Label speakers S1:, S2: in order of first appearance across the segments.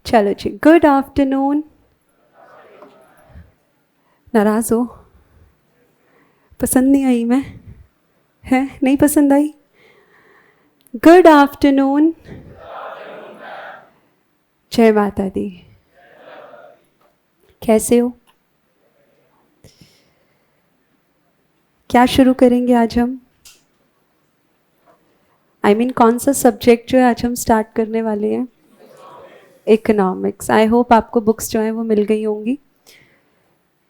S1: चलो जी, good afternoon. नाराज़ हो? पसंद नहीं आई मैं? है नहीं पसंद आई? Good afternoon. जय माता दी। कैसे हो? क्या शुरू करेंगे आज हम? कौन सा सब्जेक्ट जो है आज हम स्टार्ट करने वाले हैं? इकोनॉमिक्स। आई होप आपको बुक्स जो है वो मिल गई होंगी।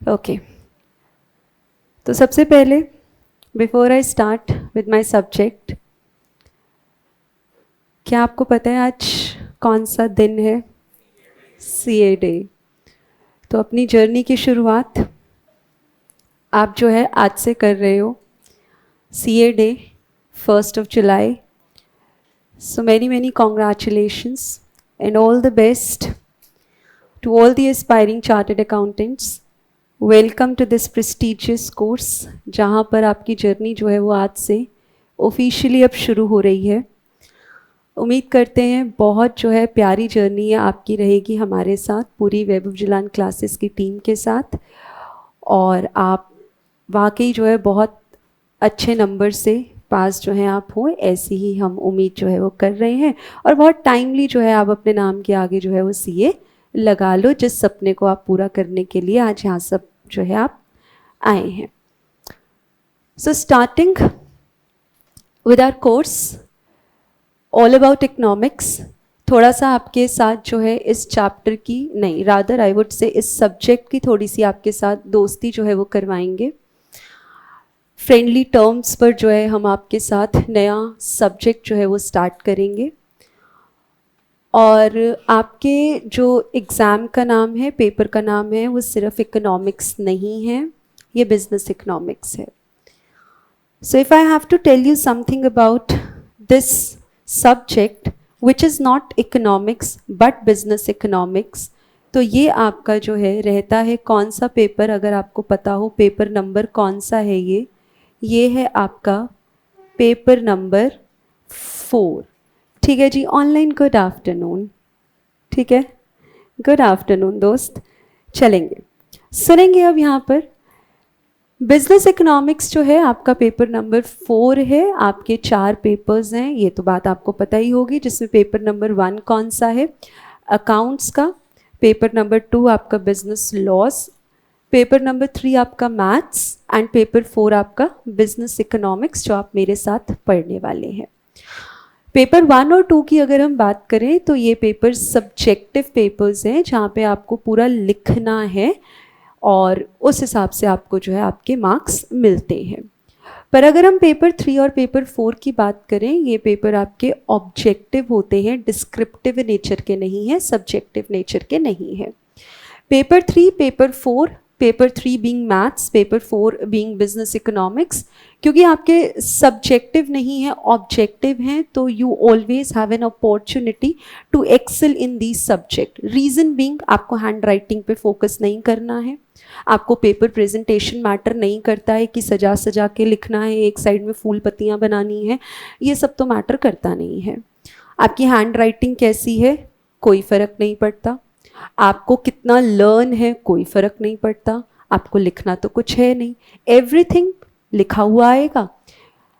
S1: ओके, तो सबसे पहले before I start with my subject, क्या आपको पता है आज कौन सा दिन है? CA day. तो अपनी जर्नी की शुरुआत आप जो है आज से कर रहे हो। CA day 1st of July. So many congratulations and all the best to all the aspiring chartered accountants. Welcome to this prestigious course जहाँ पर आपकी जर्नी जो है वो आज से ऑफिशियली अब शुरू हो रही है। उम्मीद करते हैं बहुत जो है प्यारी जर्नी है आपकी रहेगी हमारे साथ, पूरी वेब ऑफ जिलान क्लासेस की टीम के साथ, और आप वाकई जो है बहुत अच्छे नंबर से पास जो है आप हो, ऐसी ही हम उम्मीद जो है वो कर रहे हैं। और बहुत टाइमली जो है आप अपने नाम के आगे जो है वो सीए लगा लो, जिस सपने को आप पूरा करने के लिए आज यहाँ सब जो है आप आए हैं। So starting with our course all about economics, थोड़ा सा आपके साथ जो है इस चैप्टर की नहीं, रादर आई वुड से इस सब्जेक्ट की थोड़ी सी आपके साथ दोस्ती जो है वो करवाएंगे। फ्रेंडली टर्म्स पर जो है हम आपके साथ नया सब्जेक्ट जो है वो स्टार्ट करेंगे। और आपके जो एग्ज़ाम का नाम है, पेपर का नाम है, वो सिर्फ इकोनॉमिक्स नहीं है, ये बिजनेस इकोनॉमिक्स है। So if I have to tell you something about this subject which is not economics but business economics, तो ये आपका जो है रहता है कौन सा पेपर, अगर आपको पता हो पेपर नंबर कौन सा है, ये है आपका पेपर नंबर 4। ठीक है जी। Online good afternoon. ठीक है, गुड आफ्टरनून दोस्त। चलेंगे, सुनेंगे अब यहाँ पर बिजनेस इकोनॉमिक्स जो है आपका पेपर नंबर 4 है। आपके 4 पेपर्स हैं, ये तो बात आपको पता ही होगी, जिसमें पेपर नंबर 1 कौन सा है? अकाउंट्स का। पेपर नंबर 2 आपका बिजनेस लॉस। पेपर नंबर 3 आपका मैथ्स एंड पेपर 4 आपका बिजनेस इकोनॉमिक्स, जो आप मेरे साथ पढ़ने वाले हैं। पेपर 1 और 2 की अगर हम बात करें तो ये पेपर सब्जेक्टिव पेपर्स हैं, जहाँ पे आपको पूरा लिखना है और उस हिसाब से आपको जो है आपके मार्क्स मिलते हैं। पर अगर हम पेपर 3 और पेपर 4 की बात करें, ये पेपर आपके ऑब्जेक्टिव होते हैं, डिस्क्रिप्टिव नेचर के नहीं है, सब्जेक्टिव नेचर के नहीं है। Paper 3, paper 4, paper 3 being maths, paper 4 being business economics, क्योंकि आपके सब्जेक्टिव नहीं है, ऑब्जेक्टिव हैं, तो you always have an opportunity to excel in these subject. Reason being, आपको हैंड राइटिंग पे फोकस नहीं करना है, आपको पेपर प्रेजेंटेशन मैटर नहीं करता है कि सजा सजा के लिखना है, एक साइड में फूल पत्तियाँ बनानी है, ये सब तो मैटर करता नहीं है। आपकी हैंड राइटिंग कैसी है कोई फ़र्क नहीं पड़ता, आपको कितना लर्न है कोई फ़र्क नहीं पड़ता, आपको लिखना तो कुछ है नहीं, एवरीथिंग लिखा हुआ आएगा।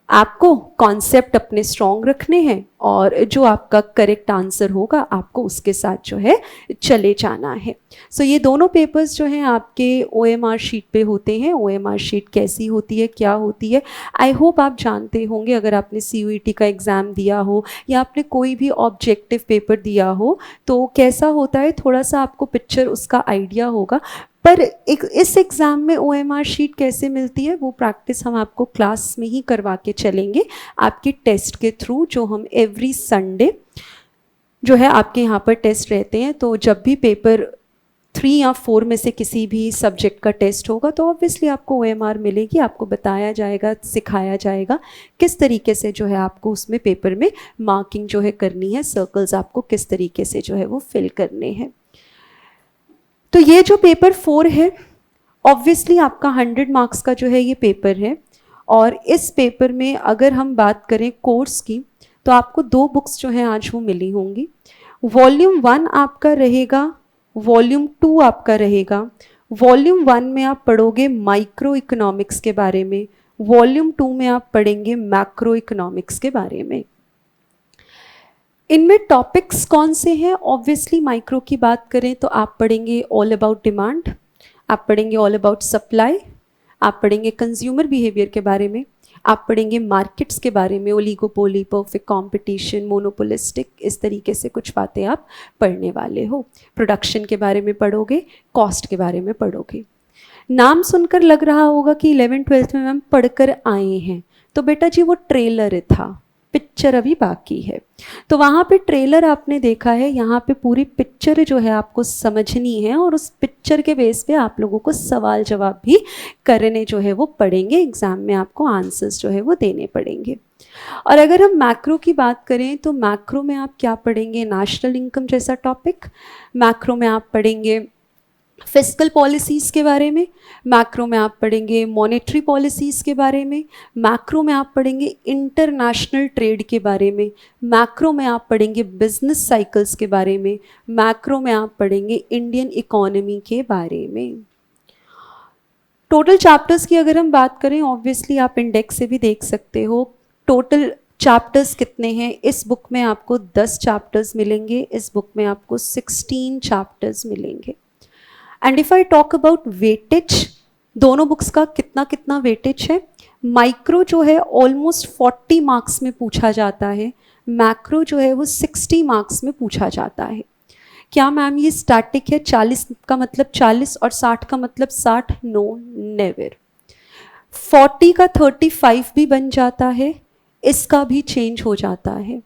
S1: आपको कॉन्सेप्ट अपने स्ट्रॉन्ग रखने हैं और जो आपका करेक्ट आंसर होगा आपको उसके साथ जो है चले जाना है। सो ये दोनों पेपर्स जो हैं आपके OMR शीट पे होते हैं। OMR शीट कैसी होती है, क्या होती है, आई होप आप जानते होंगे। अगर आपने CUET का एग्ज़ाम दिया हो या आपने कोई भी ऑब्जेक्टिव पेपर दिया हो तो कैसा होता है, थोड़ा सा आपको पिक्चर उसका आइडिया होगा। पर इस एग्ज़ाम में OMR शीट कैसे मिलती है वो प्रैक्टिस हम आपको क्लास में ही करवा के चलेंगे, आपके टेस्ट के थ्रू, जो हम एवरी संडे जो है आपके यहाँ पर टेस्ट रहते हैं। तो जब भी पेपर 3 या 4 में से किसी भी सब्जेक्ट का टेस्ट होगा तो ऑब्वियसली आपको OMR मिलेगी, आपको बताया जाएगा, सिखाया जाएगा किस तरीके से जो है आपको उसमें पेपर में मार्किंग जो है करनी है, सर्कल्स आपको किस तरीके से जो है वो फिल करने हैं। तो ये जो पेपर 4 है ऑब्वियसली आपका 100 मार्क्स का जो है ये पेपर है। और इस पेपर में अगर हम बात करें कोर्स की तो आपको 2 बुक्स जो हैं आज वो मिली होंगी। वॉल्यूम 1 आपका रहेगा, वॉल्यूम 2 आपका रहेगा। वॉल्यूम 1 में आप पढ़ोगे माइक्रो इकोनॉमिक्स के बारे में, वॉल्यूम 2 में आप पढ़ेंगे मैक्रो इकोनॉमिक्स के बारे में। इनमें टॉपिक्स कौन से हैं? ऑब्वियसली माइक्रो की बात करें तो आप पढ़ेंगे ऑल अबाउट डिमांड, आप पढ़ेंगे ऑल अबाउट सप्लाई, आप पढ़ेंगे कंज्यूमर बिहेवियर के बारे में, आप पढ़ेंगे मार्केट्स के बारे में, ओलिगोपोली, परफेक्ट कंपटीशन, मोनोपोलिस्टिक, इस तरीके से कुछ बातें आप पढ़ने वाले हो। प्रोडक्शन के बारे में पढ़ोगे, कॉस्ट के बारे में पढ़ोगे। नाम सुनकर लग रहा होगा कि 11th-12th में मैम पढ़कर आए हैं, तो बेटा जी वो ट्रेलर था, पिक्चर अभी बाकी है। तो वहाँ पे ट्रेलर आपने देखा है, यहाँ पे पूरी पिक्चर जो है आपको समझनी है और उस पिक्चर के बेस पे आप लोगों को सवाल जवाब भी करने जो है वो पड़ेंगे, एग्जाम में आपको आंसर्स जो है वो देने पड़ेंगे। और अगर हम मैक्रो की बात करें तो मैक्रो में आप क्या पढ़ेंगे? नेशनल इनकम जैसा टॉपिक। मैक्रो में आप पढ़ेंगे फिस्कल पॉलिसीज़ के बारे में, मैक्रो में आप पढ़ेंगे मॉनेटरी पॉलिसीज़ के बारे में, मैक्रो में आप पढ़ेंगे इंटरनेशनल ट्रेड के बारे में, मैक्रो में आप पढ़ेंगे बिजनेस साइकिल्स के बारे में, मैक्रो में आप पढ़ेंगे इंडियन इकोनॉमी के बारे में। टोटल चैप्टर्स की अगर हम बात करें, ऑब्वियसली आप इंडेक्स से भी देख सकते हो टोटल चैप्टर्स कितने हैं। इस बुक में आपको 10 चैप्टर्स मिलेंगे, इस बुक में आपको 16 चैप्टर्स मिलेंगे। And if I talk about weightage, दोनों बुक्स का कितना कितना वेटेज है? माइक्रो जो है ऑलमोस्ट 40 मार्क्स में पूछा जाता है, मैक्रो जो है वो 60 मार्क्स में पूछा जाता है। क्या मैम ये स्टैटिक है? 40 का मतलब 40 और 60 का मतलब 60? No, never. 40 का 35 भी बन जाता है, इसका भी चेंज हो जाता है।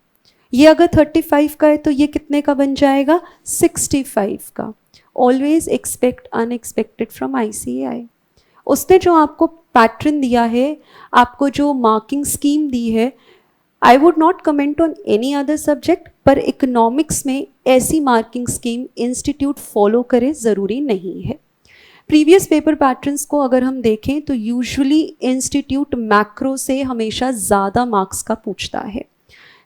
S1: ये अगर 35 का है तो ये कितने का बन जाएगा? 65 का। Always expect unexpected from ICAI। उसने जो आपको पैटर्न दिया है, आपको जो मार्किंग स्कीम दी है, I would not comment on any other subject, पर इकोनॉमिक्स में ऐसी मार्किंग स्कीम इंस्टीट्यूट फॉलो करे ज़रूरी नहीं है। प्रीवियस पेपर पैटर्न्स को अगर हम देखें तो यूजुअली इंस्टीट्यूट मैक्रो से हमेशा ज़्यादा मार्क्स का पूछता है।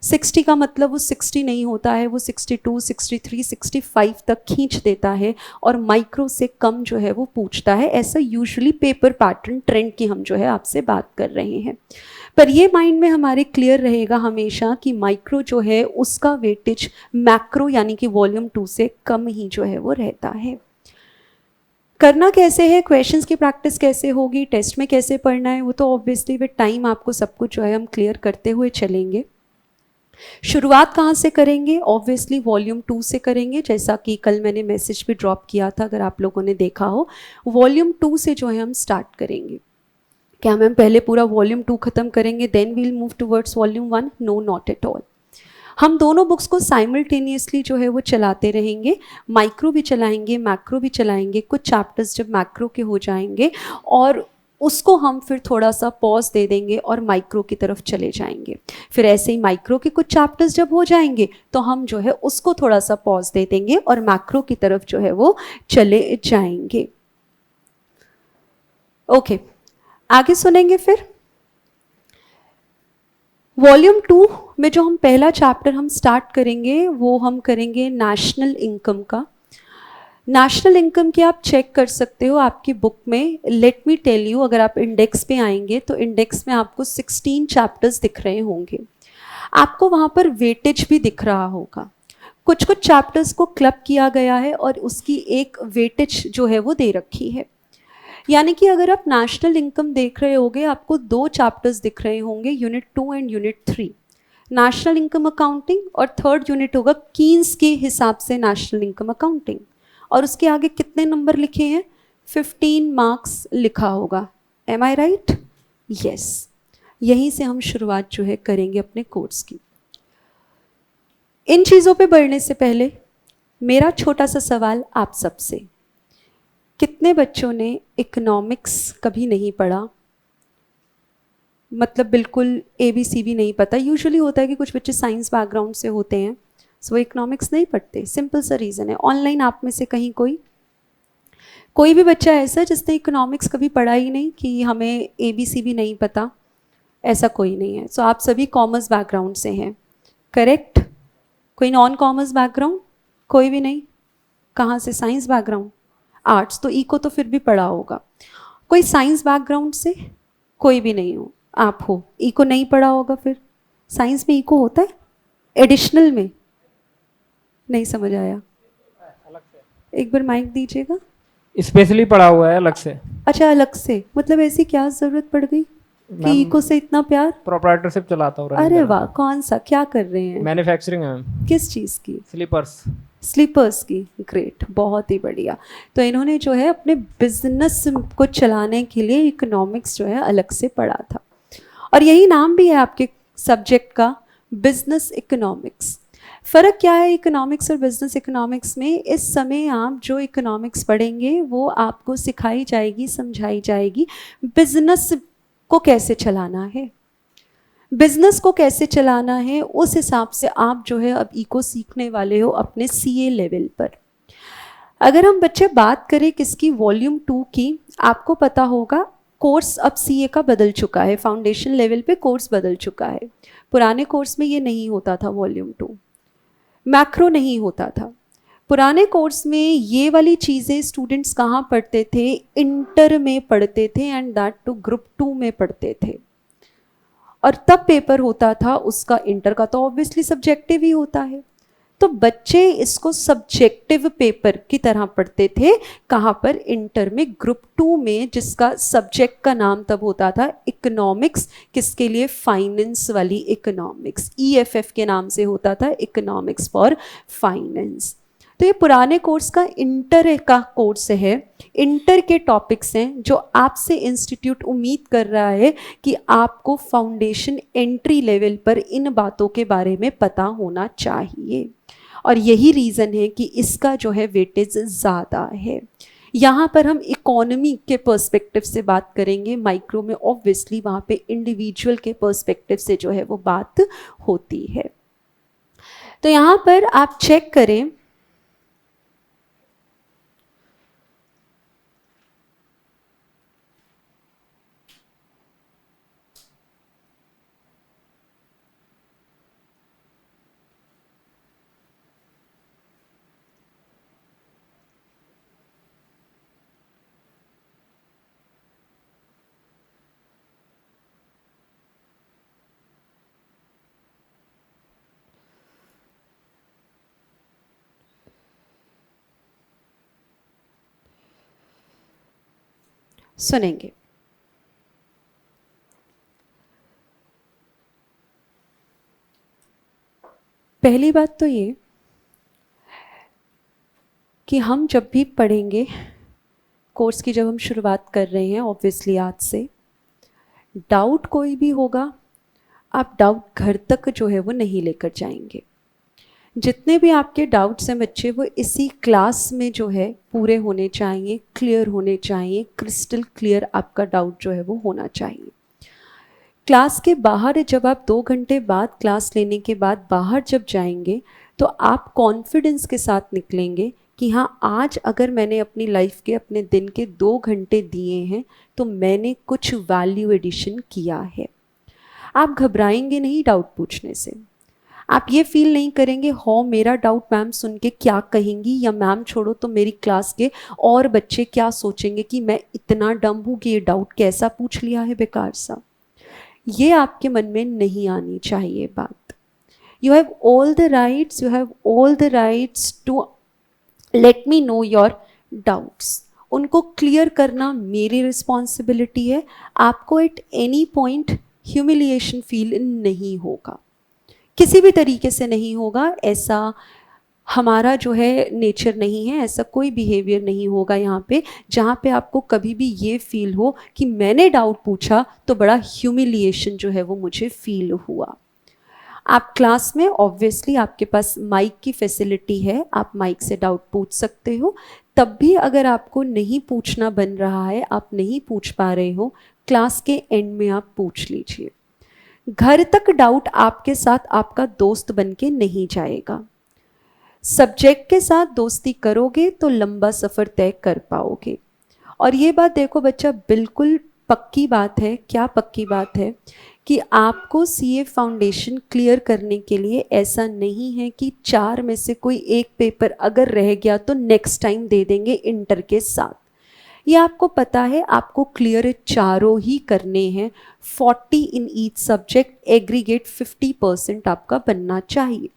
S1: 60 का मतलब वो 60 नहीं होता है, वो 62, 63, 65 तक खींच देता है और माइक्रो से कम जो है वो पूछता है। ऐसा यूजुअली पेपर पैटर्न ट्रेंड की हम जो है आपसे बात कर रहे हैं। पर ये माइंड में हमारे क्लियर रहेगा हमेशा कि माइक्रो जो है उसका वेटेज मैक्रो यानी कि वॉल्यूम 2 से कम ही जो है वो रहता है। करना कैसे है, क्वेश्चंस की प्रैक्टिस कैसे होगी, टेस्ट में कैसे पढ़ना है, वो तो ऑब्वियसली विद टाइम आपको सब कुछ जो है हम क्लियर करते हुए चलेंगे। शुरुआत कहाँ से करेंगे? ऑब्वियसली वॉल्यूम 2 से करेंगे, जैसा कि कल मैंने मैसेज भी ड्रॉप किया था, अगर आप लोगों ने देखा हो। वॉल्यूम 2 से जो है हम स्टार्ट करेंगे। क्या मैम पहले पूरा वॉल्यूम 2 खत्म करेंगे then we'll move towards volume 1? No, not at all. हम दोनों बुक्स को साइमल्टेनियसली जो है वो चलाते रहेंगे, माइक्रो भी चलाएंगे, मैक्रो भी चलाएंगे। कुछ चैप्टर्स जब मैक्रो के हो जाएंगे और उसको हम फिर थोड़ा सा पॉज दे देंगे और माइक्रो की तरफ चले जाएंगे। फिर ऐसे ही माइक्रो के कुछ चैप्टर्स जब हो जाएंगे तो हम जो है उसको थोड़ा सा पॉज दे देंगे और मैक्रो की तरफ जो है वो चले जाएंगे। ओके, आगे सुनेंगे। फिर वॉल्यूम 2 में जो हम पहला चैप्टर हम स्टार्ट करेंगे वो हम करेंगे नेशनल इनकम का। नेशनल इनकम की आप चेक कर सकते हो आपकी बुक में। लेट मी टेल यू, अगर आप इंडेक्स पे आएंगे तो इंडेक्स में आपको 16 चैप्टर्स दिख रहे होंगे। आपको वहाँ पर वेटेज भी दिख रहा होगा। कुछ कुछ चैप्टर्स को क्लब किया गया है और उसकी एक वेटेज जो है वो दे रखी है। यानी कि अगर आप नेशनल इनकम देख रहे होगे, आपको 2 चैप्टर्स दिख रहे होंगे, unit 2 and unit 3। National income accounting और थर्ड यूनिट होगा कीन्स के हिसाब से नेशनल इनकम अकाउंटिंग। और उसके आगे कितने नंबर लिखे हैं? 15 मार्क्स लिखा होगा। एम आई राइट? यस। यहीं से हम शुरुआत जो है करेंगे अपने कोर्स की। इन चीज़ों पे बढ़ने से पहले मेरा छोटा सा सवाल आप सबसे, कितने बच्चों ने इकोनॉमिक्स कभी नहीं पढ़ा? मतलब बिल्कुल ABC भी नहीं पता। यूजुअली होता है कि कुछ बच्चे साइंस बैकग्राउंड से होते हैं, सो वो इकोनॉमिक्स नहीं पढ़ते। सिंपल सा रीज़न है। ऑनलाइन आप में से कहीं कोई भी बच्चा ऐसा जिसने इकोनॉमिक्स कभी पढ़ा ही नहीं कि हमें ABC भी नहीं पता? ऐसा कोई नहीं है। सो आप सभी कॉमर्स बैकग्राउंड से हैं, करेक्ट? कोई नॉन कॉमर्स बैकग्राउंड? कोई भी नहीं? कहाँ से? साइंस बैकग्राउंड, आर्ट्स, तो इको तो फिर भी पढ़ा होगा। कोई साइंस बैकग्राउंड से? कोई भी नहीं हो, आप हो, इको नहीं पढ़ा होगा। फिर साइंस में इको होता है एडिशनल में? नहीं समझ आया, एक बार माइक दीजिएगा।
S2: स्पेशली पढ़ा हुआ है अलग से।
S1: अच्छा, अलग से, मतलब ऐसी क्या जरूरत पड़ गई कि इको से इतना प्यार?
S2: प्रोप्राइटरशिप चलाता हूँ।
S1: अरे वाह, कौन सा, क्या कर रहे हैं?
S2: मैन्युफैक्चरिंग है मैम।
S1: किस चीज़ की?
S2: स्लीपर्स।
S1: स्लीपर्स की, ग्रेट, बहुत ही बढ़िया। तो इन्होंने जो है अपने बिजनेस को चलाने के लिए इकोनॉमिक्स जो है अलग से पढ़ा था, और यही नाम भी है आपके सब्जेक्ट का, बिजनेस इकोनॉमिक्स। फ़र्क क्या है इकोनॉमिक्स और बिजनेस इकोनॉमिक्स में? इस समय आप जो इकोनॉमिक्स पढ़ेंगे वो आपको सिखाई जाएगी, समझाई जाएगी बिजनेस को कैसे चलाना है, बिजनेस को कैसे चलाना है। उस हिसाब से आप जो है अब इको सीखने वाले हो अपने सीए लेवल पर। अगर हम बच्चे बात करें किसकी, वॉल्यूम 2 की, आपको पता होगा कोर्स अब सीए का बदल चुका है, फाउंडेशन लेवल पे कोर्स बदल चुका है। पुराने कोर्स में ये नहीं होता था, वॉल्यूम 2 मैक्रो नहीं होता था। पुराने कोर्स में ये वाली चीज़ें स्टूडेंट्स कहाँ पढ़ते थे? इंटर में पढ़ते थे, एंड दैट टू ग्रुप 2 में पढ़ते थे। और तब पेपर होता था उसका, इंटर का तो ऑब्वियसली सब्जेक्टिव ही होता है, तो बच्चे इसको सब्जेक्टिव पेपर की तरह पढ़ते थे। कहाँ पर? इंटर में, ग्रुप 2 में, जिसका सब्जेक्ट का नाम तब होता था इकोनॉमिक्स। किसके लिए? फाइनेंस वाली इकोनॉमिक्स, ईएफएफ के नाम से होता था, इकोनॉमिक्स फॉर फाइनेंस। तो ये पुराने कोर्स का इंटर का कोर्स है, इंटर के टॉपिक्स हैं जो आपसे इंस्टीट्यूट उम्मीद कर रहा है कि आपको फाउंडेशन एंट्री लेवल पर इन बातों के बारे में पता होना चाहिए, और यही रीज़न है कि इसका जो है वेटेज ज़्यादा है। यहाँ पर हम इकोनॉमी के पर्सपेक्टिव से बात करेंगे, माइक्रो में ऑब्वियसली वहाँ पे इंडिविजुअल के पर्सपेक्टिव से जो है वो बात होती है। तो यहाँ पर आप चेक करें, सुनेंगे। पहली बात तो ये कि हम जब भी पढ़ेंगे कोर्स की, जब हम शुरुआत कर रहे हैं ऑब्वियसली आज से, डाउट कोई भी होगा, आप डाउट घर तक जो है वो नहीं लेकर जाएंगे। जितने भी आपके डाउट्स हैं बच्चे, वो इसी क्लास में जो है पूरे होने चाहिए, क्लियर होने चाहिए, क्रिस्टल क्लियर आपका डाउट जो है वो होना चाहिए। क्लास के बाहर जब आप 2 घंटे बाद क्लास लेने के बाद बाहर जब जाएंगे, तो आप कॉन्फिडेंस के साथ निकलेंगे कि हाँ, आज अगर मैंने अपनी लाइफ के, अपने दिन के 2 घंटे दिए हैं तो मैंने कुछ वैल्यू एडिशन किया है। आप घबराएंगे नहीं डाउट पूछने से, आप ये फील नहीं करेंगे हो मेरा डाउट मैम सुन के क्या कहेंगी, या मैम छोड़ो तो मेरी क्लास के और बच्चे क्या सोचेंगे कि मैं इतना डम हूँ कि ये डाउट कैसा पूछ लिया है बेकार सा। ये आपके मन में नहीं आनी चाहिए बात। You have all the rights, you have all the rights to let me know your doubts. उनको क्लियर करना मेरी रिस्पॉन्सिबिलिटी है। आपको at any point humiliation feel नहीं होगा, किसी भी तरीके से नहीं होगा। ऐसा हमारा जो है नेचर नहीं है, ऐसा कोई बिहेवियर नहीं होगा यहाँ पे जहाँ पे आपको कभी भी ये फील हो कि मैंने डाउट पूछा तो बड़ा ह्यूमिलिएशन जो है वो मुझे फील हुआ। आप क्लास में ऑब्वियसली आपके पास माइक की फैसिलिटी है, आप माइक से डाउट पूछ सकते हो। तब भी अगर आपको नहीं पूछना बन रहा है, आप नहीं पूछ पा रहे हो, क्लास के एंड में आप पूछ लीजिए। घर तक डाउट आपके साथ आपका दोस्त बन के नहीं जाएगा। सब्जेक्ट के साथ दोस्ती करोगे तो लंबा सफ़र तय कर पाओगे। और ये बात देखो बच्चा, बिल्कुल पक्की बात है। क्या पक्की बात है? कि आपको सीए फाउंडेशन क्लियर करने के लिए ऐसा नहीं है कि 4 में से कोई एक पेपर अगर रह गया तो नेक्स्ट टाइम दे देंगे इंटर के साथ। ये आपको पता है, आपको क्लियर चारों ही करने हैं। 40 इन ईच सब्जेक्ट, एग्रीगेट 50% आपका बनना चाहिए।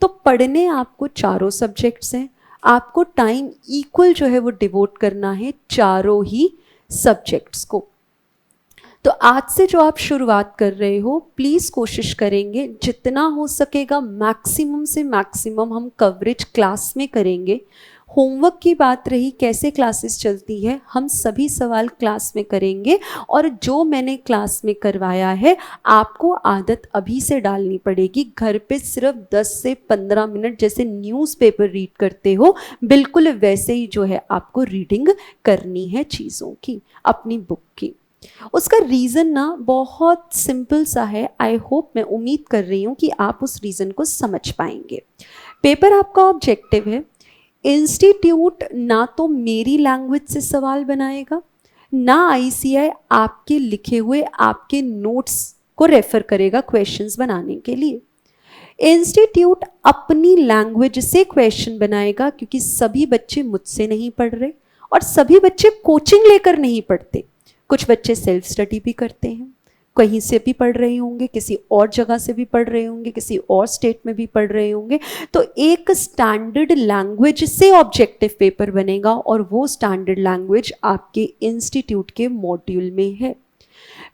S1: तो पढ़ने आपको चारों सब्जेक्ट्स हैं, आपको टाइम इक्वल जो है वो डिवोट करना है चारों ही सब्जेक्ट्स को। तो आज से जो आप शुरुआत कर रहे हो, प्लीज़ कोशिश करेंगे जितना हो सकेगा मैक्सिमम से मैक्सिमम हम कवरेज क्लास में करेंगे। होमवर्क की बात रही, कैसे क्लासेस चलती है, हम सभी सवाल क्लास में करेंगे और जो मैंने क्लास में करवाया है आपको आदत अभी से डालनी पड़ेगी। घर पे सिर्फ 10 से 15 मिनट जैसे न्यूज़पेपर रीड करते हो, बिल्कुल वैसे ही जो है आपको रीडिंग करनी है चीज़ों की, अपनी बुक की। उसका रीज़न ना बहुत सिंपल सा है। आई होप, मैं उम्मीद कर रही हूँ कि आप उस रीज़न को समझ पाएंगे। पेपर आपका ऑब्जेक्टिव है। इंस्टीट्यूट ना तो मेरी लैंग्वेज से सवाल बनाएगा, ना आईसीआई आपके लिखे हुए आपके नोट्स को रेफर करेगा क्वेश्चंस बनाने के लिए। इंस्टीट्यूट अपनी लैंग्वेज से क्वेश्चन बनाएगा, क्योंकि सभी बच्चे मुझसे नहीं पढ़ रहे और सभी बच्चे कोचिंग लेकर नहीं पढ़ते। कुछ बच्चे सेल्फ स्टडी भी करते हैं, कहीं से भी पढ़ रहे होंगे, किसी और जगह से भी पढ़ रहे होंगे, किसी और स्टेट में भी पढ़ रहे होंगे। तो एक स्टैंडर्ड लैंग्वेज से ऑब्जेक्टिव पेपर बनेगा और वो स्टैंडर्ड लैंग्वेज आपके इंस्टीट्यूट के मॉड्यूल में है।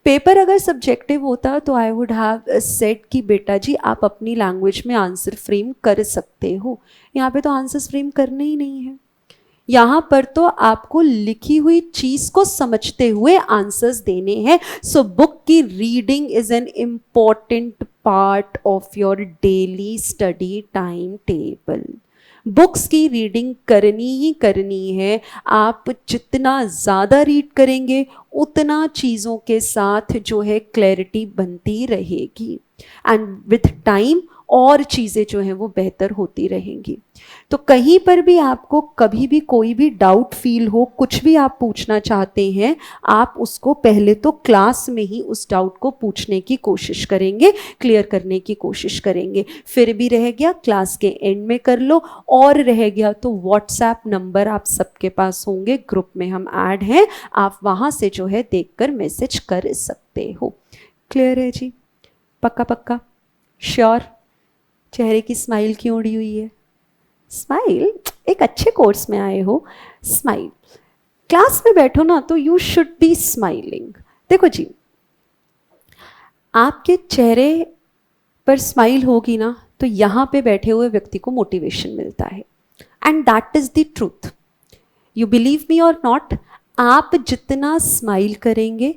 S1: पेपर अगर सब्जेक्टिव होता तो आई वुड हैव सेड कि बेटा जी आप अपनी लैंग्वेज में आंसर फ्रेम कर सकते हो। यहाँ पे तो आंसर्स फ्रेम करने ही नहीं है। यहाँ पर तो आपको लिखी हुई चीज को समझते हुए आंसर्स देने हैं। सो बुक की reading is an important part of your daily study time table. Books की रीडिंग करनी ही करनी है। आप जितना ज़्यादा रीड करेंगे उतना चीज़ों के साथ जो है क्लैरिटी बनती रहेगी एंड विथ टाइम और चीज़ें जो हैं वो बेहतर होती रहेंगी। तो कहीं पर भी आपको कभी भी कोई भी डाउट फील हो, कुछ भी आप पूछना चाहते हैं, आप उसको पहले तो क्लास में ही उस डाउट को पूछने की कोशिश करेंगे, क्लियर करने की कोशिश करेंगे। फिर भी रह गया क्लास के एंड में कर लो, और रह गया तो व्हाट्सएप नंबर आप सबके पास होंगे, ग्रुप में हम ऐड हैं, आप वहाँ से जो है देखकर मैसेज कर सकते हो। क्लियर है जी? पक्का पक्का श्योर? चेहरे की स्माइल क्यों उड़ी हुई है? स्माइल, एक अच्छे कोर्स में आए हो, स्माइल। क्लास में बैठो ना तो यू शुड बी स्माइलिंग। देखो जी, आपके चेहरे पर स्माइल होगी ना तो यहाँ पे बैठे हुए व्यक्ति को मोटिवेशन मिलता है, and that is the truth. You believe me और नॉट, आप जितना स्माइल करेंगे,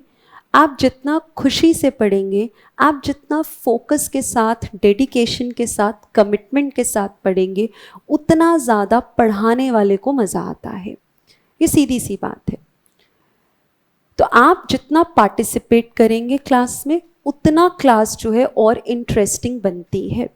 S1: आप जितना खुशी से पढ़ेंगे, आप जितना फोकस के साथ, डेडिकेशन के साथ, कमिटमेंट के साथ पढ़ेंगे, उतना ज़्यादा पढ़ाने वाले को मज़ा आता है। ये सीधी सी बात है। तो आप जितना पार्टिसिपेट करेंगे क्लास में, उतना क्लास जो है और इंटरेस्टिंग बनती है।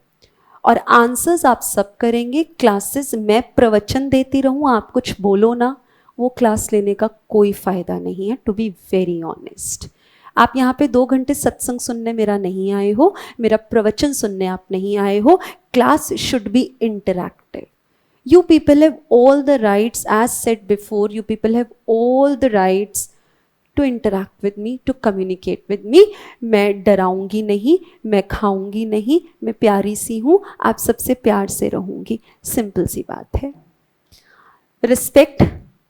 S1: और आंसर्स आप सब करेंगे। क्लासेस मैं प्रवचन देती रहूँ, आप कुछ बोलो ना, वो क्लास लेने का कोई फ़ायदा नहीं है, टू बी वेरी ऑनेस्ट। आप यहाँ पे 2 घंटे सत्संग सुनने मेरा नहीं आए हो, मेरा प्रवचन सुनने आप नहीं आए हो। Class should be interactive. You people have all the rights, as said before, you people have all the rights to interact with me, to communicate with me. मैं डराऊंगी नहीं, मैं खाऊंगी नहीं, मैं प्यारी सी हूँ, आप सबसे प्यार से रहूंगी। सिंपल सी बात है। Respect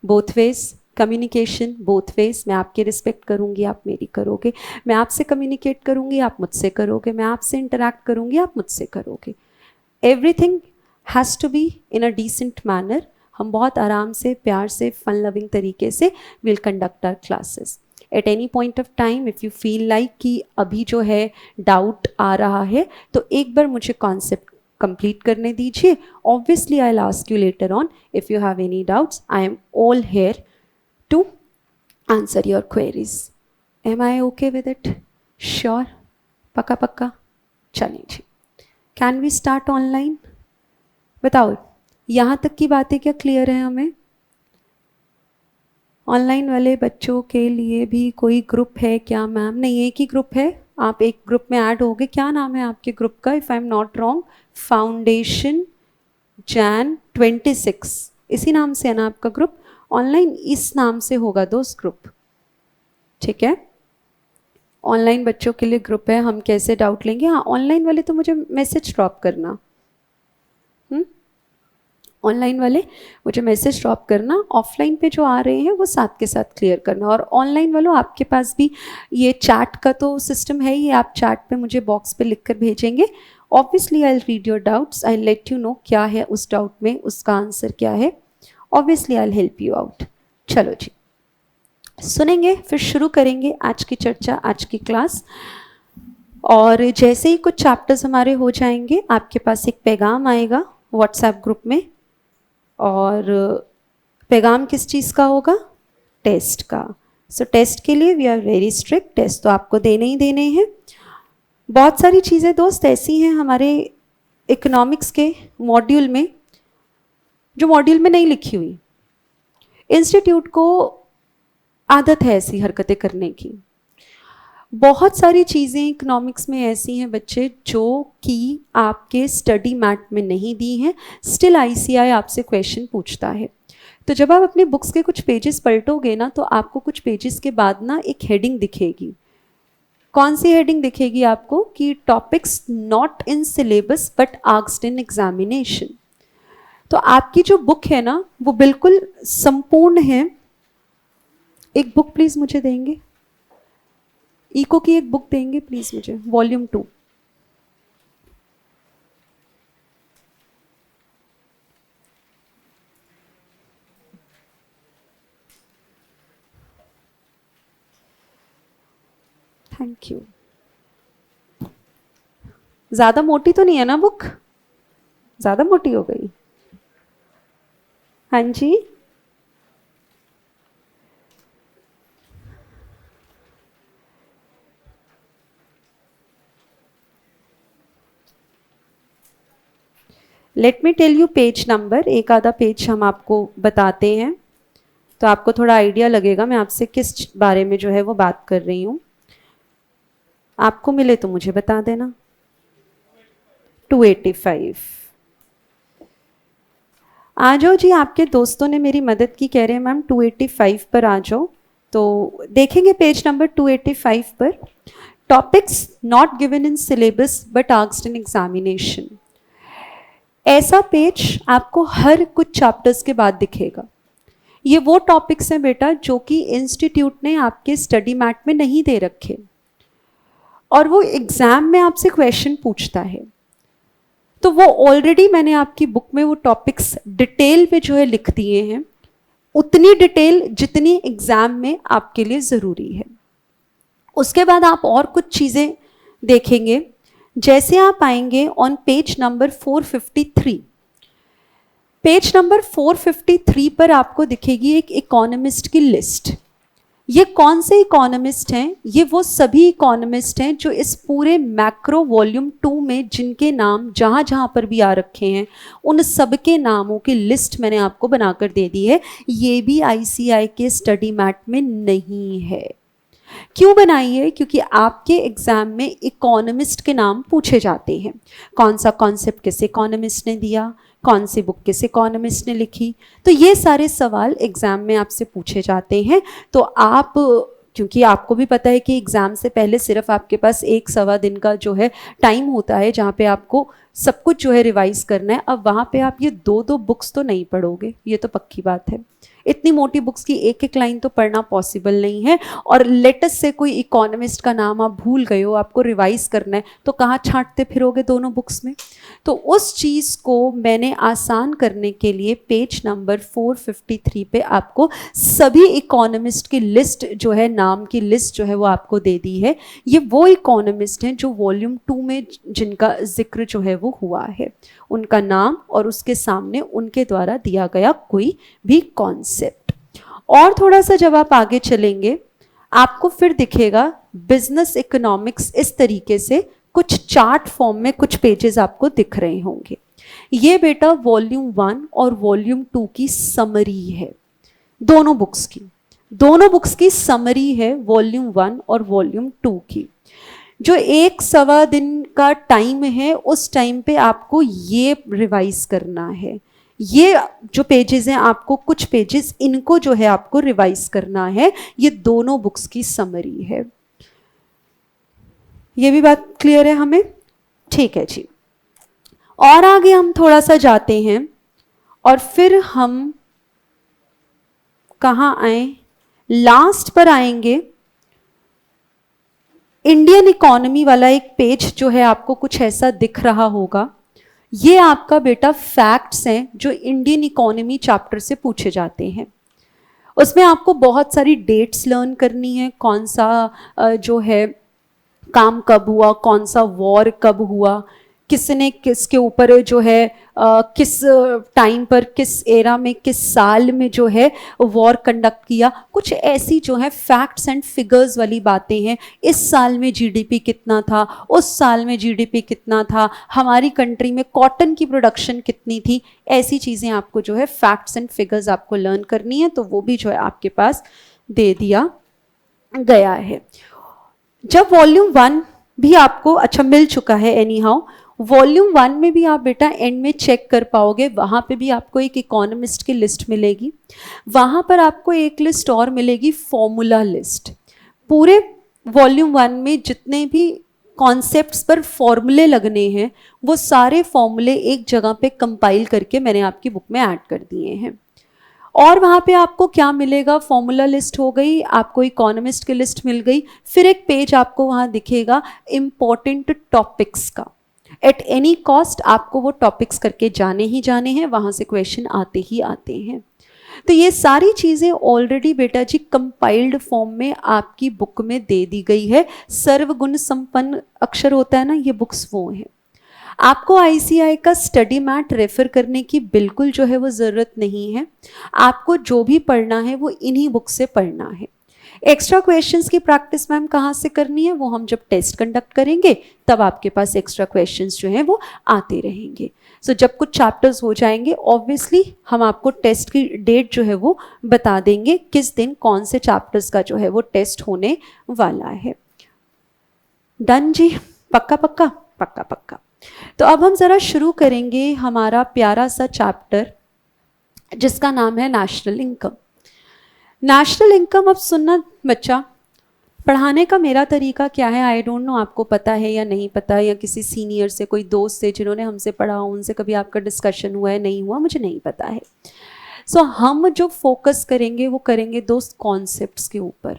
S1: both ways, communication both ways. मैं आपकी रिस्पेक्ट करूंगी, आप मेरी करोगे। मैं आपसे कम्युनिकेट करूंगी, आप मुझसे करोगे। मैं आपसे इंटरैक्ट करूंगी, आप मुझसे करोगे। Everything has to be in a decent manner. हम बहुत आराम से, प्यार से, फन लविंग तरीके से will conduct our classes. At any point of time if you feel like कि अभी जो है डाउट आ रहा है, तो एक बार मुझे कॉन्सेप्ट कंप्लीट करने दीजिए। Obviously I will ask you later on if you have any doubts. I am all here to answer your queries. Am I okay with it? Sure? पक्का पक्का? चलिए जी। Can we start online? बताओ, यहाँ तक की बातें क्या क्लियर है हमें? ऑनलाइन वाले बच्चों के लिए भी कोई ग्रुप है क्या मैम? नहीं, एक ही ग्रुप है। आप एक ग्रुप में ऐड होगे, क्या नाम है आपके ग्रुप का, if I am not wrong, foundation Jain 26, इसी नाम से है ना आपका ग्रुप, ऑनलाइन इस नाम से होगा दोस्त ग्रुप, ठीक है। ऑनलाइन बच्चों के लिए ग्रुप है, हम कैसे डाउट लेंगे। हाँ, ऑनलाइन वाले तो मुझे मैसेज ड्रॉप करना, ऑनलाइन वाले मुझे मैसेज ड्रॉप करना, ऑफलाइन पे जो आ रहे हैं वो साथ के साथ क्लियर करना। और ऑनलाइन वालों, आपके पास भी ये चैट का तो सिस्टम है ही, आप चैट पे मुझे बॉक्स पे लिख कर भेजेंगे। Obviously I read your doubts, I let you know क्या है उस डाउट में, उसका आंसर क्या है, obviously I help you out. चलो जी, सुनेंगे फिर शुरू करेंगे आज की चर्चा, आज की क्लास। और जैसे ही कुछ चैप्टर्स हमारे हो जाएंगे, आपके पास एक पैगाम आएगा व्हाट्सएप ग्रुप में, और पैगाम किस चीज़ का होगा, टेस्ट का। सो टेस्ट के लिए we are very strict, test तो आपको देने ही देने हैं। बहुत सारी चीज़ें दोस्त ऐसी हैं हमारे इकोनॉमिक्स के मॉड्यूल में जो मॉड्यूल में नहीं लिखी हुई। इंस्टीट्यूट को आदत है ऐसी हरकतें करने की। बहुत सारी चीज़ें इकोनॉमिक्स में ऐसी हैं बच्चे जो कि आपके स्टडी मैट में नहीं दी हैं, स्टिल आईसीआई आपसे क्वेश्चन पूछता है। तो जब आप अपनी बुक्स के कुछ पेजेस पलटोगे ना, तो आपको कुछ पेजेस के बाद ना एक हेडिंग दिखेगी। कौन सी हेडिंग दिखेगी आपको, कि topics not in syllabus but asked in examination. तो आपकी जो बुक है ना वो बिल्कुल संपूर्ण है। एक बुक प्लीज़ मुझे देंगे, इको की एक बुक देंगे प्लीज मुझे, वॉल्यूम 2। Thank you. ज्यादा मोटी तो नहीं है ना बुक, ज्यादा मोटी हो गई। हाँ जी, let me tell you page number. एक आधा पेज हम आपको बताते हैं तो आपको थोड़ा आइडिया लगेगा मैं आपसे किस बारे में जो है वो बात कर रही हूँ। आपको मिले तो मुझे बता देना। 285 आ जाओ जी, आपके दोस्तों ने मेरी मदद की, कह रहे हैं मैम 285 पर आ जाओ। तो देखेंगे पेज नंबर 285 पर, topics not given in syllabus but asked in examination. ऐसा पेज आपको हर कुछ चैप्टर्स के बाद दिखेगा। ये वो टॉपिक्स हैं बेटा जो कि इंस्टीट्यूट ने आपके स्टडी मैट में नहीं दे रखे और वो एग्जाम में आपसे क्वेश्चन पूछता है। तो वो ऑलरेडी मैंने आपकी बुक में वो टॉपिक्स डिटेल में जो है लिख दिए हैं, उतनी डिटेल जितनी एग्जाम में आपके लिए ज़रूरी है। उसके बाद आप और कुछ चीज़ें देखेंगे। जैसे आप आएंगे on page number 453, page number 453 पर आपको दिखेगी एक इकोनॉमिस्ट की लिस्ट। ये कौन से इकोनॉमिस्ट हैं? ये वो सभी इकोनॉमिस्ट हैं जो इस पूरे मैक्रो वॉल्यूम 2 में जिनके नाम जहाँ जहाँ पर भी आ रखे हैं, उन सबके नामों की लिस्ट मैंने आपको बनाकर दे दी है। ये भी आईसीआई के स्टडी मैट में नहीं है। क्यों बनाई है? क्योंकि आपके एग्जाम में इकोनॉमिस्ट के नाम पूछे जाते हैं। कौन सा कॉन्सेप्ट किस इकोनॉमिस्ट ने दिया, कौन सी बुक किस इकोनॉमिस्ट ने लिखी, तो ये सारे सवाल एग्जाम में आपसे पूछे जाते हैं। तो आप, क्योंकि आपको भी पता है कि एग्ज़ाम से पहले सिर्फ आपके पास 1-1.25 दिन का जो है टाइम होता है जहाँ पे आपको सब कुछ जो है रिवाइज करना है। अब वहाँ पे आप ये 2-2 बुक्स तो नहीं पढ़ोगे, ये तो पक्की बात है। इतनी मोटी बुक्स की एक एक लाइन तो पढ़ना पॉसिबल नहीं है। और लेटेस्ट से कोई इकोनॉमिस्ट का नाम आप भूल गए हो, आपको रिवाइज करना है, तो कहाँ छांटते फिरोगे दोनों बुक्स में। तो उस चीज़ को मैंने आसान करने के लिए पेज नंबर 453 पे आपको सभी इकोनॉमिस्ट की लिस्ट जो है, नाम की लिस्ट जो है वो आपको दे दी है। ये वो इकोनॉमिस्ट हैं जो वॉल्यूम 2 में जिनका जिक्र जो है वो हुआ है, उनका नाम और उसके सामने उनके द्वारा दिया गया कोई भी कॉन्सेप्ट। और थोड़ा सा जब आप आगे चलेंगे आपको फिर दिखेगा बिजनेस इकोनॉमिक्स इस तरीके से, कुछ चार्ट फॉर्म में कुछ पेजेस आपको दिख रहे होंगे। ये बेटा वॉल्यूम 1 और वॉल्यूम 2 की समरी है, दोनों बुक्स की समरी है, वॉल्यूम 1 और वॉल्यूम 2 की। जो 1-1.25 दिन का टाइम है, उस टाइम पे आपको ये रिवाइज करना है। ये जो पेजेस हैं, आपको कुछ पेजेस इनको जो है आपको रिवाइज करना है। ये दोनों बुक्स की समरी है। ये भी बात क्लियर है हमें? ठीक है जी। और आगे हम थोड़ा सा जाते हैं और फिर हम कहाँ आए, लास्ट पर आएंगे। इंडियन इकोनॉमी वाला एक पेज जो है आपको कुछ ऐसा दिख रहा होगा। ये आपका बेटा फैक्ट्स हैं जो इंडियन इकोनॉमी चैप्टर से पूछे जाते हैं। उसमें आपको बहुत सारी डेट्स लर्न करनी है, कौन सा जो है काम कब हुआ, कौन सा वॉर कब हुआ, किसने किसके ऊपर जो है किस टाइम पर, किस एरा में, किस साल में जो है वॉर कंडक्ट किया। कुछ ऐसी जो है फैक्ट्स एंड फिगर्स वाली बातें हैं। इस साल में जीडीपी कितना था, उस साल में जीडीपी कितना था, हमारी कंट्री में कॉटन की प्रोडक्शन कितनी थी। ऐसी चीज़ें आपको जो है फैक्ट्स एंड फिगर्स आपको लर्न करनी है, तो वो भी जो है आपके पास दे दिया गया है। जब वॉल्यूम 1 भी आपको अच्छा मिल चुका है, एनी हाउ वॉल्यूम 1 में भी आप बेटा एंड में चेक कर पाओगे। वहाँ पे भी आपको एक इकोनॉमिस्ट की लिस्ट मिलेगी, वहाँ पर आपको एक लिस्ट और मिलेगी, फॉर्मूला लिस्ट। पूरे वॉल्यूम 1 में जितने भी कॉन्सेप्ट्स पर फॉर्मूले लगने हैं, वो सारे फॉर्मूले एक जगह पे कंपाइल करके मैंने आपकी बुक में ऐड कर दिए हैं। और वहाँ पे आपको क्या मिलेगा, फॉर्मूला लिस्ट हो गई, आपको इकोनॉमिस्ट की लिस्ट मिल गई, फिर एक पेज आपको वहाँ दिखेगा इम्पॉर्टेंट टॉपिक्स का। एट एनी कॉस्ट आपको वो टॉपिक्स करके जाने ही जाने हैं, वहाँ से क्वेश्चन आते ही आते हैं। तो ये सारी चीज़ें ऑलरेडी बेटा जी कंपाइल्ड फॉर्म में आपकी बुक में दे दी गई है। सर्वगुण संपन्न अक्षर होता है ना, ये बुक्स वो हैं। आपको आईसीआई का स्टडी मैट रेफर करने की बिल्कुल जो है वो ज़रूरत नहीं है। आपको जो भी पढ़ना है वो इन्हीं बुक से पढ़ना है। एक्स्ट्रा क्वेश्चंस की प्रैक्टिस मैम कहाँ से करनी है, वो हम जब टेस्ट कंडक्ट करेंगे तब आपके पास एक्स्ट्रा क्वेश्चंस जो हैं वो आते रहेंगे। सो जब कुछ चैप्टर्स हो जाएंगे ऑब्वियसली हम आपको टेस्ट की डेट जो है वो बता देंगे, किस दिन कौन से चैप्टर्स का जो है वो टेस्ट होने वाला है। डन जी, पक्का पक्का पक्का पक्का। तो अब हम ज़रा शुरू करेंगे हमारा प्यारा सा चैप्टर जिसका नाम है नेशनल इनकम। नेशनल इनकम, अब सुनना बच्चा, पढ़ाने का मेरा तरीका क्या है आई डोंट नो, आपको पता है या नहीं पता, या किसी सीनियर से, कोई दोस्त से जिन्होंने हमसे पढ़ा हो उनसे कभी आपका डिस्कशन हुआ है नहीं हुआ, मुझे नहीं पता है। सो हम जो फोकस करेंगे वो करेंगे दोस्त कॉन्सेप्ट्स के ऊपर।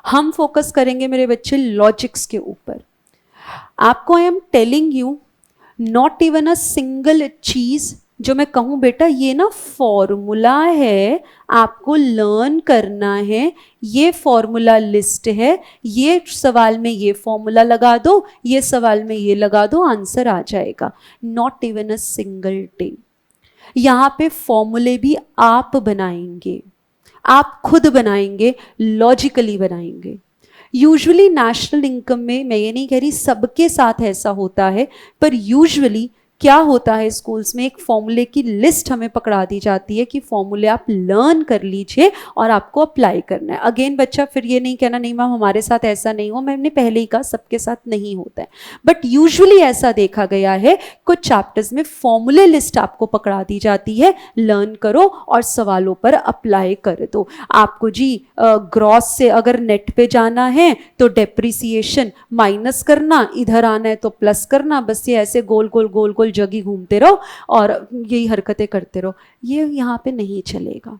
S1: हम फोकस करेंगे मेरे बच्चे लॉजिक्स के ऊपर। आपको I am telling you, not even a single चीज़ जो मैं कहूँ बेटा ये ना फॉर्मूला है, आपको लर्न करना है, ये फॉर्मूला लिस्ट है, ये सवाल में ये फॉर्मूला लगा दो, ये सवाल में ये लगा दो, आंसर आ जाएगा। Not even a single day. यहाँ पे फॉर्मूले भी आप बनाएंगे, आप खुद बनाएंगे, लॉजिकली बनाएंगे। यूजुअली नेशनल इनकम में, मैं ये नहीं कह रही सबके साथ ऐसा होता है, पर यूजुअली क्या होता है स्कूल्स में, एक फॉर्मूले की लिस्ट हमें पकड़ा दी जाती है कि फॉर्मूले आप लर्न कर लीजिए और आपको अप्लाई करना है। अगेन बच्चा फिर ये नहीं कहना नहीं मैम हमारे साथ ऐसा नहीं हो, मैंने पहले ही कहा सबके साथ नहीं होता है, बट यूजुअली ऐसा देखा गया है कुछ चैप्टर्स में फॉर्मूले लिस्ट आपको पकड़ा दी जाती है, लर्न करो और सवालों पर अप्लाई कर दो। आपको जी ग्रॉस से अगर नेट पे जाना है तो डेप्रिसिएशन माइनस करना, इधर आना है तो प्लस करना, बस ये ऐसे गोल गोल गोल गोल जगी घूमते रहो और यही हरकतें करते रहो, ये यहाँ पे नहीं चलेगा।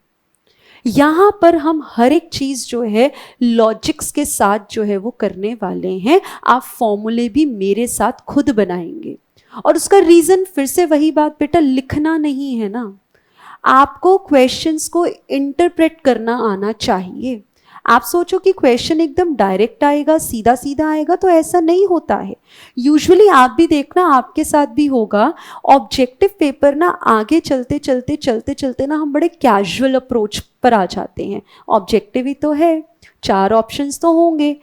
S1: यहाँ पर हम हर एक चीज जो है लॉजिक्स के साथ जो है वो करने वाले हैं। आप फॉर्मूले भी मेरे साथ खुद बनाएंगे और उसका रीजन फिर से वही बात बेटा, लिखना नहीं है ना, आपको क्वेश्चंस को इंटरप्रेट करना आना चाहिए। आप सोचो कि क्वेश्चन एकदम डायरेक्ट आएगा, सीधा सीधा आएगा, तो ऐसा नहीं होता है। यूजुअली आप भी देखना, आपके साथ भी होगा, ऑब्जेक्टिव पेपर ना आगे चलते चलते चलते चलते ना हम बड़े कैजुअल अप्रोच पर आ जाते हैं। ऑब्जेक्टिव ही तो है, 4 ऑप्शंस तो होंगे,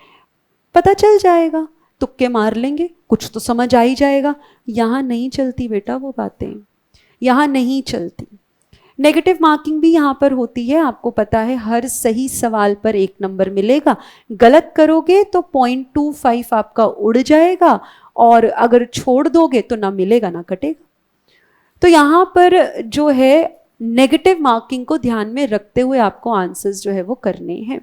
S1: पता चल जाएगा, तुक्के मार लेंगे, कुछ तो समझ आ ही जाएगा। यहाँ नहीं चलती बेटा वो बातें, यहाँ नहीं चलती। नेगेटिव मार्किंग भी यहाँ पर होती है, आपको पता है हर सही सवाल पर 1 नंबर मिलेगा, गलत करोगे तो 0.25 आपका उड़ जाएगा, और अगर छोड़ दोगे तो ना मिलेगा ना कटेगा। तो यहाँ पर जो है नेगेटिव मार्किंग को ध्यान में रखते हुए आपको आंसर्स जो है वो करने हैं।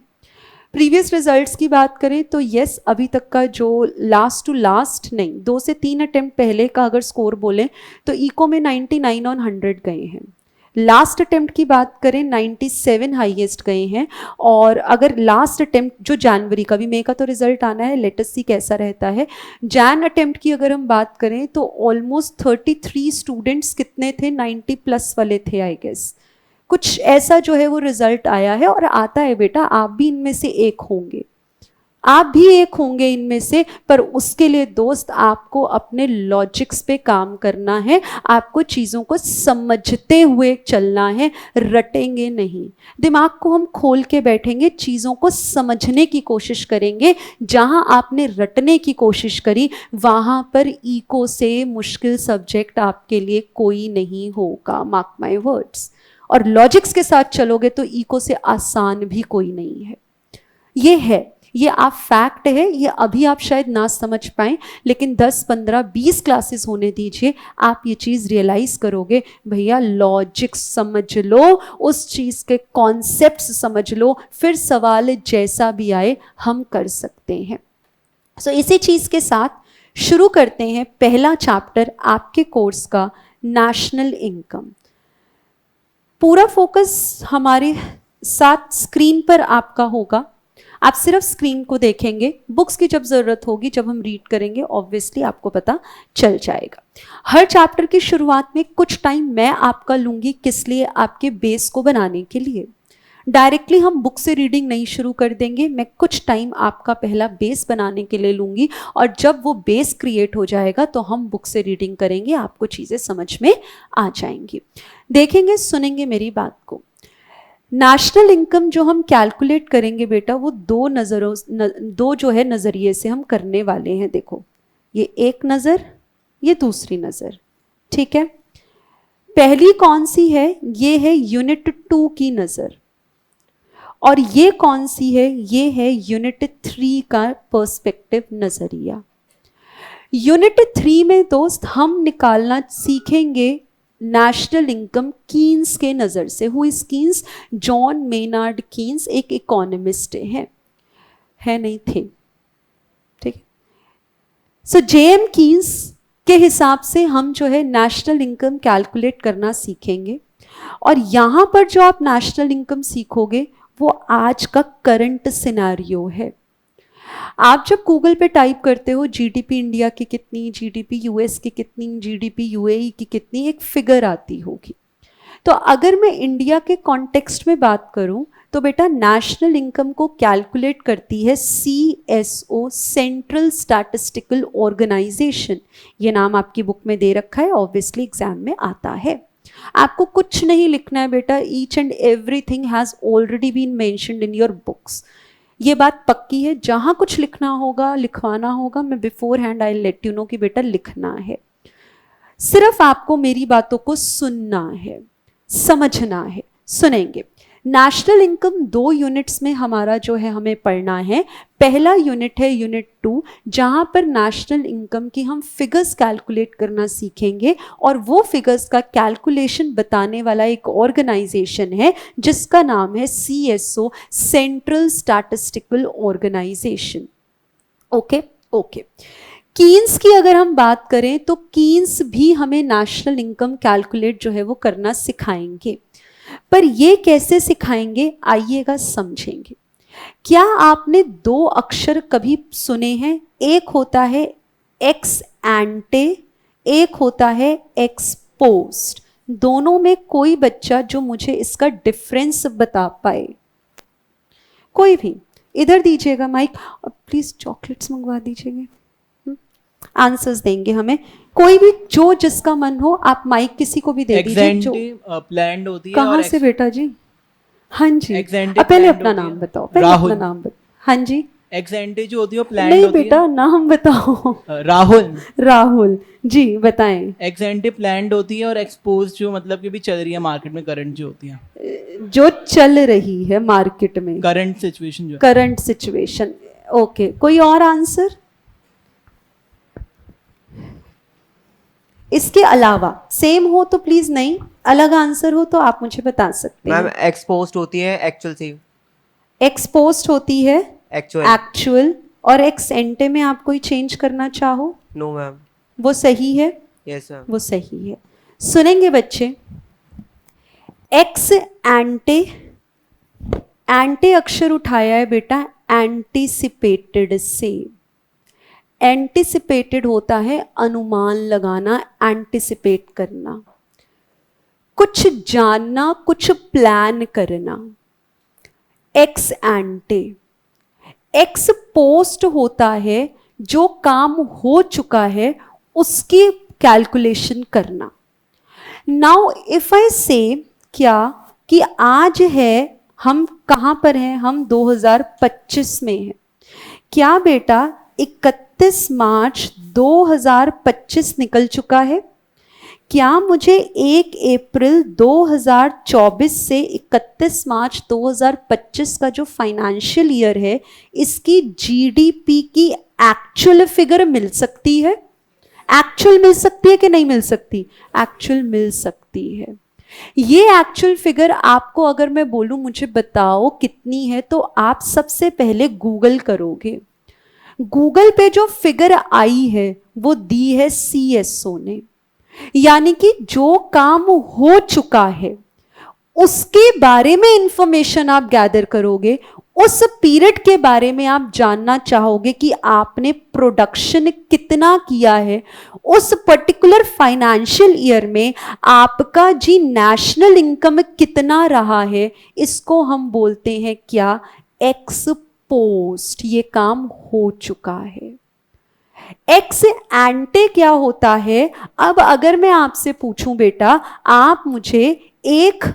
S1: प्रीवियस रिजल्ट्स की बात करें तो यस, अभी तक का जो लास्ट टू लास्ट नहीं 2 से 3 अटेम्प्ट पहले का अगर स्कोर बोलें तो इको में 99 ऑन 100 गए हैं। लास्ट अटेम्प्ट की बात करें 97 हाईएस्ट गए हैं। और अगर लास्ट अटेम्प्ट जो जनवरी का भी, मई का तो रिजल्ट आना है, लेट अस सी कैसा रहता है। जैन अटेम्प्ट की अगर हम बात करें तो ऑलमोस्ट 33 स्टूडेंट्स कितने थे, 90 प्लस वाले थे आई गेस, कुछ ऐसा जो है वो रिजल्ट आया है। और आता है बेटा, आप भी इनमें से एक होंगे, आप भी एक होंगे इनमें से, पर उसके लिए दोस्त आपको अपने लॉजिक्स पे काम करना है, आपको चीज़ों को समझते हुए चलना है, रटेंगे नहीं। दिमाग को हम खोल के बैठेंगे, चीज़ों को समझने की कोशिश करेंगे। जहां आपने रटने की कोशिश करी वहां पर इको से मुश्किल सब्जेक्ट आपके लिए कोई नहीं होगा, मार्क माई वर्ड्स। और लॉजिक्स के साथ चलोगे तो इको से आसान भी कोई नहीं है। ये है, ये आप फैक्ट है, ये अभी आप शायद ना समझ पाएं, लेकिन 10, 15, 20 क्लासेस होने दीजिए, आप ये चीज़ रियलाइज करोगे, भैया लॉजिक समझ लो, उस चीज़ के कॉन्सेप्ट्स समझ लो, फिर सवाल जैसा भी आए हम कर सकते हैं। सो इसी चीज़ के साथ शुरू करते हैं पहला चैप्टर आपके कोर्स का, नेशनल इनकम। पूरा फोकस हमारे साथ स्क्रीन पर आपका होगा, आप सिर्फ स्क्रीन को देखेंगे, बुक्स की जब ज़रूरत होगी, जब हम रीड करेंगे ऑब्वियसली आपको पता चल जाएगा। हर चैप्टर की शुरुआत में कुछ टाइम मैं आपका लूँगी, किस लिए, आपके बेस को बनाने के लिए। डायरेक्टली हम बुक से रीडिंग नहीं शुरू कर देंगे, मैं कुछ टाइम आपका पहला बेस बनाने के लिए लूँगी, और जब वो बेस क्रिएट हो जाएगा तो हम बुक से रीडिंग करेंगे, आपको चीज़ें समझ में आ जाएंगी। देखेंगे, सुनेंगे मेरी बात को। नेशनल इनकम जो हम कैलकुलेट करेंगे बेटा, वो दो जो है नज़रिए से हम करने वाले हैं। देखो, ये एक नज़र, ये दूसरी नज़र, ठीक है। पहली कौन सी है, ये है यूनिट 2 की नज़र, और ये कौन सी है, ये है यूनिट 3 का पर्सपेक्टिव नज़रिया। यूनिट 3 में दोस्त हम निकालना सीखेंगे नेशनल इनकम कीन्स के नज़र से। Who is Keynes? John Maynard Keynes एक इकोनॉमिस्ट है नहीं थे, ठीक है। सो जेएम कीन्स के हिसाब से हम जो है नेशनल इनकम कैलकुलेट करना सीखेंगे, और यहाँ पर जो आप नेशनल इनकम सीखोगे वो आज का करंट सिनेरियो है। आप जब गूगल पे टाइप करते हो जीडीपी इंडिया की कितनी, जीडीपी यूएस की कितनी, जीडीपी यूएई की कितनी, एक फिगर आती होगी। तो अगर मैं इंडिया के कॉन्टेक्स्ट में बात करूं तो बेटा नेशनल इनकम को कैलकुलेट करती है सीएसओ, सेंट्रल स्टैटिस्टिकल ऑर्गेनाइजेशन। ये नाम आपकी बुक में दे रखा है, ऑब्वियसली एग्जाम में आता है। आपको कुछ नहीं लिखना है बेटा, each and everything has already been mentioned in your books. ये बात पक्की है, जहां कुछ लिखना होगा, लिखवाना होगा, मैं before hand I let you know कि बेटा लिखना है। सिर्फ आपको मेरी बातों को सुनना है, समझना है। सुनेंगे। नेशनल इनकम 2 यूनिट्स में हमारा जो है हमें पढ़ना है। पहला यूनिट है यूनिट 2, जहां पर नेशनल इनकम की हम फिगर्स कैलकुलेट करना सीखेंगे, और वो फिगर्स का कैलकुलेशन बताने वाला एक ऑर्गेनाइजेशन है जिसका नाम है CSO, central statistical organisation. Okay okay. Keynes की अगर हम बात करें तो कीन्स भी हमें नेशनल इनकम कैलकुलेट जो है वो करना सिखाएंगे, पर ये कैसे सिखाएंगे आइएगा समझेंगे। क्या आपने 2 अक्षर कभी सुने हैं? एक होता है एक्स एंटे, एक होता है एक्स पोस्ट। दोनों में कोई बच्चा जो मुझे इसका डिफरेंस बता पाए? कोई भी इधर दीजिएगा माइक, और प्लीज चॉकलेट्स मंगवा दीजिएगा। आंसर्स देंगे हमें, कोई भी जो जिसका मन हो, आप माइक किसी को भी दे दीजिए। जो
S3: प्लान्ड होती है।
S1: कहाँ से बेटा जी? हाँ जी, अब पहले अपना नाम बताओ, पहले अपना नाम बताओ। हाँ जी,
S3: एक्स एंटे जो होती है वो प्लान्ड
S1: नहीं
S3: होती
S1: बेटा, नाम बताओ।
S3: राहुल।
S1: राहुल जी बताएं।
S3: एक्स एंटे प्लान्ड होती है और एक्सपोज जो मतलब कि भी चल रही है मार्केट में करंट जो होती है,
S1: जो चल रही है मार्केट में,
S3: करंट सिचुएशन जो है।
S1: Current situation. ओके, कोई और आंसर? इसके अलावा सेम हो तो प्लीज, नहीं अलग आंसर हो तो आप मुझे बता सकते
S4: मैम
S1: हैं।
S4: एक्सपोज्ड होती है एक्चुअल से।
S1: एक्सपोज्ड होती है
S4: एक्चुअल।
S1: एक्चुअल, और एक्स एंटे में आप कोई चेंज करना चाहो?
S4: No ma'am.
S1: वो सही है?
S4: Yes ma'am.
S1: वो सही है। सुनेंगे बच्चे, एक्स एंटे, एंटे अक्षर उठाया है बेटा एंटीसिपेटेड से। एंटीसिपेटेड होता है अनुमान लगाना, एंटीसिपेट करना, कुछ जानना, कुछ प्लान करना। एक्स एंटे। एक्स पोस्ट होता है जो काम हो चुका है उसकी कैलकुलेशन करना। नाउ इफ आई से क्या कि आज है, हम कहां पर हैं? हम 2025 में हैं। क्या बेटा 31 मार्च 2025 निकल चुका है? क्या मुझे 1 अप्रैल 2024 से 31 मार्च 2025 का जो फाइनेंशियल ईयर है इसकी जीडीपी की एक्चुअल फिगर मिल सकती है? एक्चुअल मिल सकती है कि नहीं मिल सकती? एक्चुअल मिल सकती है। ये एक्चुअल फिगर आपको अगर मैं बोलूं मुझे बताओ कितनी है, तो आप सबसे पहले गूगल करोगे। गूगल पे जो फिगर आई है वो दी है सीएसओ ने, यानी कि जो काम हो चुका है उसके बारे में इंफॉर्मेशन आप गैदर करोगे। उस पीरियड के बारे में आप जानना चाहोगे कि आपने प्रोडक्शन कितना किया है उस पर्टिकुलर फाइनेंशियल ईयर में, आपका जी नेशनल इनकम कितना रहा है। इसको हम बोलते हैं क्या? X post. ये काम हो चुका है। एक्स एंटे क्या होता है? अब अगर मैं आपसे पूछूं बेटा, आप मुझे 1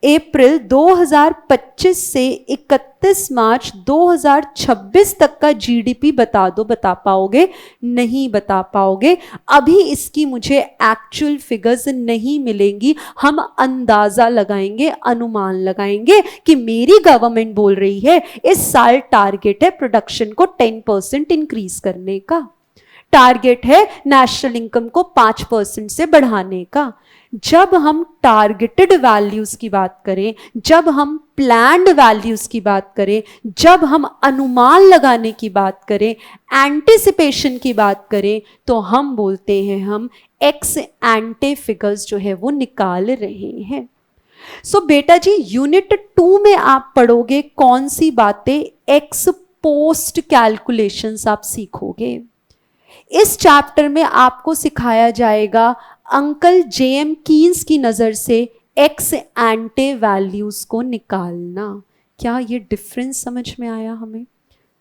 S1: अप्रैल 2025 से 31 मार्च 2026 तक का जीडीपी बता दो, बता पाओगे? नहीं बता पाओगे। अभी इसकी मुझे एक्चुअल फिगर्स नहीं मिलेंगी। हम अंदाजा लगाएंगे, अनुमान लगाएंगे कि मेरी गवर्नमेंट बोल रही है इस साल टारगेट है प्रोडक्शन को 10% इंक्रीज करने का, टारगेट है नेशनल इनकम को 5% से बढ़ाने का। जब हम टारगेटेड वैल्यूज की बात करें, जब हम प्लान्ड वैल्यूज की बात करें, जब हम अनुमान लगाने की बात करें, एंटिसिपेशन की बात करें, तो हम बोलते हैं हम एक्स एंटे फिगर्स जो है वो निकाल रहे हैं। सो बेटा जी यूनिट 2 में आप पढ़ोगे कौन सी बातें? एक्स पोस्ट कैलकुलेशंस आप सीखोगे। इस चैप्टर में आपको सिखाया जाएगा अंकल जेएम कीन्स की नजर से एक्स एंटे वैल्यूज को निकालना। क्या ये डिफरेंस समझ में आया हमें?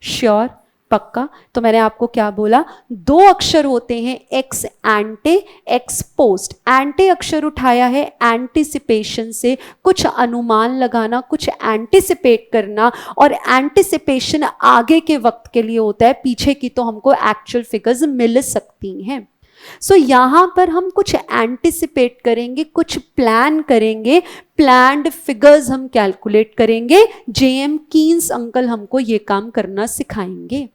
S1: श्योर? पक्का? तो मैंने आपको क्या बोला? 2 अक्षर होते हैं, एक्स एंटे, एक्स पोस्ट। एंटे अक्षर उठाया है एंटिसिपेशन से, कुछ अनुमान लगाना, कुछ एंटिसिपेट करना, और एंटिसिपेशन आगे के वक्त के लिए होता है, पीछे की तो हमको एक्चुअल फिगर्स मिल सकती हैं। सो यहां पर हम कुछ एंटिसिपेट करेंगे, कुछ प्लान करेंगे, प्लान्ड फिगर्स हम कैलकुलेट करेंगे। जेएम कीन्स अंकल हमको ये काम करना सिखाएंगे।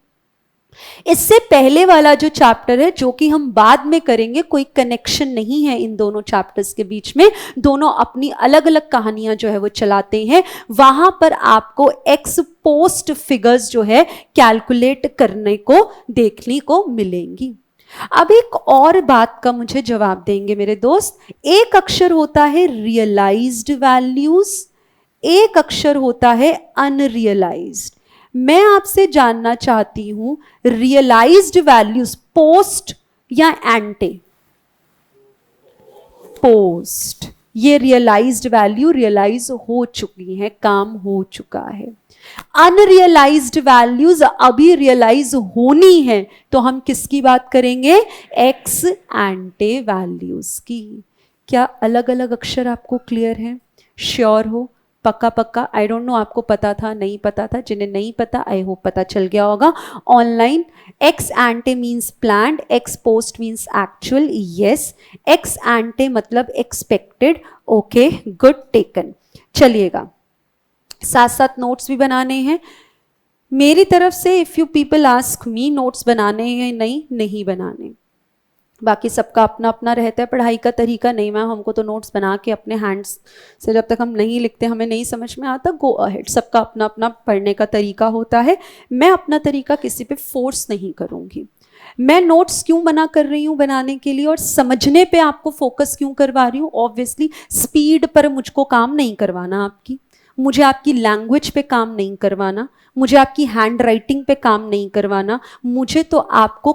S1: इससे पहले वाला जो चैप्टर है जो कि हम बाद में करेंगे, कोई कनेक्शन नहीं है इन दोनों चैप्टर्स के बीच में, दोनों अपनी अलग अलग कहानियां जो है वो चलाते हैं। वहां पर आपको एक्स पोस्ट फिगर्स जो है कैलकुलेट करने को देखने को मिलेंगी। अब एक और बात का मुझे जवाब देंगे मेरे दोस्त। एक अक्षर होता है रियलाइज्ड वैल्यूज, एक अक्षर होता है अनरियलाइज्ड। मैं आपसे जानना चाहती हूं रियलाइज्ड वैल्यूज पोस्ट या एंटे? पोस्ट। ये रियलाइज्ड वैल्यू रियलाइज हो चुकी है, काम हो चुका है। अनरियलाइज्ड वैल्यूज अभी रियलाइज होनी है, तो हम किसकी बात करेंगे? एक्स एंटे वैल्यूज की। क्या अलग अलग अक्षर आपको क्लियर है? श्योर हो? पक्का पक्का, आई डोंट नो आपको पता था नहीं पता था, जिन्हें नहीं पता आई होप पता चल गया होगा online. X एंटे means planned, x post means actual, yes. X एंटे मतलब एक्सपेक्टेड, ओके गुड टेकन। चलिएगा, साथ साथ नोट्स भी बनाने हैं मेरी तरफ से। If you people ask me notes बनाने हैं नहीं बनाने, बाकी सबका अपना अपना रहता है पढ़ाई का तरीका। नहीं मैम हमको तो नोट्स बना के अपने हैंड्स से जब तक हम नहीं लिखते हमें नहीं समझ में आता, गो अहेड, सबका अपना अपना पढ़ने का तरीका होता है। मैं अपना तरीका किसी पे फोर्स नहीं करूँगी। मैं नोट्स क्यों मना कर रही हूँ बनाने के लिए और समझने पे आपको फोकस क्यों करवा रही हूँ? ऑब्वियसली स्पीड पर मुझको काम नहीं करवाना आपकी, मुझे आपकी लैंग्वेज पे काम नहीं करवाना, मुझे आपकी हैंड राइटिंग पे काम नहीं करवाना, मुझे तो आपको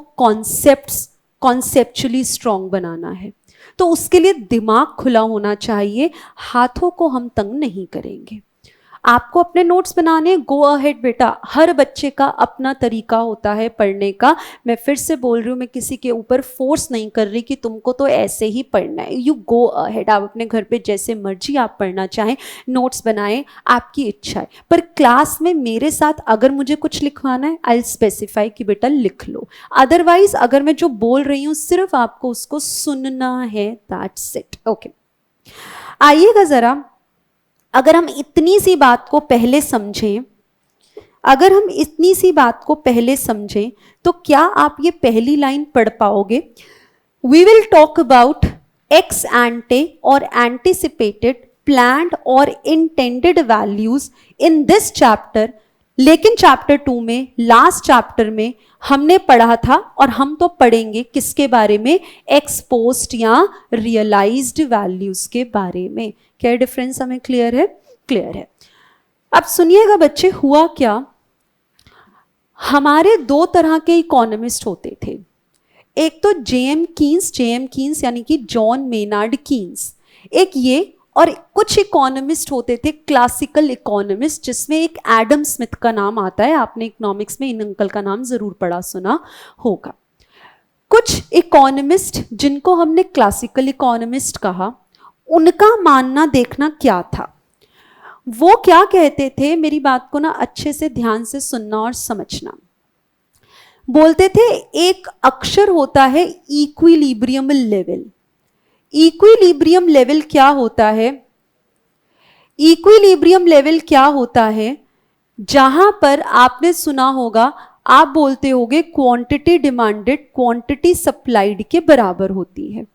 S1: कॉन्सेप्चुअली स्ट्रांग बनाना है। तो उसके लिए दिमाग खुला होना चाहिए, हाथों को हम तंग नहीं करेंगे। आपको अपने नोट्स बनाने, गो अहेड बेटा। हर बच्चे का अपना तरीका होता है पढ़ने का। मैं फिर से बोल रही हूँ, मैं किसी के ऊपर फोर्स नहीं कर रही कि तुमको तो ऐसे ही पढ़ना है। यू गो अहेड, आप अपने घर पे जैसे मर्जी आप पढ़ना चाहें, नोट्स बनाएं, आपकी इच्छा है। पर क्लास में मेरे साथ अगर मुझे कुछ लिखवाना है आई स्पेसिफाई कि बेटा लिख लो। अदरवाइज अगर मैं जो बोल रही हूँ सिर्फ आपको उसको सुनना है, दैट्स इट। ओके, आइएगा जरा, अगर हम इतनी सी बात को पहले समझें, तो क्या आप ये पहली लाइन पढ़ पाओगे? We will talk about ex ante और एंटिसिपेटेड, प्लान्ड और intended values in this chapter. लेकिन चैप्टर 2 में, लास्ट चैप्टर में हमने पढ़ा था और हम तो पढ़ेंगे किसके बारे में? एक्स पोस्ट या रियलाइज्ड वैल्यूज के बारे में। क्या डिफरेंस हमें क्लियर है? क्लियर है। अब सुनिएगा बच्चे, हुआ क्या, हमारे दो तरह के इकोनॉमिस्ट होते थे। एक तो जेएम कीन्स यानी कि जॉन मेनार्ड कीन्स, एक ये, और कुछ इकोनॉमिस्ट होते थे क्लासिकल इकोनॉमिस्ट, जिसमें एक एडम स्मिथ का नाम आता है। आपने इकोनॉमिक्स में इन अंकल का नाम जरूर पढ़ा सुना होगा। कुछ इकोनॉमिस्ट जिनको हमने क्लासिकल इकोनॉमिस्ट कहा, उनका मानना देखना क्या था। वो क्या कहते थे, मेरी बात को ना अच्छे से ध्यान से सुनना और समझना। बोलते थे एक अक्षर होता है इक्विलिब्रियम लेवल। इक्विलिब्रियम लेवल क्या होता है? इक्विलिब्रियम लेवल क्या होता है? जहां पर आपने सुना होगा, आप बोलते होगे क्वांटिटी डिमांडेड क्वांटिटी सप्लाइड के बराबर होती है।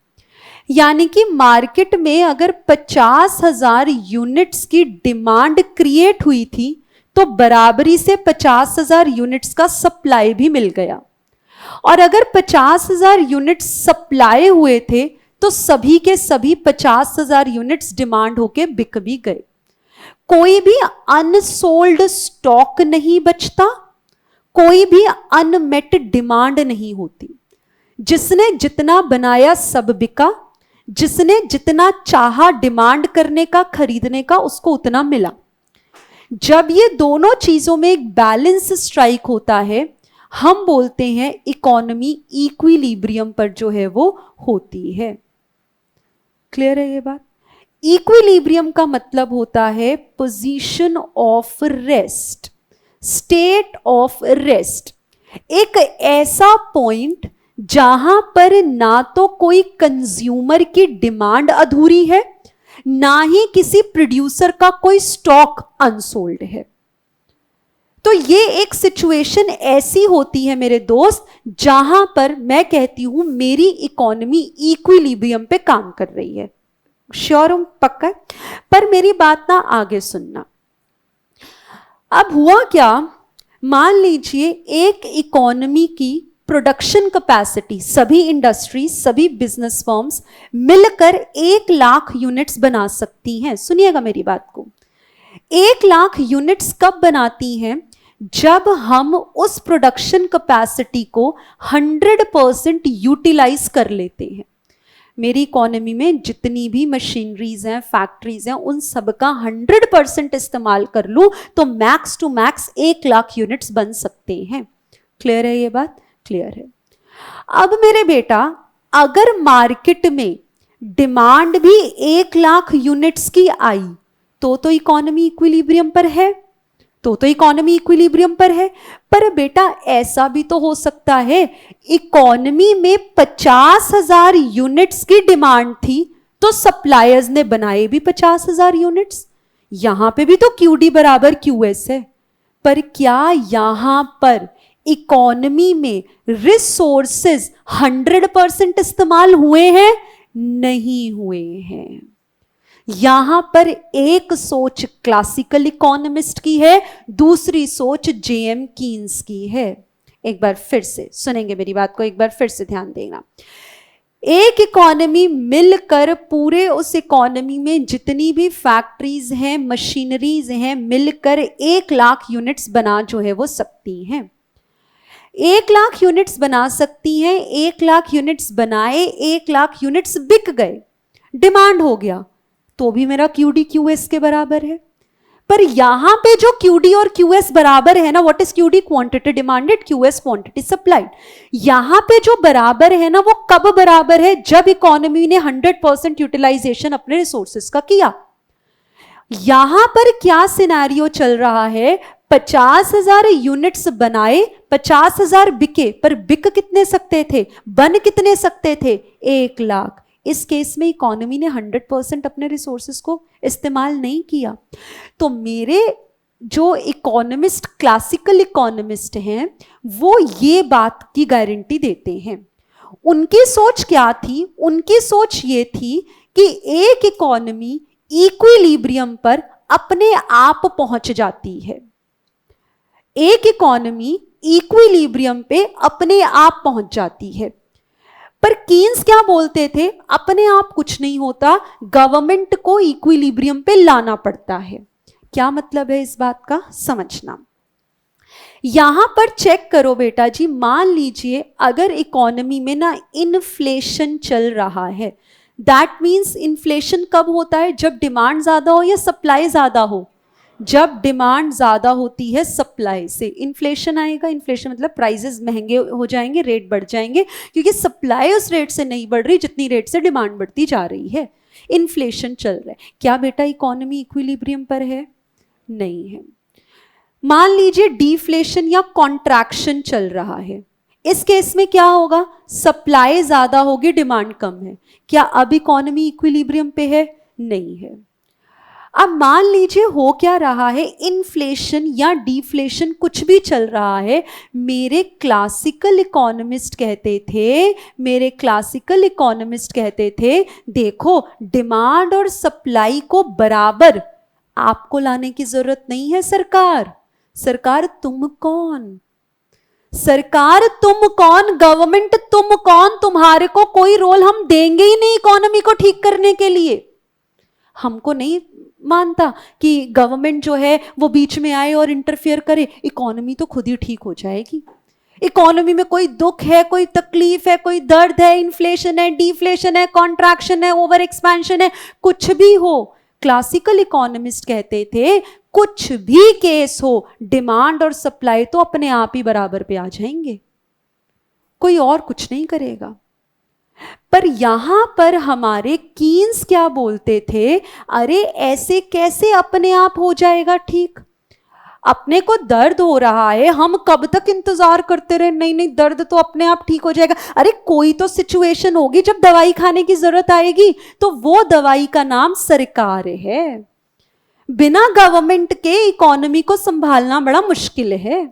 S1: यानी कि मार्केट में अगर 50,000 यूनिट्स की डिमांड क्रिएट हुई थी तो बराबरी से 50,000 यूनिट्स का सप्लाई भी मिल गया। और अगर 50,000 यूनिट्स सप्लाई हुए थे तो सभी के सभी 50,000 यूनिट्स डिमांड होके बिक भी गए। कोई भी अनसोल्ड स्टॉक नहीं बचता, कोई भी अनमेट डिमांड नहीं होती। जिसने जितना बनाया सब बिका, जिसने जितना चाहा डिमांड करने का, खरीदने का, उसको उतना मिला। जब ये दोनों चीजों में एक बैलेंस स्ट्राइक होता है, हम बोलते हैं इकोनॉमी इक्विलिब्रियम पर जो है वो होती है। क्लियर है ये बात? इक्विलिब्रियम का मतलब होता है position of rest, state of rest. एक ऐसा पॉइंट जहां पर ना तो कोई कंज्यूमर की डिमांड अधूरी है, ना ही किसी प्रोड्यूसर का कोई स्टॉक अनसोल्ड है। तो ये एक सिचुएशन ऐसी होती है मेरे दोस्त, जहां पर मैं कहती हूं मेरी इकोनॉमी इक्विलिब्रियम पे काम कर रही है। श्योर हूं? पक्का? पर मेरी बात ना आगे सुनना। अब हुआ क्या, मान लीजिए एक इकोनॉमी की प्रोडक्शन कैपेसिटी, सभी इंडस्ट्रीज, सभी बिजनेस फर्म्स मिलकर 1 लाख यूनिट्स बना सकती हैं। सुनिएगा मेरी बात को, 1 लाख यूनिट्स कब बनाती हैं? जब हम उस प्रोडक्शन कैपेसिटी को 100% यूटिलाइज कर लेते हैं। मेरी इकोनॉमी में जितनी भी मशीनरीज हैं, फैक्ट्रीज हैं, उन सबका 100% इस्तेमाल कर लूं तो max to max 1 lakh units बन सकते हैं। क्लियर है ये बात? क्लियर है। अब मेरे बेटा, अगर मार्केट में डिमांड भी 1 लाख यूनिट्स की आई तो इकोनॉमी इक्विलिब्रियम पर है, तो इकोनॉमी इक्विलिब्रियम पर है। पर बेटा ऐसा भी तो हो सकता है इकोनॉमी में 50,000 यूनिट्स की डिमांड थी तो सप्लायर्स ने बनाए भी 50,000 यूनिट्स। यहां पे भी तो QD बराबर QS है, पर क्या यहां पर इकोनॉमी में रिसोर्सेज 100% इस्तेमाल हुए हैं? नहीं हुए हैं। यहां पर एक सोच क्लासिकल इकोनॉमिस्ट की है, दूसरी सोच JM कीन्स की है। एक बार फिर से सुनेंगे मेरी बात को, एक बार फिर से ध्यान देना। एक इकोनॉमी मिलकर पूरे उस इकोनॉमी में जितनी भी फैक्ट्रीज हैं, मशीनरीज हैं, मिलकर 1 लाख यूनिट्स बना जो है वो सकती हैं। 1 लाख यूनिट्स बना सकती हैं। 1 लाख यूनिट्स बनाए, 1 लाख यूनिट्स बिक गए, डिमांड हो गया, तो भी मेरा QD QS के बराबर है। पर यहां पे जो QD और QS बराबर है ना, what is QD? Quantity demanded, QS quantity supplied. यहां पे जो बराबर है ना, वो कब बराबर है? जब इकोनॉमी ने 100% यूटिलाइजेशन अपने रिसोर्सेस का किया। यहां पर क्या सिनेरियो चल रहा है? 50,000 यूनिट्स बनाए, 50,000 बिके, पर बिक कितने सकते थे, बन कितने सकते थे? 1 लाख। इस केस में इकोनॉमी ने 100% अपने रिसोर्सेस को इस्तेमाल नहीं किया। तो मेरे जो इकोनॉमिस्ट, क्लासिकल इकोनॉमिस्ट हैं, वो ये बात की गारंटी देते हैं। उनकी सोच क्या थी? उनकी सोच ये थी कि एक इकोनॉमी इक्विलिब्रियम पर अपने आप पहुंच जाती है। एक इकोनॉमी इक्विलिब्रियम पे अपने आप पहुंच जाती है। पर कीन्स क्या बोलते थे? अपने आप कुछ नहीं होता, गवर्नमेंट को इक्विलिब्रियम पे लाना पड़ता है। क्या मतलब है इस बात का? समझना। यहां पर चेक करो बेटा जी, मान लीजिए अगर इकोनॉमी में ना इन्फ्लेशन चल रहा है, दैट मीन्स इन्फ्लेशन कब होता है? जब डिमांड ज्यादा हो या सप्लाई ज्यादा हो? जब डिमांड ज्यादा होती है सप्लाई से इन्फ्लेशन आएगा। इन्फ्लेशन मतलब प्राइसेस महंगे हो जाएंगे, रेट बढ़ जाएंगे, क्योंकि सप्लाई उस रेट से नहीं बढ़ रही जितनी रेट से डिमांड बढ़ती जा रही है। इन्फ्लेशन चल रहा है। क्या बेटा इकोनॉमी इक्विलिब्रियम पर है? नहीं है। मान लीजिए डिफ्लेशन या कॉन्ट्रैक्शन चल रहा है। इस केस में क्या होगा? सप्लाई ज्यादा होगी, डिमांड कम है। क्या अब इकोनॉमी इक्विलिब्रियम पे है? नहीं है। अब मान लीजिए हो क्या रहा है? इन्फ्लेशन या डिफ्लेशन कुछ भी चल रहा है। मेरे क्लासिकल इकोनॉमिस्ट कहते थे देखो डिमांड और सप्लाई को बराबर आपको लाने की जरूरत नहीं है। सरकार तुम कौन? गवर्नमेंट तुम कौन? तुम्हारे को कोई रोल हम देंगे ही नहीं इकोनॉमी को ठीक करने के लिए। हमको नहीं मानता कि गवर्नमेंट जो है वो बीच में आए और इंटरफेयर करे। इकोनॉमी तो खुद ही ठीक हो जाएगी। इकोनॉमी में कोई दुख है, कोई तकलीफ है, कोई दर्द है, इन्फ्लेशन है, डिफ्लेशन है, कॉन्ट्रैक्शन है, ओवर एक्सपेंशन है, कुछ भी हो, क्लासिकल इकोनॉमिस्ट कहते थे कुछ भी केस हो, डिमांड और सप्लाई तो अपने आप ही बराबर पे आ जाएंगे, कोई और कुछ नहीं करेगा। पर यहां पर हमारे कीन्स क्या बोलते थे? अरे ऐसे कैसे अपने आप हो जाएगा ठीक? अपने को दर्द हो रहा है, हम कब तक इंतजार करते रहे? नहीं, दर्द तो अपने आप ठीक हो जाएगा। अरे कोई तो सिचुएशन होगी जब दवाई खाने की जरूरत आएगी, तो वो दवाई का नाम सरकार है। बिना गवर्नमेंट के इकोनॉमी को संभालना बड़ा मुश्किल है।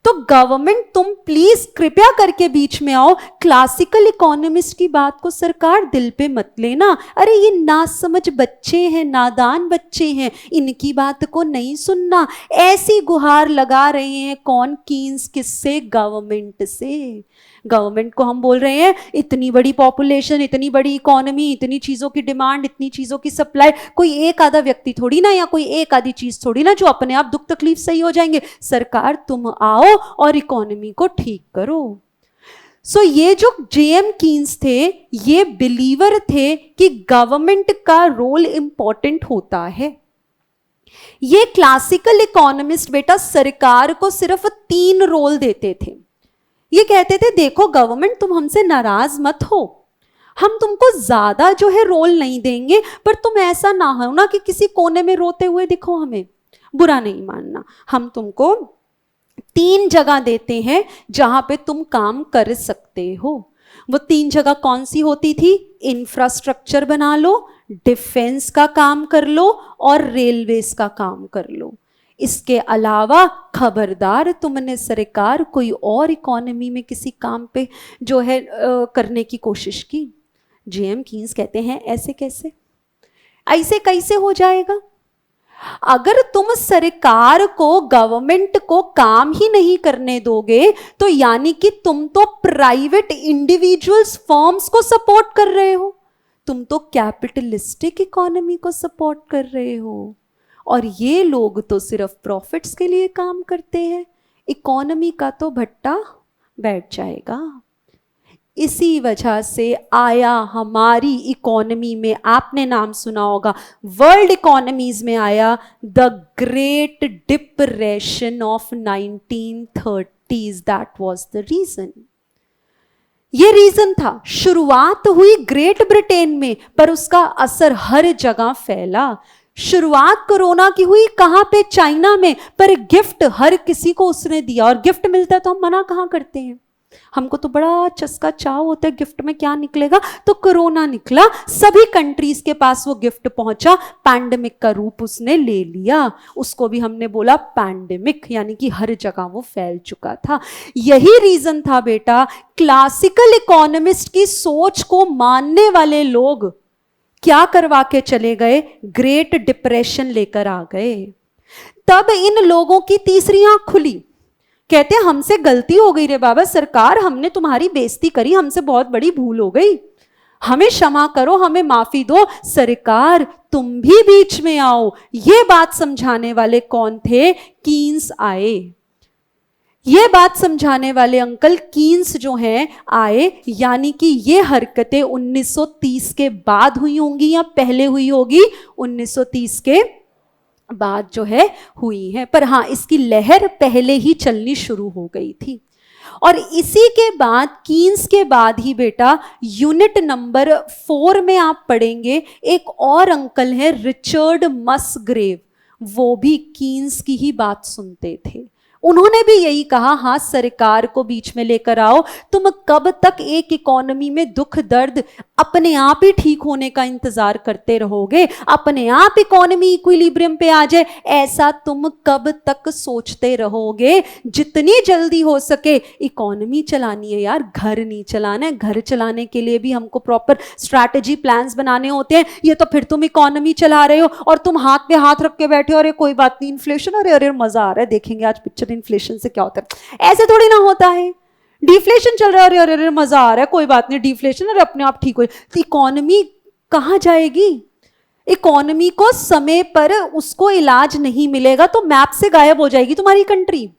S1: तो गवर्नमेंट तुम प्लीज कृपया करके बीच में आओ। क्लासिकल इकोनॉमिस्ट की बात को सरकार दिल पे मत लेना। अरे ये नासमझ बच्चे हैं, नादान बच्चे हैं, इनकी बात को नहीं सुनना। ऐसी गुहार लगा रहे हैं कौन? कीन्स। किससे? गवर्नमेंट से। गवर्नमेंट को हम बोल रहे हैं इतनी बड़ी पॉपुलेशन, इतनी बड़ी इकोनॉमी, इतनी चीजों की डिमांड, इतनी चीजों की सप्लाई, कोई एक आधा व्यक्ति थोड़ी ना, या कोई एक आधी चीज थोड़ी ना जो अपने आप दुख तकलीफ सही हो जाएंगे। सरकार तुम आओ और इकोनॉमी को ठीक करो। सो ये जो JM कीन्स थे, ये बिलीवर थे कि गवर्नमेंट का रोल इंपॉर्टेंट होता है। ये क्लासिकल इकोनॉमिस्ट बेटा सरकार को सिर्फ 3 रोल देते थे। ये कहते थे देखो गवर्नमेंट तुम हमसे नाराज मत हो, हम तुमको ज्यादा जो है रोल नहीं देंगे, पर तुम ऐसा ना हो ना कि किसी कोने में रोते हुए दिखो, हमें बुरा नहीं मानना। हम तुमको 3 जगह देते हैं जहां पे तुम काम कर सकते हो। वो 3 जगह कौन सी होती थी? इंफ्रास्ट्रक्चर बना लो, डिफेंस का काम कर लो और रेलवेज का काम कर लो। इसके अलावा खबरदार तुमने सरकार कोई और इकोनॉमी में किसी काम पे जो है करने की कोशिश की। जेएम कीन्स कहते हैं ऐसे कैसे, ऐसे कैसे हो जाएगा? अगर तुम सरकार को, गवर्नमेंट को काम ही नहीं करने दोगे तो यानी कि तुम तो प्राइवेट इंडिविजुअल्स, फर्म्स को सपोर्ट कर रहे हो, तुम तो कैपिटलिस्टिक इकोनॉमी को सपोर्ट कर रहे हो। और ये लोग तो सिर्फ प्रॉफिट्स के लिए काम करते हैं, इकोनॉमी का तो भट्टा बैठ जाएगा। इसी वजह से आया हमारी इकोनॉमी में, आपने नाम सुना होगा, वर्ल्ड इकोनॉमीज में आया the great depression of 1930s। That was the reason. ये रीजन था। शुरुआत हुई ग्रेट ब्रिटेन में, पर उसका असर हर जगह फैला। शुरुआत कोरोना की हुई कहां पे? चाइना में, पर गिफ्ट हर किसी को उसने दिया। और गिफ्ट मिलता है तो हम मना कहां करते हैं? हमको तो बड़ा चस्का चाव होता है गिफ्ट में क्या निकलेगा। तो कोरोना निकला, सभी कंट्रीज के पास वो गिफ्ट पहुंचा, पैंडेमिक का रूप उसने ले लिया। उसको भी हमने बोला पैंडेमिक, यानी कि हर जगह वो फैल चुका था। यही रीजन था बेटा, क्लासिकल इकोनॉमिस्ट की सोच को मानने वाले लोग क्या करवा के चले गए? ग्रेट डिप्रेशन लेकर आ गए। तब इन लोगों की तीसरी आंख खुली। कहते हमसे गलती हो गई रे बाबा, सरकार हमने तुम्हारी बेइज्जती करी, हमसे बहुत बड़ी भूल हो गई, हमें क्षमा करो, हमें माफी दो। सरकार तुम भी बीच में आओ। ये बात समझाने वाले कौन थे? कीन्स आए। ये बात समझाने वाले अंकल कीन्स जो हैं आए, यानी कि ये हरकतें 1930 के बाद हुई होंगी या पहले हुई होगी? 1930 के बाद जो है हुई है, पर हाँ इसकी लहर पहले ही चलनी शुरू हो गई थी। और इसी के बाद, कीन्स के बाद ही बेटा, यूनिट नंबर 4 में आप पढ़ेंगे एक और अंकल है रिचर्ड मसग्रेव। वो भी कीन्स की ही बात सुनते थे। उन्होंने भी यही कहा, हाँ सरकार को बीच में लेकर आओ। तुम कब तक एक इकोनॉमी में दुख दर्द अपने आप ही ठीक होने का इंतजार करते रहोगे? अपने आप इकोनॉमी इक्विलिब्रियम पे आ जाए, ऐसा तुम कब तक सोचते रहोगे? जितनी जल्दी हो सके इकोनॉमी चलानी है यार, घर नहीं चलाना है। घर चलाने के लिए भी हमको प्रॉपर स्ट्रैटेजी प्लान्स बनाने होते हैं। ये तो फिर तुम इकोनॉमी चला रहे हो और तुम हाथ पे हाथ रख के बैठे हो, अरे कोई बात नहीं इन्फ्लेशन, अरे अरे मजा आ रहा है, देखेंगे आज पिक्चर इन्फ्लेशन से क्या होता है। ऐसे थोड़ी ना होता है। डिफ्लेशन चल रहा है, अरे अरे मजा आ रहा है, कोई बात नहीं डिफ्लेशन, अरे अपने आप ठीक हो। तो इकोनॉमी कहां जाएगी? इकोनॉमी को समय पर उसको इलाज नहीं मिलेगा तो मैप से गायब हो जाएगी तुम्हारी कंट्री।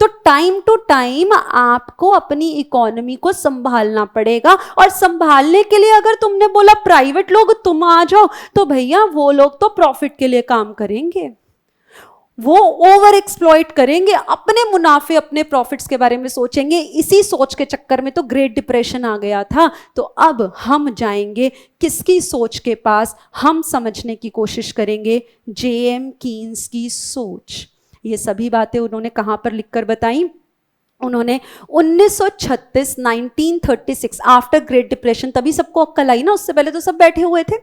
S1: तो टाइम टू टाइम आपको अपनी इकोनॉमी को संभालना पड़ेगा। और संभालने के लिए अगर तुमने बोला प्राइवेट लोग तुम आ जाओ, तो भैया वो लोग तो प्रॉफिट के लिए काम करेंगे, वो ओवर एक्सप्लॉइट करेंगे, अपने मुनाफे अपने प्रॉफिट्स के बारे में सोचेंगे। इसी सोच के चक्कर में तो ग्रेट डिप्रेशन आ गया था। तो अब हम जाएंगे किसकी सोच के पास? हम समझने की कोशिश करेंगे जेएम कीन्स की सोच। ये सभी बातें उन्होंने कहां पर लिखकर बताई? उन्होंने 1936 आफ्टर ग्रेट डिप्रेशन, तभी सबको अक्ल आई ना, उससे पहले तो सब बैठे हुए थे,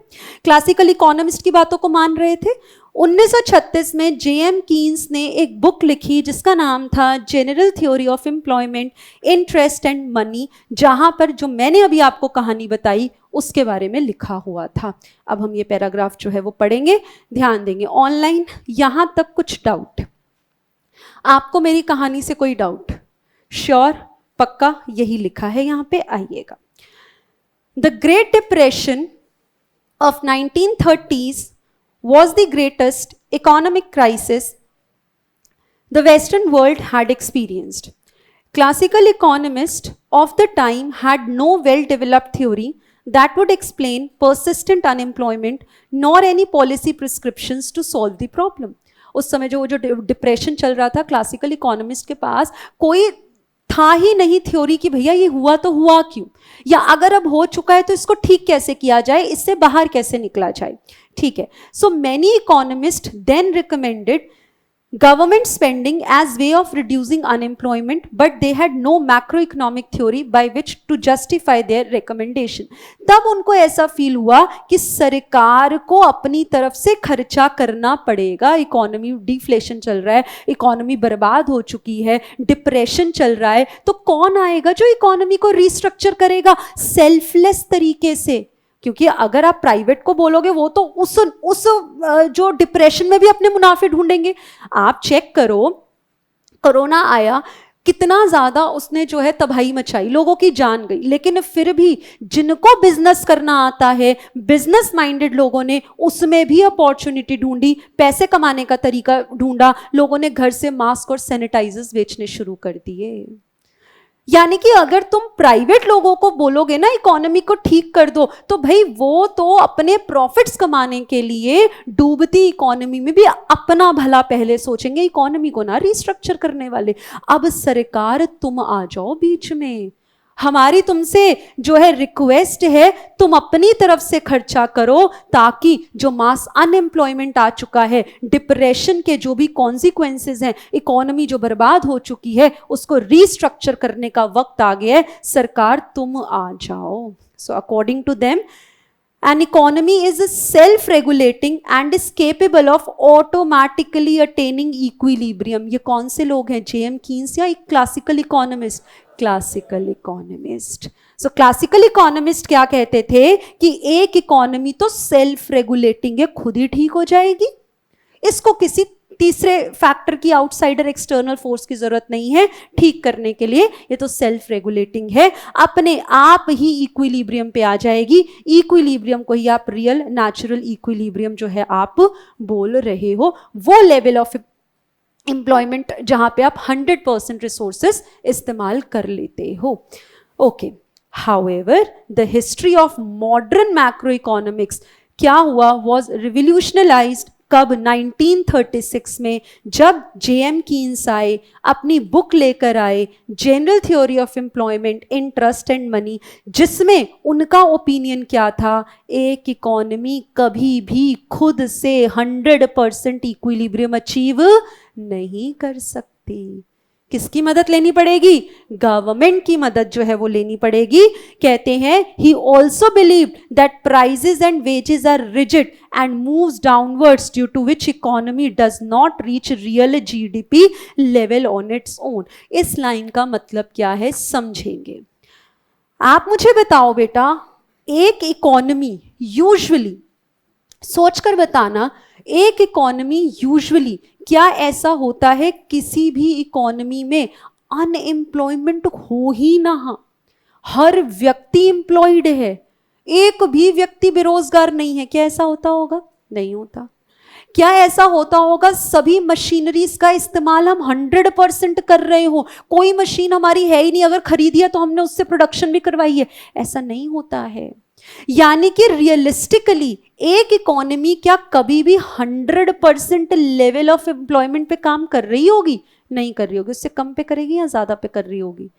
S1: क्लासिकल इकोनॉमिस्ट की बातों को मान रहे थे। 1936 में जेएम कीन्स ने एक बुक लिखी जिसका नाम था general theory of employment, interest and money, जहां पर जो मैंने अभी आपको कहानी बताई उसके बारे में लिखा हुआ था। अब हम ये पैराग्राफ जो है वो पढ़ेंगे, ध्यान देंगे। ऑनलाइन यहां तक कुछ डाउट? आपको मेरी कहानी से कोई डाउट? श्योर, पक्का? यही लिखा है यहां पे, आइएगा। The great depression of 1930s was the greatest economic crisis the Western world had experienced. Classical economists of the time had no well-developed theory that would explain persistent unemployment nor any policy prescriptions to solve the problem. उस समय जो depression चल रहा था, classical economist के पास कोई था ही नहीं थ्योरी कि भैया ये हुआ तो हुआ क्यों, या अगर अब हो चुका है तो इसको ठीक कैसे किया जाए, इससे बाहर कैसे निकला जाए। ठीक है, so many economist then recommended government spending as way of reducing unemployment, but they had no macroeconomic theory by which to justify their recommendation। तब उनको ऐसा फील हुआ कि सरकार को अपनी तरफ से खर्चा करना पड़ेगा, इकोनॉमी डिफ्लेशन चल रहा है, इकोनॉमी बर्बाद हो चुकी है, डिप्रेशन चल रहा है, तो कौन आएगा जो इकोनॉमी को रिस्ट्रक्चर करेगा सेल्फलेस तरीके से। क्योंकि अगर आप प्राइवेट को बोलोगे वो तो उस जो डिप्रेशन में भी अपने मुनाफे ढूंढेंगे। आप चेक करो, कोरोना आया, कितना ज्यादा उसने जो है तबाही मचाई, लोगों की जान गई, लेकिन फिर भी जिनको बिजनेस करना आता है, बिजनेस माइंडेड लोगों ने उसमें भी अपॉर्चुनिटी ढूंढी, पैसे कमाने का तरीका ढूंढा, लोगों ने घर से मास्क और सैनिटाइजर्स बेचने शुरू कर दिए। यानी कि अगर तुम प्राइवेट लोगों को बोलोगे ना इकोनॉमी को ठीक कर दो, तो भाई वो तो अपने प्रॉफिट्स कमाने के लिए डूबती इकोनॉमी में भी अपना भला पहले सोचेंगे, इकोनॉमी को ना रिस्ट्रक्चर करने वाले। अब सरकार तुम आ जाओ बीच में, हमारी तुमसे जो है रिक्वेस्ट है, तुम अपनी तरफ से खर्चा करो ताकि जो मास अनएम्प्लॉयमेंट आ चुका है, डिप्रेशन के जो भी कॉन्सिक्वेंसेस हैं, इकोनॉमी जो बर्बाद हो चुकी है, उसको रीस्ट्रक्चर करने का वक्त आ गया है, सरकार तुम आ जाओ। So according to them an economy is self-regulating and is capable of automatically attaining equilibrium। ये कौन से लोग हैं, जेएम कीन्स या एक क्लासिकल इकोनॉमिस्ट? Classical economist. सो क्लासिकल इकोनॉमिस्ट क्या कहते थे कि एक इकोनॉमी तो सेल्फ रेगुलेटिंग है, खुद ही ठीक हो जाएगी, इसको किसी तीसरे फैक्टर की, आउटसाइडर एक्सटर्नल फोर्स की जरूरत नहीं है ठीक करने के लिए, ये तो सेल्फ रेगुलेटिंग है, अपने आप ही इक्विलिब्रियम पे आ जाएगी। इक्विलिब्रियम को ही आप रियल नेचुरल इक्विलिब्रियम जो है आप बोल रहे हो, वो लेवल ऑफ एम्प्लॉयमेंट जहां पे आप 100% रिसोर्सेस इस्तेमाल कर लेते हो। Okay, however the history of modern macro economics क्या हुआ, वॉज रिवोल्यूशनलाइज्ड कब? 1936 में, जब जेएम कीन्स आए, अपनी बुक लेकर आए general theory of employment in trust and money, जिसमें उनका ओपिनियन क्या था, एक इकोनॉमी कभी भी खुद से 100% इक्विलिब्रियम अचीव नहीं कर सकती। किसकी मदद लेनी पड़ेगी? गवर्नमेंट की मदद जो है वो लेनी पड़ेगी। कहते हैं he also believe that prices and wages are rigid and moves downwards due to which economy does not reach real GDP level on its own. इस लाइन का मतलब क्या है समझेंगे। आप मुझे बताओ बेटा, एक इकोनॉमी यूजुअली, सोचकर बताना, एक इकोनॉमी यूजुअली क्या ऐसा होता है किसी भी इकोनॉमी में अनएम्प्लॉयमेंट हो ही ना, हर व्यक्ति एम्प्लॉयड है, एक भी व्यक्ति बेरोजगार नहीं है? क्या ऐसा होता होगा? नहीं होता। क्या ऐसा होता होगा सभी मशीनरीज का इस्तेमाल हम 100% कर रहे हो, कोई मशीन हमारी है ही नहीं, अगर खरीदी है तो हमने उससे प्रोडक्शन भी करवाई है? ऐसा नहीं होता है। यानी कि रियलिस्टिकली एक इकोनॉमी क्या कभी भी 100% लेवल ऑफ एम्प्लॉयमेंट पे काम कर रही होगी? नहीं कर रही होगी। उससे कम पे करेगी या ज्यादा पे कर रही होगी?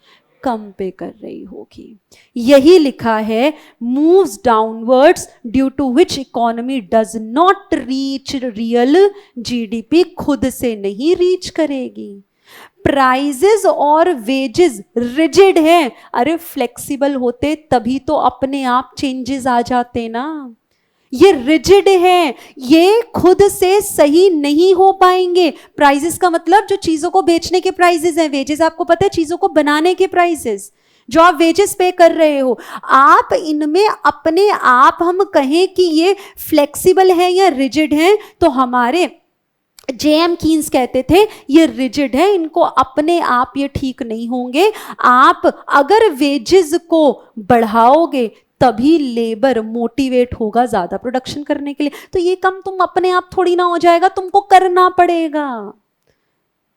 S1: कम पे कर रही होगी। यही लिखा है, moves downwards due to which economy does not reach real GDP, खुद से नहीं रीच करेगी। प्राइजेस और वेजेस रिजिड हैं, अरे फ्लेक्सिबल होते तभी तो अपने आप चेंजेस आ जाते ना। ये रिजिड है, ये खुद से सही नहीं हो पाएंगे। प्राइजेस का मतलब जो चीजों को बेचने के प्राइजेस हैं, वेजेस आपको पता है चीजों को बनाने के प्राइजेस, जो आप वेजेस पे कर रहे हो, आप इनमें अपने आप हम कहें कि ये फ्लेक्सिबल है या रिजिड है, तो हमारे जेएम कीन्स कहते थे ये रिजिड है, इनको अपने आप ये ठीक नहीं होंगे। आप अगर वेजेस को बढ़ाओगे तभी लेबर मोटिवेट होगा ज्यादा प्रोडक्शन करने के लिए। तो ये काम तुम अपने आप थोड़ी ना हो जाएगा, तुमको करना पड़ेगा,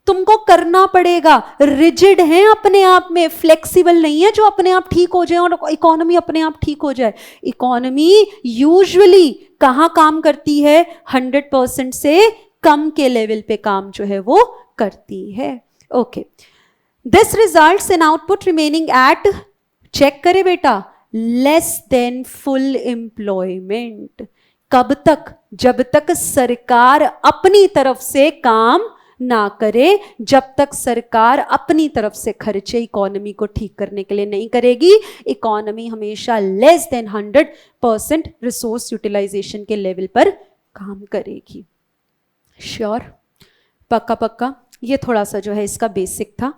S1: तुमको करना पड़ेगा। रिजिड है अपने आप में, फ्लेक्सिबल नहीं है जो अपने आप ठीक हो जाए और इकोनॉमी अपने आप ठीक हो जाए। इकोनॉमी यूजुअली कहाँ काम करती है? 100% से कम के लेवल पे काम जो है वो करती है। Okay, this results in output remaining at, check करे बेटा, लेस देन फुल एम्प्लॉयमेंट। कब तक? जब तक सरकार अपनी तरफ से काम ना करे, जब तक सरकार अपनी तरफ से खर्चे इकोनॉमी को ठीक करने के लिए नहीं करेगी, इकोनॉमी हमेशा लेस देन 100% रिसोर्स यूटिलाइजेशन के लेवल पर काम करेगी। श्योर? पक्का पक्का। ये थोड़ा सा जो है इसका बेसिक था।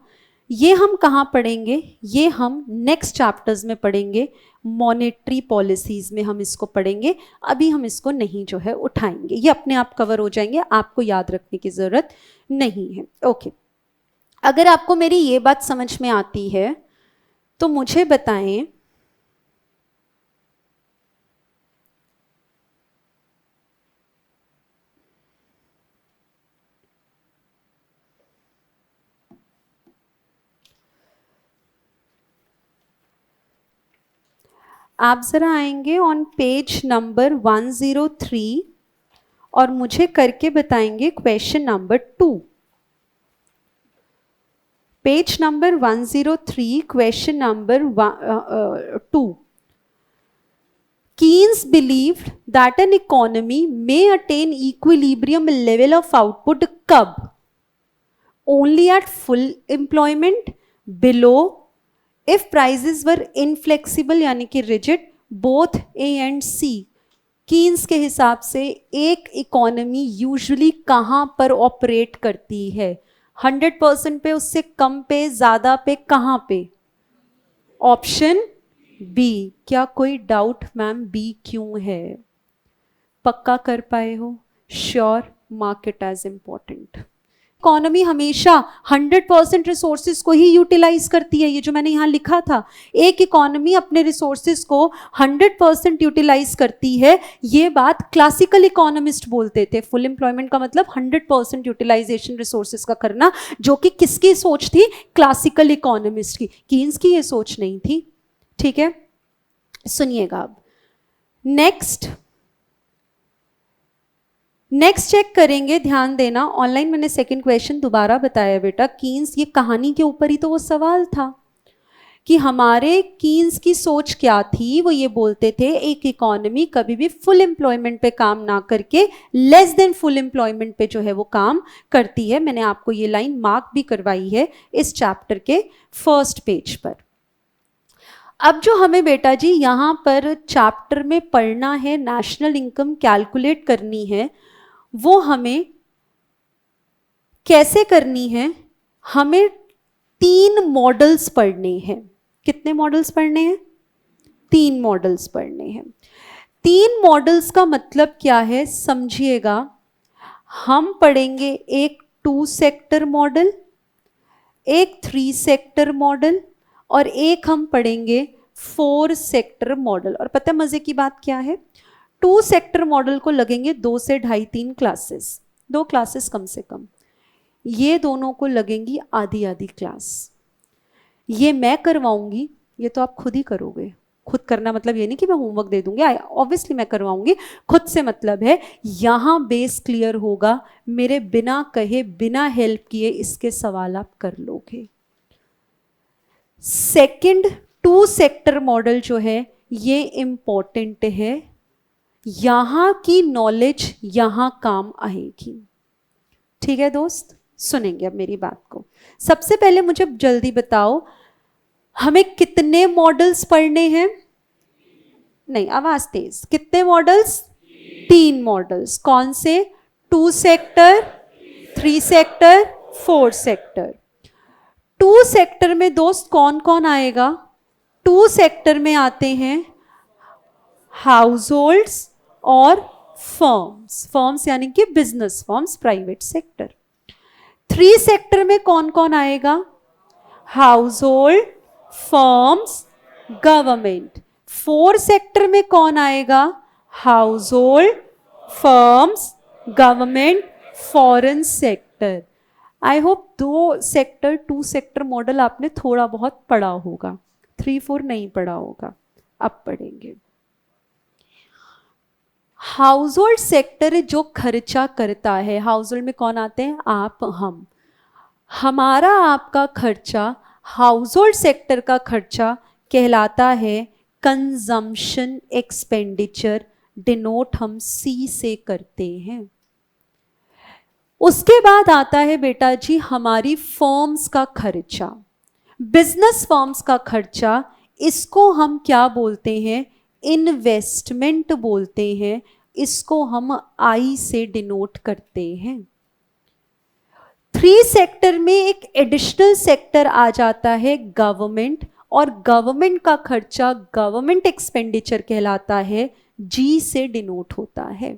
S1: ये हम कहाँ पढ़ेंगे? ये हम नेक्स्ट चैप्टर्स में पढ़ेंगे, मॉनेटरी पॉलिसीज में हम इसको पढ़ेंगे। अभी हम इसको नहीं जो है उठाएंगे, ये अपने आप कवर हो जाएंगे, आपको याद रखने की जरूरत नहीं है। ओके, अगर आपको मेरी ये बात समझ में आती है तो मुझे बताएं, आप जरा आएंगे ऑन पेज नंबर 103 और मुझे करके बताएंगे question number 2। Page number 103, question number 2। Keynes believed that an economy may attain equilibrium level of output कब? Only at full employment, below, if prices were inflexible यानी कि rigid, both A and C। Keynes के हिसाब से एक economy usually कहां पर operate करती है? 100% पे, उससे कम पे, ज्यादा पे, कहां पे? Option B. क्या कोई डाउट मैम बी क्यों है? पक्का कर पाए हो? Sure? Mark it as important. Economy हमेशा 100% रिसोर्सेज को ही यूटिलाइज करती है। ये जो मैंने यहाँ लिखा था, एक इकोनॉमी अपने रिसोर्सेज को 100% यूटिलाइज करती है, ये बात क्लासिकल इकोनॉमिस्ट बोलते थे। फुल एम्प्लॉयमेंट का मतलब 100% यूटिलाइजेशन रिसोर्सेज का करना, जो कि किसकी सोच थी? क्लासिकल इकोनॉमिस्ट की। कीन्स की ये सोच नहीं थी। ठीक है, सुनिएगा अब। नेक्स्ट चेक करेंगे, ध्यान देना। ऑनलाइन मैंने सेकंड क्वेश्चन दोबारा बताया बेटा। कीन्स, ये कहानी के ऊपर ही तो वो सवाल था कि हमारे कीन्स की सोच क्या थी। वो ये बोलते थे एक इकोनॉमी कभी भी फुल एम्प्लॉयमेंट पे काम ना करके लेस देन फुल एम्प्लॉयमेंट पे जो है वो काम करती है। मैंने आपको ये लाइन मार्क भी करवाई है इस चैप्टर के फर्स्ट पेज पर। अब जो हमें बेटा जी यहाँ पर चैप्टर में पढ़ना है, नेशनल इनकम कैलकुलेट करनी है, वो हमें कैसे करनी है? हमें 3 मॉडल्स पढ़ने हैं। कितने मॉडल्स पढ़ने हैं? 3 मॉडल्स पढ़ने हैं। 3 मॉडल्स का मतलब क्या है समझिएगा। हम पढ़ेंगे एक 2 सेक्टर मॉडल, एक 3 सेक्टर मॉडल और एक हम पढ़ेंगे 4 सेक्टर मॉडल। और पता है मजे की बात क्या है? 2 सेक्टर मॉडल को लगेंगे 2 से 2.5-3 क्लासेस, 2 क्लासेस कम से कम। ये दोनों को लगेंगी आधी आधी क्लास। ये मैं करवाऊंगी, ये तो आप खुद ही करोगे। खुद करना मतलब ये नहीं कि मैं होमवर्क दे दूंगी, ऑब्वियसली मैं करवाऊंगी। खुद से मतलब है यहाँ बेस क्लियर होगा, मेरे बिना कहे बिना हेल्प किए इसके सवाल आप कर लोगे। सेकंड 2 सेक्टर मॉडल जो है ये इंपॉर्टेंट है, यहां की नॉलेज यहां काम आएगी। ठीक है दोस्त, सुनेंगे अब मेरी बात को। सबसे पहले मुझे जल्दी बताओ, हमें कितने मॉडल्स पढ़ने हैं? नहीं, आवाज तेज। कितने मॉडल्स? 3 मॉडल्स। कौन से? 2 सेक्टर, 3 सेक्टर, 4 सेक्टर। 2 सेक्टर में दोस्त कौन कौन आएगा? 2 सेक्टर में आते हैं हाउस होल्ड्स और फर्म्स। फर्म्स यानी कि business firms, private sector. 3 sector में कौन कौन आएगा? House hold, firms, government. 4 sector में कौन आएगा? House hold, firms, government, foreign sector. I hope 2 sector 2 sector model आपने थोड़ा बहुत पढ़ा होगा, 3-4 नहीं पढ़ा होगा, अब पढ़ेंगे। हाउस होल्ड सेक्टर जो खर्चा करता है, हाउस होल्ड में कौन आते हैं? आप, हम। हमारा आपका खर्चा, हाउस होल्ड सेक्टर का खर्चा कहलाता है कंजम्पशन एक्सपेंडिचर, डिनोट हम सी से करते हैं। उसके बाद आता है बेटा जी हमारी फर्म्स का खर्चा, बिजनेस फर्म्स का खर्चा, इसको हम क्या बोलते हैं, इन्वेस्टमेंट बोलते हैं, इसको हम आई से डिनोट करते हैं। 3 सेक्टर में एक एडिशनल सेक्टर आ जाता है गवर्नमेंट, और गवर्नमेंट का खर्चा गवर्नमेंट एक्सपेंडिचर कहलाता है, जी से डिनोट होता है।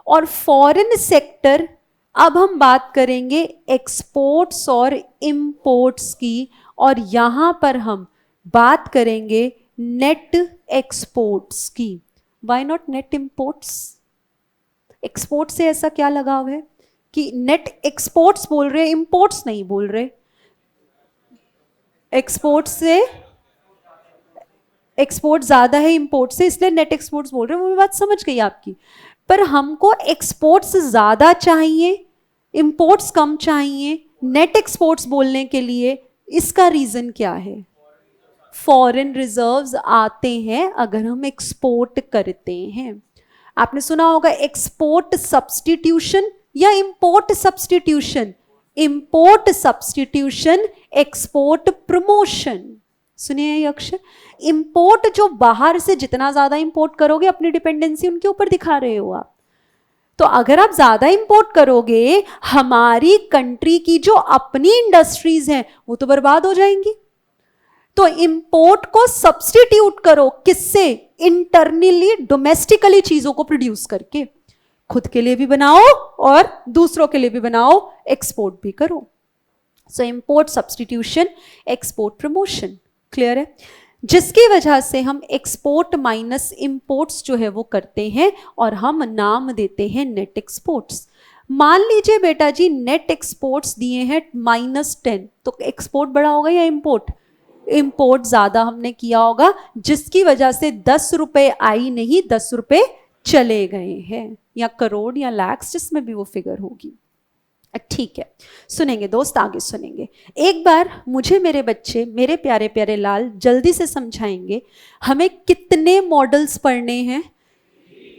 S1: और फॉरेन सेक्टर, अब हम बात करेंगे एक्सपोर्ट्स और इंपोर्ट्स की, और यहां पर हम बात करेंगे नेट एक्सपोर्ट्स की। Why not net imports? Export से ऐसा क्या लगाव है कि नेट एक्सपोर्ट्स बोल रहे, इंपोर्ट्स नहीं बोल रहे? एक्सपोर्ट से, एक्सपोर्ट ज्यादा है इंपोर्ट से, इसलिए नेट एक्सपोर्ट्स बोल रहे हैं। वो बात समझ गई आपकी। पर हमको एक्सपोर्ट्स ज्यादा चाहिए, इंपोर्ट्स कम चाहिए नेट एक्सपोर्ट्स बोलने के लिए। इसका रीजन क्या है? फॉरेन रिजर्व्स आते हैं अगर हम एक्सपोर्ट करते हैं। आपने सुना होगा एक्सपोर्ट सब्स्टिट्यूशन या import substitution. Import substitution, export promotion. सुनिए ये अक्षर, इंपोर्ट जो बाहर से जितना ज्यादा इंपोर्ट करोगे अपनी डिपेंडेंसी उनके ऊपर दिखा रहे हो आप। तो अगर आप ज्यादा इंपोर्ट करोगे, हमारी कंट्री की जो अपनी इंडस्ट्रीज हैं वो तो बर्बाद हो जाएंगी। तो इंपोर्ट को सब्स्टिट्यूट करो किससे? इंटरनली, डोमेस्टिकली चीजों को प्रोड्यूस करके। खुद के लिए भी बनाओ और दूसरों के लिए भी बनाओ, एक्सपोर्ट भी करो। So import substitution, export promotion. Clear है? जिसकी वजह से हम एक्सपोर्ट माइनस इंपोर्ट्स जो है वो करते हैं और हम नाम देते हैं नेट एक्सपोर्ट्स। मान लीजिए बेटा जी नेट एक्सपोर्ट्स दिए हैं -10, तो एक्सपोर्ट बड़ा होगा या इंपोर्ट? इंपोर्ट ज्यादा हमने किया होगा, जिसकी वजह से 10 रुपए आई नहीं, 10 रुपए चले गए हैं, या करोड़ या लैक्स, जिसमें भी वो फिगर होगी। ठीक है, सुनेंगे दोस्त, आगे सुनेंगे। एक बार मुझे मेरे बच्चे, मेरे प्यारे प्यारे लाल, जल्दी से समझाएंगे हमें कितने मॉडल्स पढ़ने हैं?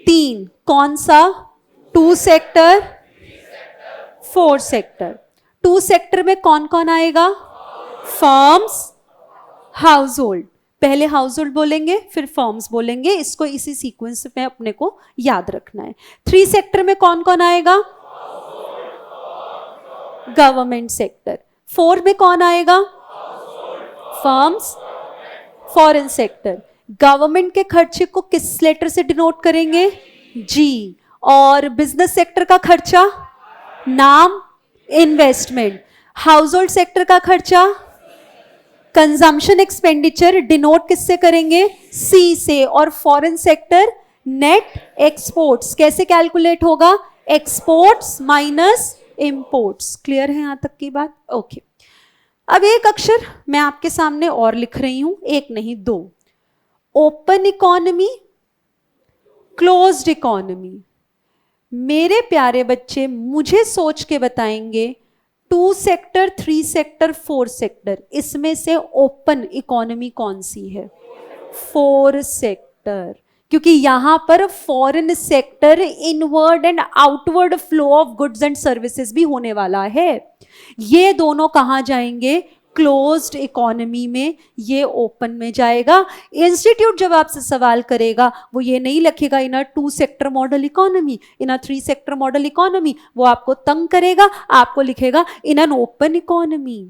S1: 3। कौन सा? 2 सेक्टर, 4 सेक्टर। 2 सेक्टर में कौन कौन आएगा? Firms, house hold. पहले हाउस होल्ड बोलेंगे फिर फर्म्स बोलेंगे, इसको इसी सीक्वेंस में अपने को याद रखना है। 3 सेक्टर में कौन कौन आएगा? Government sector. 4 में कौन आएगा? Firms, foreign sector. गवर्नमेंट के खर्चे को किस लेटर से डिनोट करेंगे? जी। और बिजनेस सेक्टर का खर्चा? नाम, इन्वेस्टमेंट। हाउस होल्ड सेक्टर का खर्चा? कंजम्पशन एक्सपेंडिचर, डिनोट किससे करेंगे? सी से। और फॉरेन सेक्टर नेट एक्सपोर्ट्स। कैसे कैलकुलेट होगा? Exports minus imports. क्लियर है यहां तक की बात? ओके। अब एक अक्षर मैं आपके सामने और लिख रही हूं, एक नहीं 2। Open economy, closed economy. मेरे प्यारे बच्चे मुझे सोच के बताएंगे 2 सेक्टर, 3 सेक्टर, 4 सेक्टर, इसमें से ओपन इकोनॉमी कौन सी है? 4 सेक्टर। क्योंकि यहां पर foreign sector inward and outward flow of goods and services भी होने वाला है। ये दोनों कहां जाएंगे? क्लोज्ड इकोनॉमी में, ये ओपन में जाएगा। इंस्टीट्यूट जब आपसे सवाल करेगा वो ये नहीं लिखेगा इन 2 सेक्टर मॉडल इकोनॉमी, इन 3 सेक्टर मॉडल इकोनॉमी, वो आपको तंग करेगा। आपको लिखेगा in an open economy,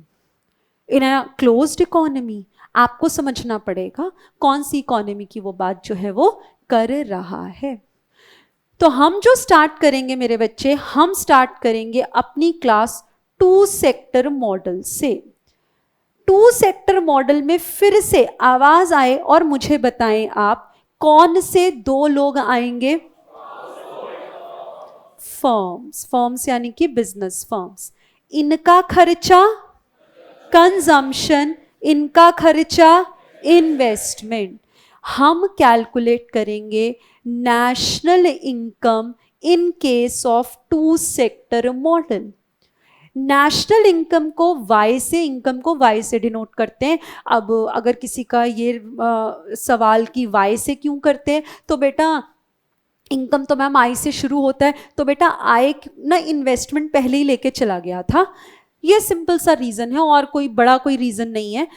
S1: in a closed economy. आपको समझना पड़ेगा कौन सी इकोनॉमी की वो बात जो है वो कर रहा है। तो हम जो स्टार्ट करेंगे मेरे बच्चे, हम स्टार्ट करेंगे अपनी क्लास 2 सेक्टर मॉडल से। 2 सेक्टर मॉडल में फिर से आवाज आए और मुझे बताएं आप कौन से 2 लोग आएंगे? फर्म्स। फर्म्स यानी कि बिजनेस फर्म्स। इनका खर्चा कंजम्पशन, इनका खर्चा इन्वेस्टमेंट। हम कैलकुलेट करेंगे national income in case of 2 sector model. National income को वाई से, इनकम को वाई से डिनोट करते हैं। अब अगर किसी का ये सवाल कि वाई से क्यों करते हैं, तो बेटा इनकम तो मैम आई से शुरू होता है, तो बेटा आई ना इन्वेस्टमेंट पहले ही लेके चला गया था, ये सिंपल सा रीजन है और कोई बड़ा कोई रीजन नहीं है।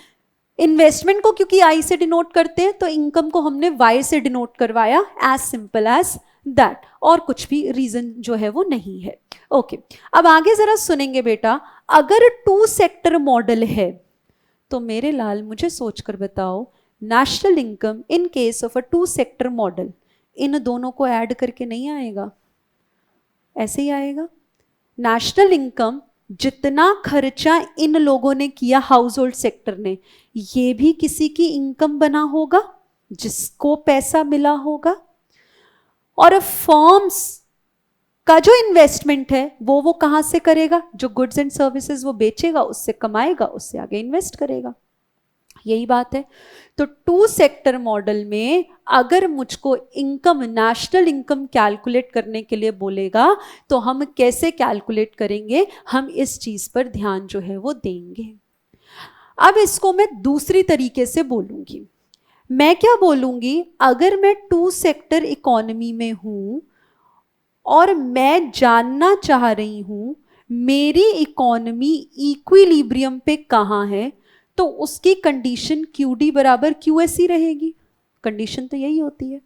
S1: इन्वेस्टमेंट को क्योंकि आई से डिनोट करते हैं तो इनकम को हमने वाई से डिनोट करवाया, एज सिंपल एज दैट, और कुछ भी रीजन जो है वो नहीं है। ओके, अब आगे जरा सुनेंगे बेटा, अगर 2 सेक्टर मॉडल है तो मेरे लाल मुझे सोचकर बताओ, national income in case of a 2 sector model इन दोनों को ऐड करके नहीं आएगा, ऐसे ही आएगा। नेशनल इनकम जितना खर्चा इन लोगों ने किया हाउस होल्ड सेक्टर ने, ये भी किसी की इनकम बना होगा जिसको पैसा मिला होगा, और फर्म्स का जो इन्वेस्टमेंट है वो कहां से करेगा, जो गुड्स एंड सर्विसेज वो बेचेगा उससे कमाएगा, उससे आगे इन्वेस्ट करेगा, यही बात है। तो 2 सेक्टर मॉडल में अगर मुझको इनकम, नेशनल इनकम कैलकुलेट करने के लिए बोलेगा तो हम कैसे कैलकुलेट करेंगे, हम इस चीज पर ध्यान जो है वो देंगे। अब इसको मैं दूसरी तरीके से बोलूंगी, मैं क्या बोलूंगी, अगर मैं 2 सेक्टर इकोनॉमी में हूं और मैं जानना चाह रही हूं मेरी इकोनॉमी इक्विलिब्रियम पे कहां है, तो उसकी कंडीशन QD बराबर QS ही रहेगी, कंडीशन तो यही होती है।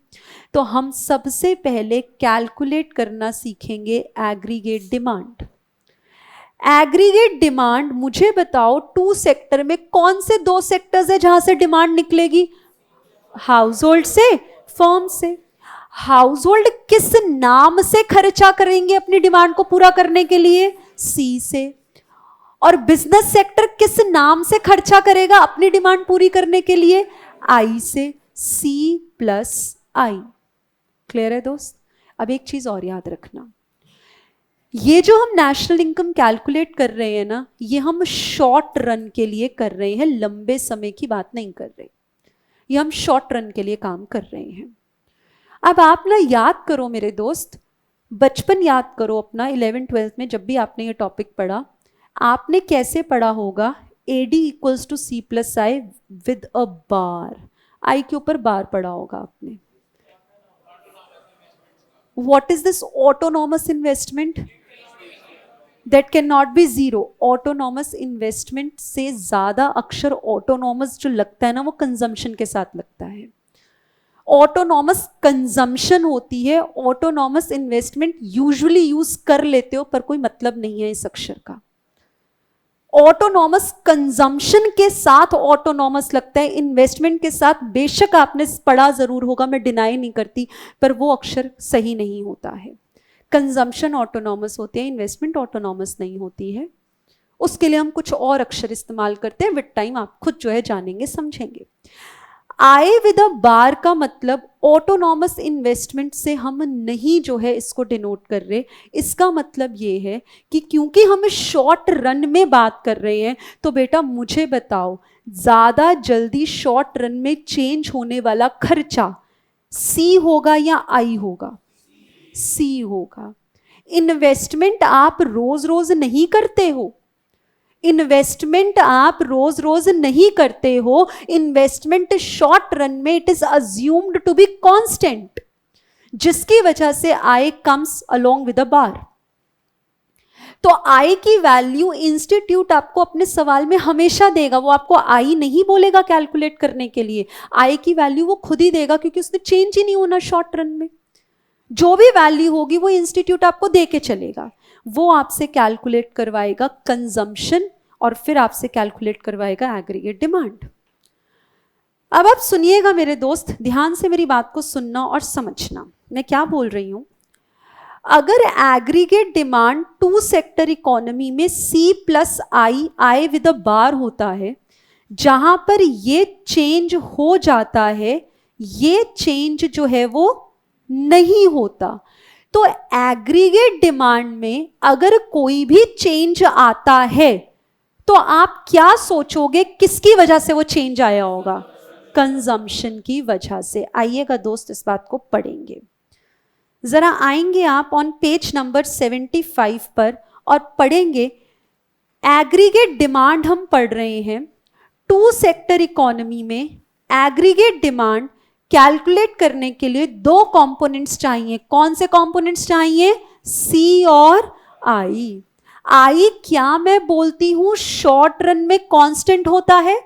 S1: तो हम सबसे पहले कैलकुलेट करना सीखेंगे एग्रीगेट डिमांड। एग्रीगेट डिमांड, मुझे बताओ 2 सेक्टर में कौन से 2 सेक्टर्स है जहां से डिमांड निकलेगी, हाउस होल्ड से, फर्म से। हाउस होल्ड किस नाम से खर्चा करेंगे अपनी डिमांड को पूरा करने के लिए, C से, और बिजनेस सेक्टर किस नाम से खर्चा करेगा अपनी डिमांड पूरी करने के लिए, I से, C+I। क्लियर है दोस्त? अब एक चीज और याद रखना, ये जो हम नेशनल इनकम कैलकुलेट कर रहे हैं ना, ये हम शॉर्ट रन के लिए कर रहे हैं, लंबे समय की बात नहीं कर रहे, ये हम शॉर्ट रन के लिए काम कर रहे हैं। अब आप ना याद करो मेरे दोस्त, बचपन याद करो अपना, 11th-12th में जब भी आपने ये टॉपिक पढ़ा, आपने कैसे पढ़ा होगा, AD = C+I विद अ बार, आई के ऊपर बार पढ़ा होगा आपने। What is this autonomous investment, that can not be zero. Autonomous investment से ज्यादा अक्षर ऑटोनॉमस जो लगता है ना, वो कंजम्पशन के साथ लगता है। ऑटोनॉमस कंजम्पशन होती है, ऑटोनॉमस इन्वेस्टमेंट यूजुअली यूज कर लेते हो पर कोई मतलब नहीं है इस अक्षर का। ऑटोनॉमस कंजम्पशन के साथ ऑटोनॉमस लगता है, इन्वेस्टमेंट के साथ बेशक आपने पढ़ा जरूर होगा, मैं डिनाई नहीं करती, पर वो अक्षर सही नहीं होता है। कंजम्पशन ऑटोनॉमस होती है, इन्वेस्टमेंट ऑटोनॉमस नहीं होती है। उसके लिए हम कुछ और अक्षर इस्तेमाल करते हैं, विद टाइम आप खुद जो है जानेंगे समझेंगे। आय विद अ बार का मतलब ऑटोनॉमस इन्वेस्टमेंट से हम नहीं जो है इसको डिनोट कर रहे। इसका मतलब ये है कि क्योंकि हम शॉर्ट रन में बात कर रहे हैं, तो बेटा मुझे बताओ ज्यादा जल्दी शॉर्ट रन में चेंज होने वाला खर्चा सी होगा या आई होगा? सी होगा। इन्वेस्टमेंट आप रोज रोज नहीं करते हो, इन्वेस्टमेंट आप रोज रोज नहीं करते हो। इन्वेस्टमेंट शॉर्ट रन में it is assumed to be constant, जिसकी वजह से I comes along with a bar. तो आई की वैल्यू इंस्टीट्यूट आपको अपने सवाल में हमेशा देगा, वो आपको आई नहीं बोलेगा कैलकुलेट करने के लिए। आई की वैल्यू वो खुद ही देगा, क्योंकि उसने चेंज ही नहीं होना शॉर्ट रन में। जो भी वैल्यू होगी वो इंस्टीट्यूट आपको दे के चलेगा, वो आपसे कैलकुलेट करवाएगा कंजम्पशन और फिर आपसे कैलकुलेट करवाएगा एग्रीगेट डिमांड। अब आप सुनिएगा मेरे दोस्त, ध्यान से मेरी बात को सुनना और समझना मैं क्या बोल रही हूं। अगर एग्रीगेट डिमांड 2 सेक्टर इकोनॉमी में C+I, आई विद अ बार होता है, जहां पर ये चेंज हो जाता है, ये चेंज जो है वो नहीं होता, तो एग्रीगेट डिमांड में अगर कोई भी चेंज आता है तो आप क्या सोचोगे किसकी वजह से वो चेंज आया होगा? कंजम्पशन की वजह से। आइएगा दोस्त इस बात को पढ़ेंगे, जरा आएंगे आप ऑन पेज नंबर 75 पर और पढ़ेंगे एग्रीगेट डिमांड हम पढ़ रहे हैं। टू सेक्टर इकोनॉमी में एग्रीगेट डिमांड कैलकुलेट करने के लिए दो कंपोनेंट्स चाहिए। कौन से कंपोनेंट्स चाहिए? सी और आई। आई क्या मैं बोलती हूं शॉर्ट रन में कांस्टेंट होता है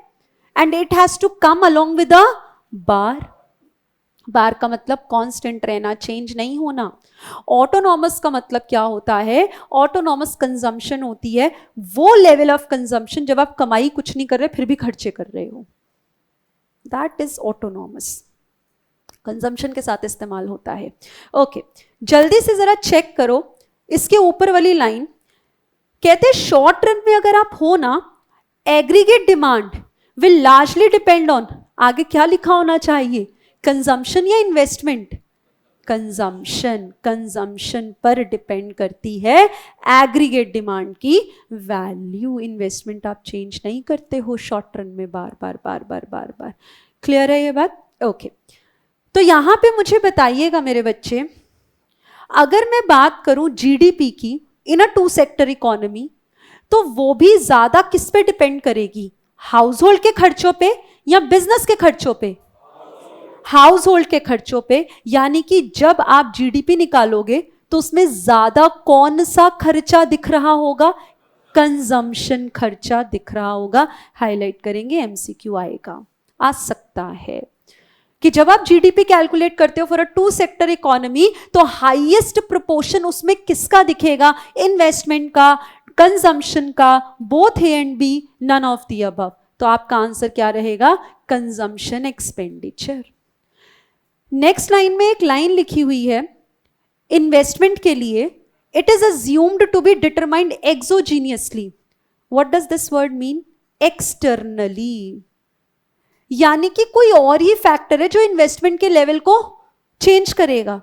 S1: and it has to come along with a bar. Bar का मतलब कांस्टेंट रहना, चेंज नहीं होना। ऑटोनॉमस का मतलब क्या होता है? ऑटोनॉमस कंजम्पशन होती है वो लेवल ऑफ कंजम्पशन जब आप कमाई कुछ नहीं कर रहे फिर भी खर्चे कर रहे हो, दैट इज ऑटोनॉमस। कंजम्पशन के साथ इस्तेमाल होता है। ओके, जल्दी से जरा चेक करो इसके ऊपर वाली लाइन। कहते हैं शॉर्ट रन में अगर आप हो ना, aggregate demand will largely depend on, आगे क्या लिखा होना चाहिए? कंजम्पशन या इन्वेस्टमेंट? कंजम्पशन। कंजम्पशन पर डिपेंड करती है एग्रीगेट डिमांड की वैल्यू। इन्वेस्टमेंट आप चेंज नहीं करते हो शॉर्ट रन में बार बार बार बार बार बार। क्लियर है ये बात? ओके, तो यहां पे मुझे बताइएगा मेरे बच्चे, अगर मैं बात करूं जीडीपी की इन अ टू सेक्टर इकोनॉमी, तो वो भी ज्यादा किस पे डिपेंड करेगी? हाउस होल्ड के खर्चों पे या बिजनेस के खर्चों पे? हाउस होल्ड के खर्चों पे। यानी कि जब आप जीडीपी निकालोगे तो उसमें ज्यादा कौन सा खर्चा दिख रहा होगा? कंजम्पशन खर्चा दिख रहा होगा। हाईलाइट करेंगे, एमसीक्यू आएगा, आ सकता है कि जब आप जीडीपी कैलकुलेट करते हो for a two sector economy तो हाईएस्ट प्रोपोर्शन उसमें किसका दिखेगा? इन्वेस्टमेंट का, कंजम्पशन का, both A and B, none of the above. तो आपका आंसर क्या रहेगा? Consumption expenditure. नेक्स्ट लाइन में एक लाइन लिखी हुई है इन्वेस्टमेंट के लिए, it is assumed to be determined exogenously. What does this word mean? Externally. यानी कि कोई और ही फैक्टर है जो इन्वेस्टमेंट के लेवल को चेंज करेगा।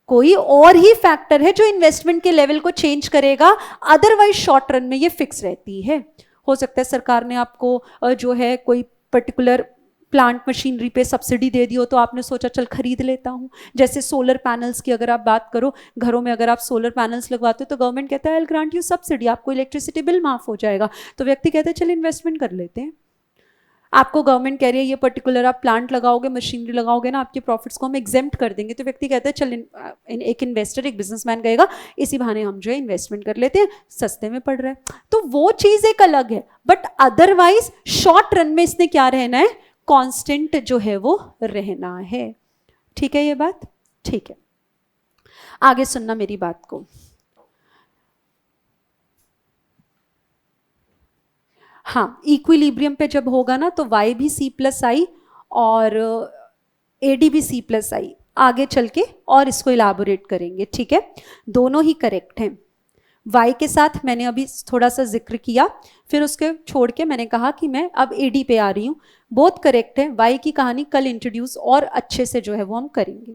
S1: कोई और ही फैक्टर है जो इन्वेस्टमेंट के लेवल को चेंज करेगा, अदरवाइज शॉर्ट रन में ये फिक्स रहती है। हो सकता है सरकार ने आपको जो है कोई पर्टिकुलर प्लांट मशीनरी पे सब्सिडी दे दी हो तो आपने सोचा चल खरीद लेता हूं। जैसे सोलर पैनल्स की अगर आप बात करो, घरों में अगर आप सोलर पैनल्स लगवाते हो तो गवर्नमेंट कहता है I will grant you subsidy, आपको इलेक्ट्रिसिटी बिल माफ हो जाएगा। तो व्यक्ति कहता है चल इन्वेस्टमेंट कर लेते हैं। आपको गवर्नमेंट कह रही है ये पर्टिकुलर आप प्लांट लगाओगे, मशीनरी लगाओगे ना, आपके प्रॉफिट्स को हम एग्जेम्प्ट कर देंगे। तो व्यक्ति कहता है चल एक इन्वेस्टर, एक बिजनेसमैन कहेगा इसी बहाने हम जो है इन्वेस्टमेंट कर लेते हैं, सस्ते में पड़ रहा है। तो वो चीज एक अलग है, बट अदरवाइज शॉर्ट रन में इसने क्या रहना है? कांस्टेंट जो है वो रहना है। ठीक है ये बात? ठीक है, आगे सुनना मेरी बात को। हाँ, इक्विलिब्रियम पे जब होगा ना तो y भी c प्लस आई और AD भी c प्लस आई, आगे चल के और इसको इलाबोरेट करेंगे। ठीक है, दोनों ही करेक्ट हैं। y के साथ मैंने अभी थोड़ा सा जिक्र किया, फिर उसके छोड़ के मैंने कहा कि मैं अब AD पे आ रही हूँ। बहुत करेक्ट है। y की कहानी कल इंट्रोड्यूस और अच्छे से जो है वो हम करेंगे।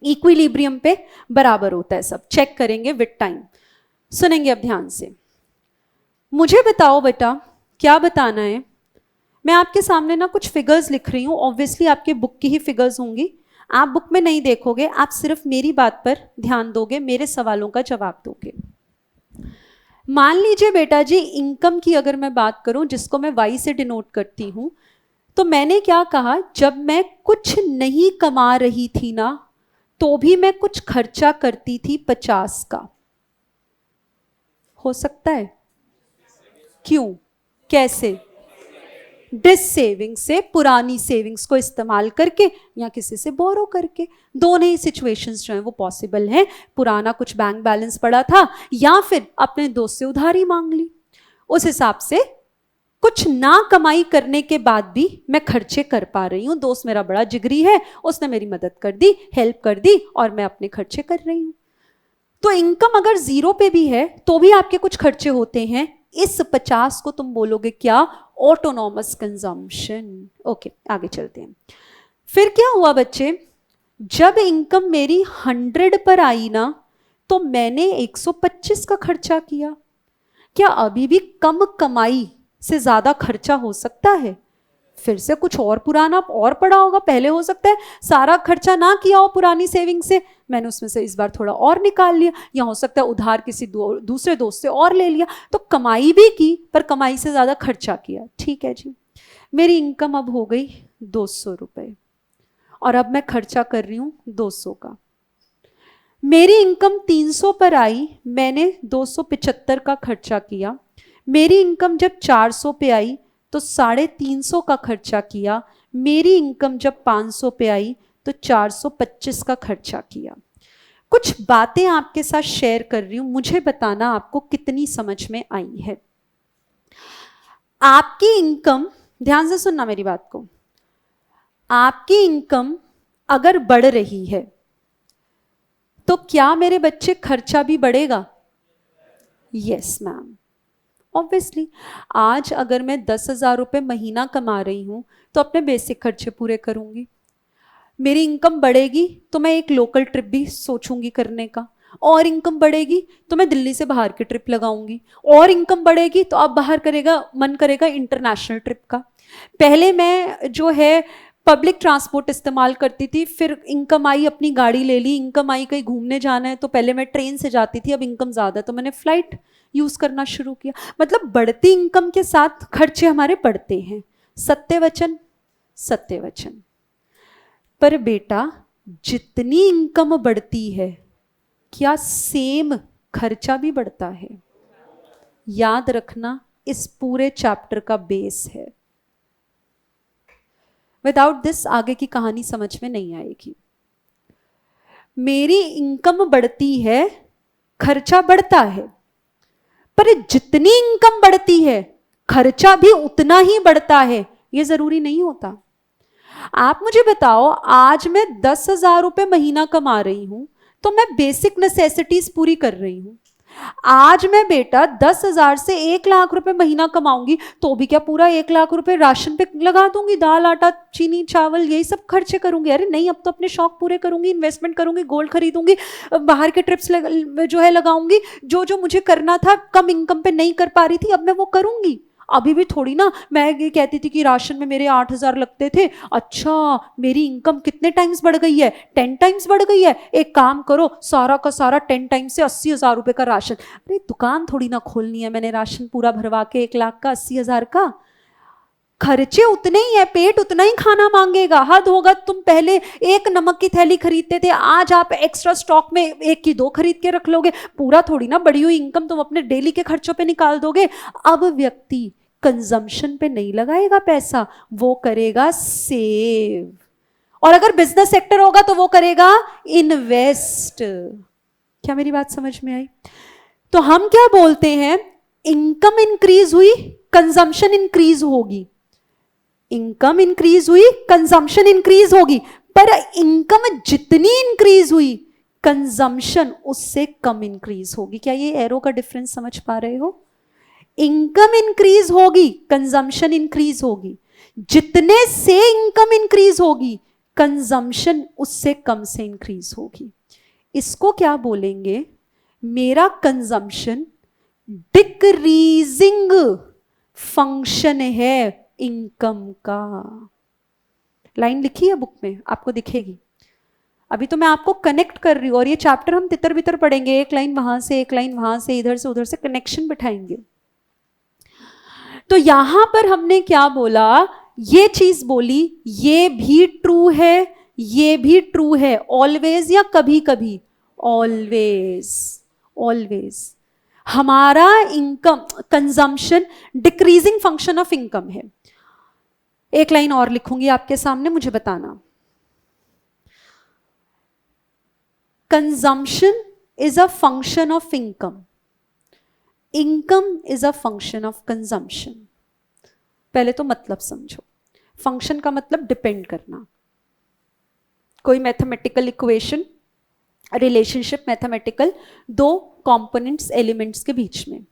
S1: इक्विलिब्रियम पे बराबर होता है सब, चेक करेंगे विद टाइम। सुनेंगे अब ध्यान से। मुझे बताओ बेटा क्या बताना है? मैं आपके सामने ना कुछ फिगर्स लिख रही हूँ, ऑब्वियसली आपके बुक की ही फिगर्स होंगी। आप बुक में नहीं देखोगे, आप सिर्फ मेरी बात पर ध्यान दोगे, मेरे सवालों का जवाब दोगे। मान लीजिए बेटा जी, इनकम की अगर मैं बात करूं जिसको मैं y से डिनोट करती हूं, तो मैंने क्या कहा? जब मैं कुछ नहीं कमा रही थी ना तो भी मैं कुछ खर्चा करती थी 50 का। हो सकता है? क्यों? कैसे? डिस सेविंग्स से, पुरानी सेविंग्स को इस्तेमाल करके या किसी से बोरो करके। दोनों ही सिचुएशंस जो हैं वो पॉसिबल हैं। पुराना कुछ बैंक बैलेंस पड़ा था या फिर अपने दोस्त से उधारी मांग ली। उस हिसाब से कुछ ना कमाई करने के बाद भी मैं खर्चे कर पा रही हूँ। दोस्त मेरा बड़ा जिगरी है, उसने मेरी मदद कर दी, हेल्प कर दी और मैं अपने खर्चे कर रही हूँ। तो इनकम अगर 0 पे भी है तो भी आपके कुछ खर्चे होते हैं। इस 50 को तुम बोलोगे क्या? Autonomous consumption. ओके, आगे चलते हैं। फिर क्या हुआ बच्चे? जब इनकम मेरी 100 पर आई ना तो मैंने 125 का खर्चा किया। क्या अभी भी कम कमाई से ज्यादा खर्चा हो सकता है? फिर से कुछ और पुराना और पड़ा होगा, पहले हो सकता है सारा खर्चा ना किया हो पुरानी सेविंग से, मैंने उसमें से इस बार थोड़ा और निकाल लिया, या हो सकता है उधार किसी दूसरे दोस्त से और ले लिया, तो कमाई भी की पर कमाई से ज्यादा खर्चा किया। ठीक है जी, मेरी इनकम अब हो गई 200 रुपए और अब मैं खर्चा कर रही हूं 200 का। मेरी इनकम 300 पर आई, मैंने 275 का खर्चा किया। मेरी इनकम जब 400 पे आई तो 350 का खर्चा किया। मेरी इनकम जब 500 पे आई तो 425 का खर्चा किया। कुछ बातें आपके साथ शेयर कर रही हूं, मुझे बताना आपको कितनी समझ में आई है। आपकी इनकम, ध्यान से सुनना मेरी बात को, आपकी इनकम अगर बढ़ रही है तो क्या मेरे बच्चे खर्चा भी बढ़ेगा? Yes ma'am, obviously. आज अगर मैं 10,000 रुपये महीना कमा रही हूं तो अपने बेसिक खर्चे पूरे करूंगी। मेरी इनकम बढ़ेगी तो मैं एक लोकल ट्रिप भी सोचूंगी करने का, और इनकम बढ़ेगी तो मैं दिल्ली से बाहर की ट्रिप लगाऊंगी, और इनकम बढ़ेगी तो अब बाहर करेगा मन करेगा इंटरनेशनल ट्रिप का। पहले मैं जो है पब्लिक ट्रांसपोर्ट इस्तेमाल करती थी, फिर इनकम आई अपनी गाड़ी ले ली, इनकम आई कहीं घूमने जाना है तो पहले मैं ट्रेन से जाती थी, अब इनकम ज़्यादा तो मैंने फ्लाइट यूज करना शुरू किया। मतलब बढ़ती इनकम के साथ खर्चे हमारे बढ़ते हैं। सत्य वचन, सत्य वचन। पर बेटा जितनी इनकम बढ़ती है क्या सेम खर्चा भी बढ़ता है? याद रखना, इस पूरे चैप्टर का बेस है। विदाउट दिस आगे की कहानी समझ में नहीं आएगी। मेरी इनकम बढ़ती है, खर्चा बढ़ता है, पर जितनी इनकम बढ़ती है खर्चा भी उतना ही बढ़ता है, यह जरूरी नहीं होता। आप मुझे बताओ, आज मैं 10,000 रुपये महीना कमा रही हूं तो मैं बेसिक नेसेसिटीज पूरी कर रही हूं। आज मैं बेटा 10,000 से 1,00,000 रुपए महीना कमाऊंगी तो भी क्या पूरा 1,00,000 रुपए राशन पे लगा दूंगी? दाल आटा चीनी चावल यही सब खर्चे करूंगी? अरे नहीं, अब तो अपने शौक पूरे करूंगी, इन्वेस्टमेंट करूंगी, गोल्ड खरीदूंगी, बाहर के ट्रिप्स जो है लगाऊंगी। जो जो मुझे करना था कम इनकम पे नहीं कर पा रही थी, अब मैं वो करूंगी। अभी भी थोड़ी ना मैं ये कहती थी कि राशन में मेरे 8,000 लगते थे, अच्छा मेरी इनकम कितने टाइम्स बढ़ गई है? 10 टाइम्स बढ़ गई है। एक काम करो, सारा का सारा 10 टाइम्स से 80,000 रुपए का राशन। अरे दुकान थोड़ी ना खोलनी है मैंने राशन पूरा भरवा के 1,00,000 का, 80,000 का। खर्चे उतने ही है, पेट उतना ही खाना मांगेगा। हद होगा, तुम पहले एक नमक की थैली खरीदते थे, आज आप एक्स्ट्रा स्टॉक में 1 की 2 खरीद के रख लोगे। पूरा थोड़ी ना बढ़ी हुई इनकम तुम अपने डेली के खर्चों पे निकाल दोगे। अब व्यक्ति कंजम्पशन पे नहीं लगाएगा पैसा, वो करेगा सेव। और अगर बिजनेस सेक्टर होगा तो वो करेगा इन्वेस्ट। क्या मेरी बात समझ में आई? तो हम क्या बोलते हैं, इनकम इंक्रीज हुई, कंजम्पशन इंक्रीज होगी। इनकम इंक्रीज हुई, कंजम्पशन इंक्रीज होगी, पर इनकम जितनी इंक्रीज हुई कंजम्पशन उससे कम इंक्रीज होगी। क्या ये एरो का डिफरेंस समझ पा रहे हो? इनकम इंक्रीज होगी, कंजम्पशन इंक्रीज होगी। जितने से इनकम इंक्रीज होगी कंजम्पशन उससे कम से इंक्रीज होगी। इसको क्या बोलेंगे? मेरा कंजम्पशन डिक्रीजिंग फंक्शन है इनकम का। लाइन लिखी है बुक में, आपको दिखेगी। अभी तो मैं आपको कनेक्ट कर रही हूं, और ये चैप्टर हम तितर बितर पढ़ेंगे, एक लाइन वहां से एक लाइन वहां से, इधर से उधर से कनेक्शन बिठाएंगे। तो यहां पर हमने क्या बोला, ये चीज बोली, ये भी ट्रू है, ये भी ट्रू है। ऑलवेज या कभी कभी? ऑलवेज। ऑलवेज हमारा income consumption decreasing function of income है। एक लाइन और लिखूंगी आपके सामने, मुझे बताना। Consumption is a function of income, income is a function of consumption. पहले तो मतलब समझो। फंक्शन का मतलब डिपेंड करना। कोई mathematical equation, relationship mathematical, 2 components elements के बीच में।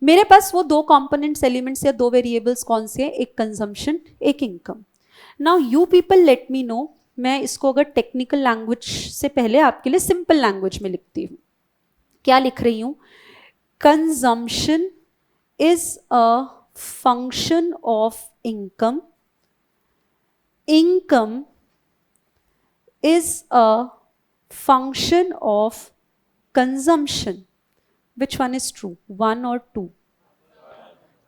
S1: मेरे पास वो 2 कंपोनेंट्स एलिमेंट्स या 2 वेरिएबल्स कौन से हैं? एक कंजम्पशन, एक income. Now you people late me no, मैं इसको अगर टेक्निकल लैंग्वेज से पहले आपके लिए सिंपल लैंग्वेज में लिखती हूँ। क्या लिख रही हूँ? Consumption is a function of income. income is a function of consumption. Which one is true? 1 or 2?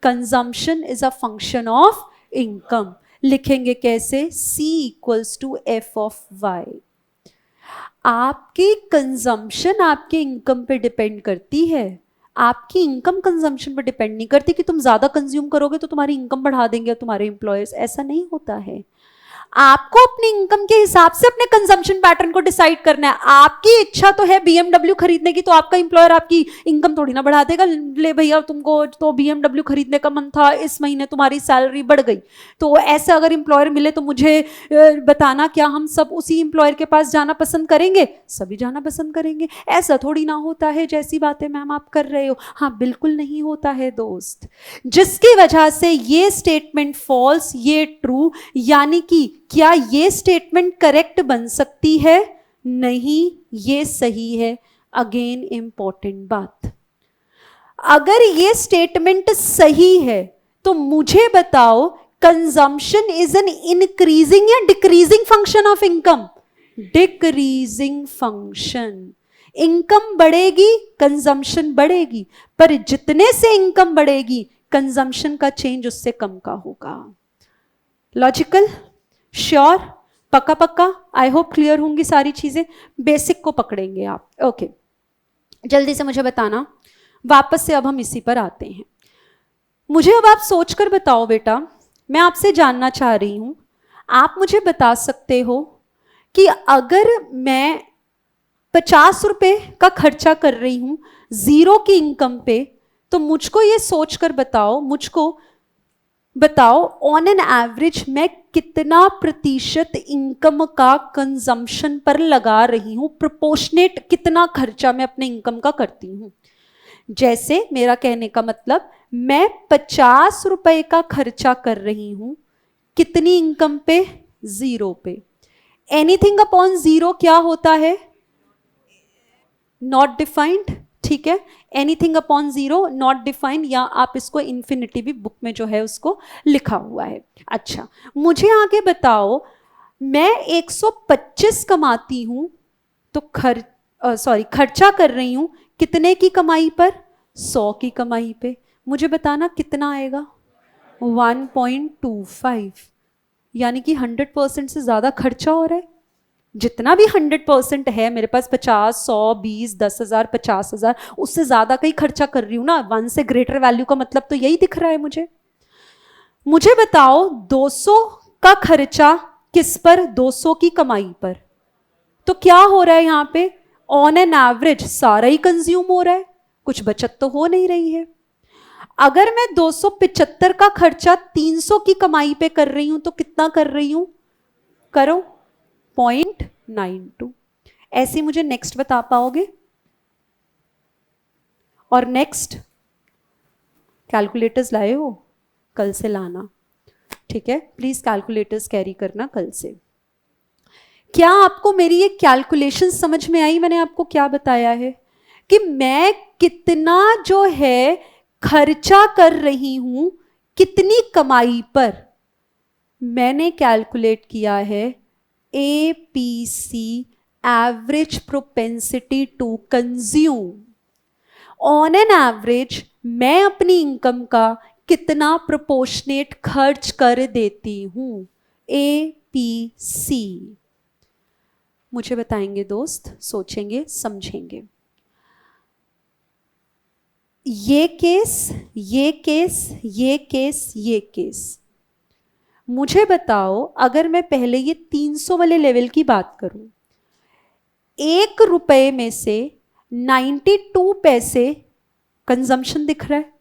S1: Consumption is a function of income. लिखेंगे कैसे? C equals to F of Y. आपकी कंजम्पशन आपके इनकम पे depend करती है, आपकी income consumption पे depend नहीं करती कि तुम ज्यादा कंज्यूम करोगे तो तुम्हारी इनकम बढ़ा देंगे तुम्हारे एम्प्लॉयर्स। ऐसा नहीं होता है। आपको अपनी इनकम के हिसाब से अपने कंजम्पशन पैटर्न को डिसाइड करना है। आपकी इच्छा तो है BMW खरीदने की, तो आपका एम्प्लॉयर आपकी इनकम थोड़ी ना बढ़ा देगा। ले भैया तुमको तो BMW खरीदने का मन था, इस महीने तुम्हारी सैलरी बढ़ गई। तो ऐसा अगर एम्प्लॉयर मिले तो मुझे बताना, क्या हम सब उसी एम्प्लॉयर के पास जाना पसंद करेंगे? सभी जाना पसंद करेंगे। ऐसा थोड़ी ना होता है जैसी बातें मैम आप कर रहे हो। हाँ, बिल्कुल नहीं होता है दोस्त, जिसकी वजह से ये स्टेटमेंट फॉल्स, ये ट्रू। यानी कि क्या ये स्टेटमेंट करेक्ट बन सकती है? नहीं, ये सही है। अगेन इंपॉर्टेंट बात, अगर ये स्टेटमेंट सही है तो मुझे बताओ कंजम्पशन इज एन इंक्रीजिंग या decreasing function of income? Decreasing function. Income बढ़ेगी, कंजम्पशन बढ़ेगी, पर जितने से इनकम बढ़ेगी कंजम्पशन का चेंज उससे कम का होगा। लॉजिकल? श्योर? पक्का पक्का? आई होप क्लियर होंगी सारी चीजें। बेसिक को पकड़ेंगे आप। ओके, जल्दी से मुझे बताना। वापस से अब हम इसी पर आते हैं। मुझे अब आप सोचकर बताओ बेटा, मैं आपसे जानना चाह रही हूं, आप मुझे बता सकते हो कि अगर मैं 50 रुपए का खर्चा कर रही हूं 0 की इनकम पे, तो मुझको ये सोचकर बताओ, मुझको बताओ ऑन एन एवरेज मैं कितना प्रतिशत इनकम का कंजम्पशन पर लगा रही हूं, प्रोपोर्शनेट कितना खर्चा मैं अपने इनकम का करती हूं। जैसे मेरा कहने का मतलब, मैं 50 रुपए का खर्चा कर रही हूं कितनी इनकम पे? 0 पे। एनीथिंग अपॉन 0 क्या होता है? Not defined. ठीक है, एनीथिंग अपॉन 0 नॉट डिफाइंड, या आप इसको इन्फिनिटी भी बुक में जो है उसको लिखा हुआ है। अच्छा, मुझे आगे बताओ, मैं 125 कमाती हूं तो खर्चा कर रही हूं कितने की कमाई पर? 100 की कमाई पे। मुझे बताना कितना आएगा? 1.25। यानी कि 100% से ज्यादा खर्चा हो रहा है। जितना भी 100% है मेरे पास, 50, 100, 20, 10,000, 50,000, उससे ज्यादा का ही खर्चा कर रही हूं ना। 1 से ग्रेटर वैल्यू का मतलब तो यही दिख रहा है मुझे। मुझे बताओ 200 का खर्चा किस पर? 200 की कमाई पर। तो क्या हो रहा है यहां पे? ऑन एन एवरेज सारा ही कंज्यूम हो रहा है, कुछ बचत तो हो नहीं रही है। अगर मैं 275 का खर्चा 300 की कमाई पे कर रही हूं तो कितना कर रही हूं? करो, 0.92। ऐसे मुझे नेक्स्ट बता पाओगे? और नेक्स्ट कैलकुलेटर्स लाए हो? कल से लाना, ठीक है? प्लीज कैलकुलेटर्स कैरी करना कल से। क्या आपको मेरी ये कैलकुलेशन समझ में आई? मैंने आपको क्या बताया है कि मैं कितना जो है खर्चा कर रही हूं कितनी कमाई पर। मैंने कैलकुलेट किया है APC, average propensity to consume. On an average मैं अपनी इनकम का कितना प्रोपोर्शनेट खर्च कर देती हूं, APC। मुझे बताएंगे दोस्त, सोचेंगे, समझेंगे। ये केस, ये केस, ये केस, ये केस। मुझे बताओ, अगर मैं पहले ये 300 वाले लेवल की बात करूं, 1 रुपए में से 92 पैसे कंजम्पशन दिख रहा है,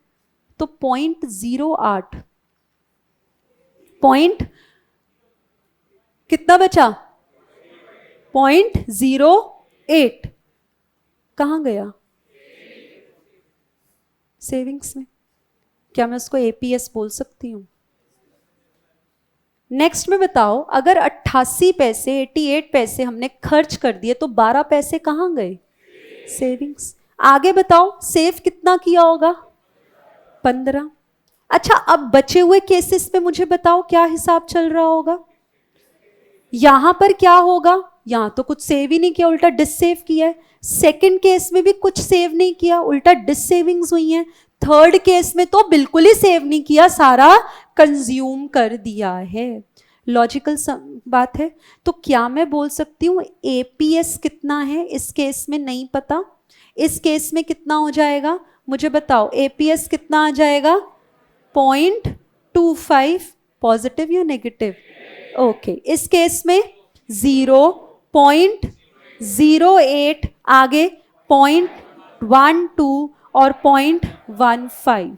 S1: तो 0.08 पॉइंट कितना बचा? 0.08 कहां गया? सेविंग्स में। क्या मैं उसको APS बोल सकती हूं? नेक्स्ट में बताओ, अगर 88 पैसे 88 पैसे हमने खर्च कर दिए तो 12 पैसे कहां गए? सेविंग्स। आगे बताओ, सेव कितना किया होगा? 15। अच्छा, अब बचे हुए केसेस पे मुझे बताओ क्या हिसाब चल रहा होगा? यहां पर क्या होगा, यहां तो कुछ सेव ही नहीं किया, उल्टा डिससेव किया है। सेकंड केस में भी कुछ सेव नहीं किया, उल्टा डिससेविंग्स हुई हैं। थर्ड केस में तो बिल्कुल ही सेव नहीं किया, सारा कंज्यूम कर दिया है। लॉजिकल बात है। तो क्या मैं बोल सकती हूँ एपीएस कितना है? इस केस में नहीं पता, इस केस में कितना हो जाएगा मुझे बताओ, एपीएस कितना आ जाएगा? 0.25। पॉजिटिव या नेगेटिव? ओके, इस केस में 0.08, आगे 0.12 और 0.15।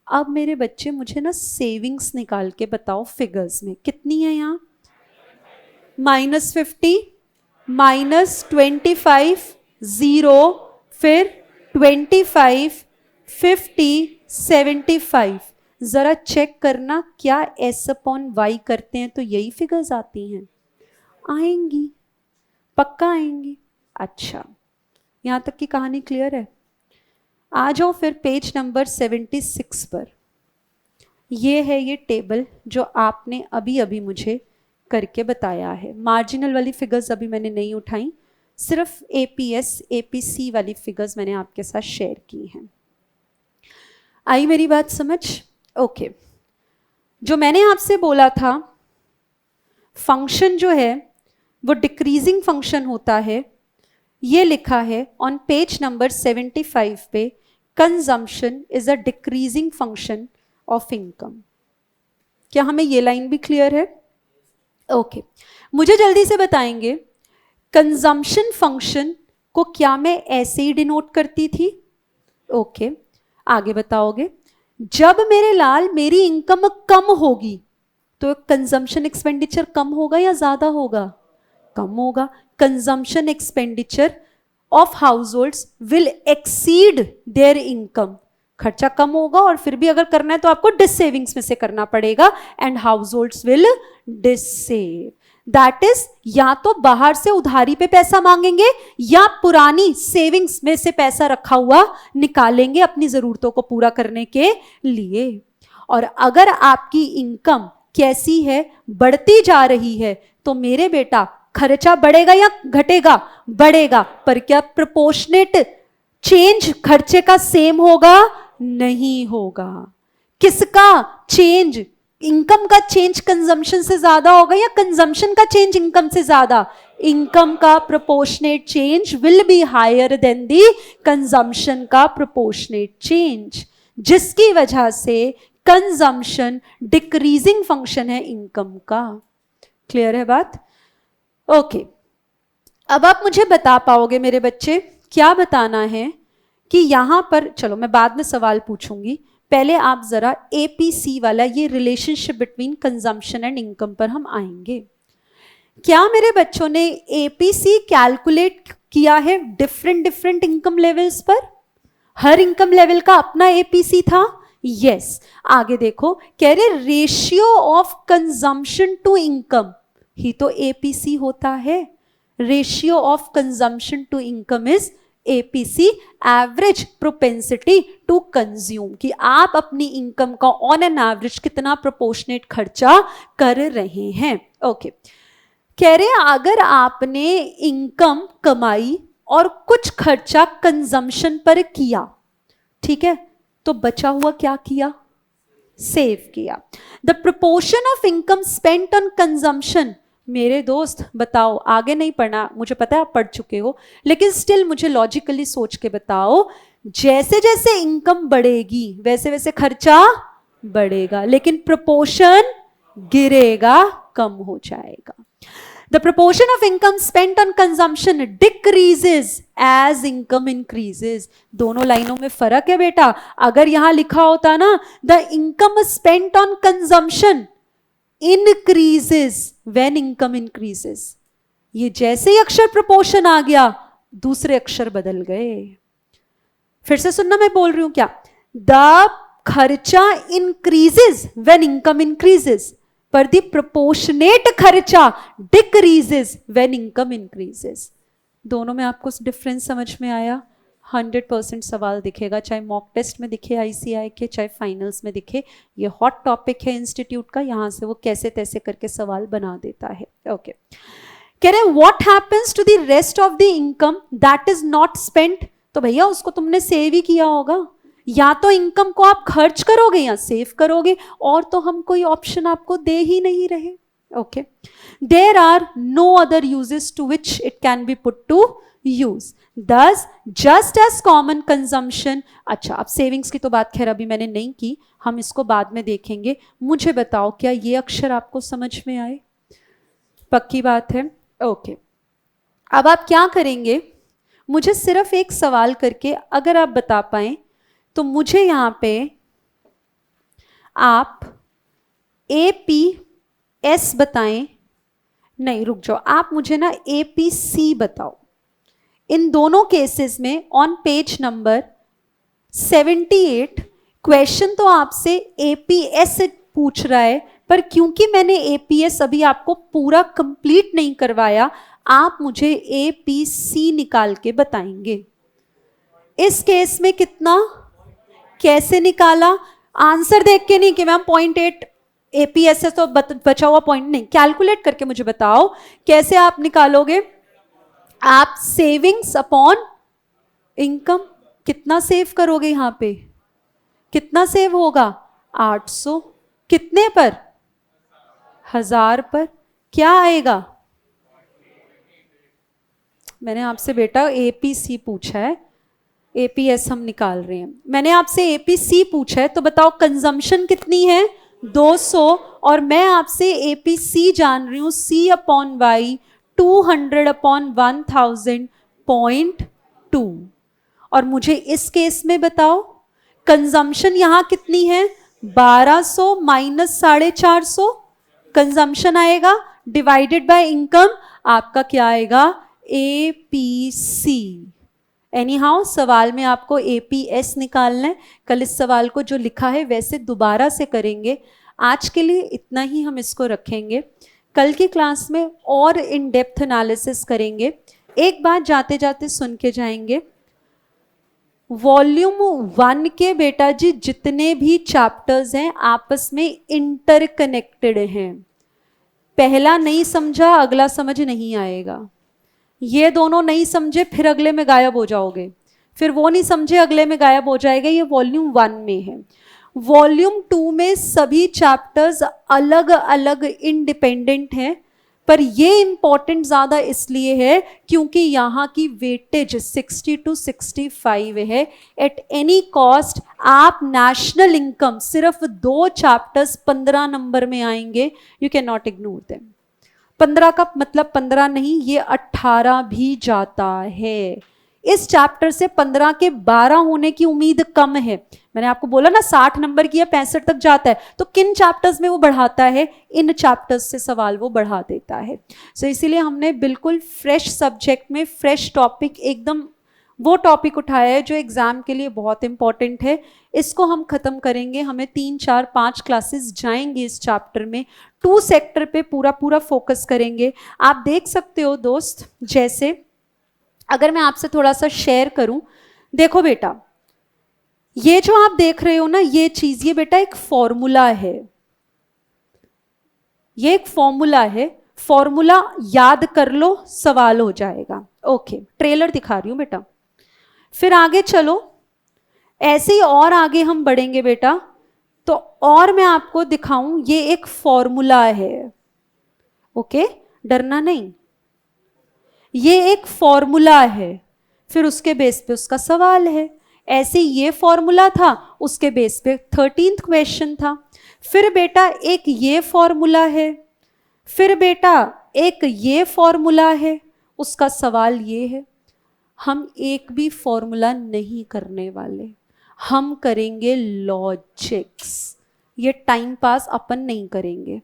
S1: अब मेरे बच्चे मुझे ना सेविंग्स निकाल के बताओ फिगर्स में कितनी है यहाँ? -50, -25, 0, फिर 25, 50, 75। जरा चेक करना क्या S/Y करते हैं तो यही फिगर्स आती हैं? आएंगी, पक्का आएंगी। अच्छा, यहां तक की कहानी क्लियर है? आ जाओ फिर पेज नंबर 76 पर। ये है ये टेबल जो आपने अभी अभी मुझे करके बताया है। मार्जिनल वाली फिगर्स अभी मैंने नहीं उठाई, सिर्फ एपीएस एपीसी वाली फिगर्स मैंने आपके साथ शेयर की हैं। आई मेरी बात समझ? ओके, जो मैंने आपसे बोला था फंक्शन जो है वो डिक्रीजिंग फंक्शन होता है, ये लिखा है ऑन पेज नंबर 75 पे, consumption is a decreasing function of income. क्या हमें ये लाइन भी क्लियर है? ओके, मुझे जल्दी से बताएंगे कंजम्पशन फंक्शन को क्या मैं ऐसे ही डिनोट करती थी? ओके, आगे बताओगे। जब मेरे लाल मेरी इनकम कम होगी तो कंजम्पशन एक्सपेंडिचर कम होगा या ज्यादा होगा? कम होगा। Consumption expenditure of households will exceed there income. खर्चा कम होगा और फिर भी अगर करना है तो आपको डिस सेविंग्स में से करना पड़ेगा, and households will dissave. That is, या तो बाहर से उधारी पे पैसा मांगेंगे या पुरानी सेविंग्स में से पैसा रखा हुआ निकालेंगे अपनी जरूरतों को पूरा करने के लिए। और अगर आपकी इनकम कैसी है, बढ़ती जा रही है, तो मेरे बेटा खर्चा बढ़ेगा या घटेगा? बढ़ेगा। पर क्या प्रोपोर्शनेट चेंज खर्चे का सेम होगा? नहीं होगा। किसका चेंज, इनकम का चेंज कंजम्पशन से ज्यादा होगा या कंजम्पशन का चेंज इनकम से ज्यादा? इनकम का proportionate change will be higher than the consumption का प्रोपोर्शनेट चेंज, जिसकी वजह से कंजम्पशन डिक्रीजिंग फंक्शन है इनकम का। क्लियर है बात? ओके, अब आप मुझे बता पाओगे मेरे बच्चे, क्या बताना है कि यहां पर, चलो मैं बाद में सवाल पूछूंगी, पहले आप जरा एपीसी वाला ये relationship between consumption and income पर हम आएंगे। क्या मेरे बच्चों ने एपीसी कैलकुलेट किया है डिफरेंट इनकम लेवल्स पर? हर इनकम लेवल का अपना एपीसी था? यस। आगे देखो, कह रहे ratio of consumption to income ही तो एपीसी होता है। Ratio of consumption to income is APC, average propensity to consume, कि आप अपनी इनकम का ऑन एन एवरेज कितना प्रोपोर्शनेट खर्चा कर रहे हैं। ओके, कह रहे हैं अगर आपने इनकम कमाई और कुछ खर्चा कंजम्पशन पर किया, ठीक है, तो बचा हुआ क्या किया? सेव किया। The proportion of income spent on consumption, मेरे दोस्त बताओ, आगे नहीं पढ़ना, मुझे पता है आप पढ़ चुके हो, लेकिन स्टिल मुझे लॉजिकली सोच के बताओ, जैसे जैसे इनकम बढ़ेगी वैसे वैसे खर्चा बढ़ेगा, लेकिन प्रोपोर्शन गिरेगा, कम हो जाएगा। The proportion of income spent on consumption decreases as income increases. दोनों लाइनों में फर्क है बेटा। अगर यहां लिखा होता ना the income spent on consumption increases when income increases, ये जैसे ही अक्षर प्रोपोर्शन आ गया दूसरे अक्षर बदल गए। फिर से सुनना, मैं बोल रही हूं क्या? द खर्चा increases when income increases, पर द प्रोपोर्शनेट खर्चा decreases when income increases। दोनों में आपको डिफरेंस समझ में आया? 100% सवाल दिखेगा, चाहे मॉक टेस्ट में दिखे ICI के, चाहे फाइनल्स में दिखे। ये हॉट टॉपिक है इंस्टीट्यूट का, यहाँ से वो कैसे तैसे करके सवाल बना देता है। ओके, कह रहे what happens to the rest of the income that is not spent. तो भैया उसको तुमने सेव ही किया होगा, या तो इनकम को आप खर्च करोगे या सेव करोगे, और तो हम कोई ऑप्शन आपको दे ही नहीं रहे। Okay, there are no other uses to which it can be put to use, thus just as common consumption। अच्छा, अब सेविंग्स की तो बात खैर अभी मैंने नहीं की, हम इसको बाद में देखेंगे। मुझे बताओ क्या ये अक्षर आपको समझ में आए? पक्की बात है। ओके, अब आप क्या करेंगे, मुझे सिर्फ एक सवाल करके अगर आप बता पाए तो मुझे यहां पे आप APS बताएं। नहीं रुक जाओ, आप मुझे ना APC बताओ। इन दोनों केसेस में ऑन पेज नंबर 78 क्वेश्चन तो आपसे APS से पूछ रहा है, पर क्योंकि मैंने APS अभी आपको पूरा कंप्लीट नहीं करवाया, आप मुझे APC निकाल के बताएंगे। इस केस में कितना, कैसे निकाला? आंसर देख के नहीं कि मैम 0.8 APS है तो बचा हुआ पॉइंट नहीं, कैलकुलेट करके मुझे बताओ कैसे आप निकालोगे। आप सेविंग्स अपॉन इनकम, कितना सेव करोगे? यहां पे कितना सेव होगा? 800। कितने पर? 1000 पर। क्या आएगा? मैंने आपसे बेटा APC पूछा है, APS हम निकाल रहे हैं। मैंने आपसे APC पूछा है तो बताओ कंजम्पशन कितनी है? 200, और मैं आपसे APC जान रही हूं C अपॉन वाई 200 अपॉन 1000.2। और मुझे इस केस में बताओ कंजम्पशन यहां कितनी है? 1200 माइनस 450 कंजम्पशन आएगा, डिवाइडेड बाय इनकम आपका क्या आएगा? APC। एनी हाउ सवाल में आपको APS निकालना है। कल इस सवाल को जो लिखा है वैसे दोबारा से करेंगे। आज के लिए इतना ही हम इसको रखेंगे, कल की क्लास में और इन डेप्थ एनालिसिस करेंगे। एक बात जाते जाते सुन के जाएंगे, वॉल्यूम 1 के बेटा जी जितने भी चैप्टर्स हैं आपस में इंटरकनेक्टेड हैं। पहला नहीं समझा अगला समझ नहीं आएगा, ये दोनों नहीं समझे फिर अगले में गायब हो जाओगे, फिर वो नहीं समझे अगले में गायब हो जाएगा। ये वॉल्यूम 1 में है। वॉल्यूम 2 में सभी चैप्टर्स अलग अलग इंडिपेंडेंट हैं, पर ये इंपॉर्टेंट ज्यादा इसलिए है क्योंकि यहाँ की वेटेज 60 to 65 है। एट एनी कॉस्ट आप नेशनल इनकम सिर्फ 2 चैप्टर्स 15 नंबर में आएंगे, you can not ignore them. 15 का मतलब 15 नहीं, ये 18 भी जाता है। इस चैप्टर से 15 के 12 होने की उम्मीद कम है। मैंने आपको बोला ना 60 नंबर की है 65 तक जाता है, तो किन चैप्टर्स में वो बढ़ाता है? इन चैप्टर्स से सवाल वो बढ़ा देता है। सो इसीलिए हमने बिल्कुल फ्रेश सब्जेक्ट में फ्रेश टॉपिक, एकदम वो टॉपिक उठाया है जो एग्जाम के लिए बहुत इंपॉर्टेंट है। इसको हम खत्म करेंगे, हमें 3, 4, 5 क्लासेस जाएंगे इस चैप्टर में। 2 सेक्टर पे पूरा फोकस करेंगे। आप देख सकते हो दोस्त, जैसे अगर मैं आपसे थोड़ा सा शेयर करूं, देखो बेटा ये जो आप देख रहे हो ना ये चीज, ये बेटा एक फॉर्मूला है, ये एक फॉर्मूला है। फॉर्मूला याद कर लो, सवाल हो जाएगा। ओके, ट्रेलर दिखा रही हूं बेटा, फिर आगे चलो। ऐसे ही और आगे हम बढ़ेंगे बेटा, तो और मैं आपको दिखाऊं, ये एक फॉर्मूला है। ओके, डरना नहीं, ये एक फॉर्मूला है, फिर उसके बेस पे उसका सवाल है। ऐसे ये फॉर्मूला था, उसके बेस पे 13th क्वेश्चन था। फिर बेटा एक ये फॉर्मूला है, फिर बेटा एक ये फॉर्मूला है, उसका सवाल ये है। हम एक भी फॉर्मूला नहीं करने वाले, हम करेंगे लॉजिक्स। ये टाइम पास अपन नहीं करेंगे।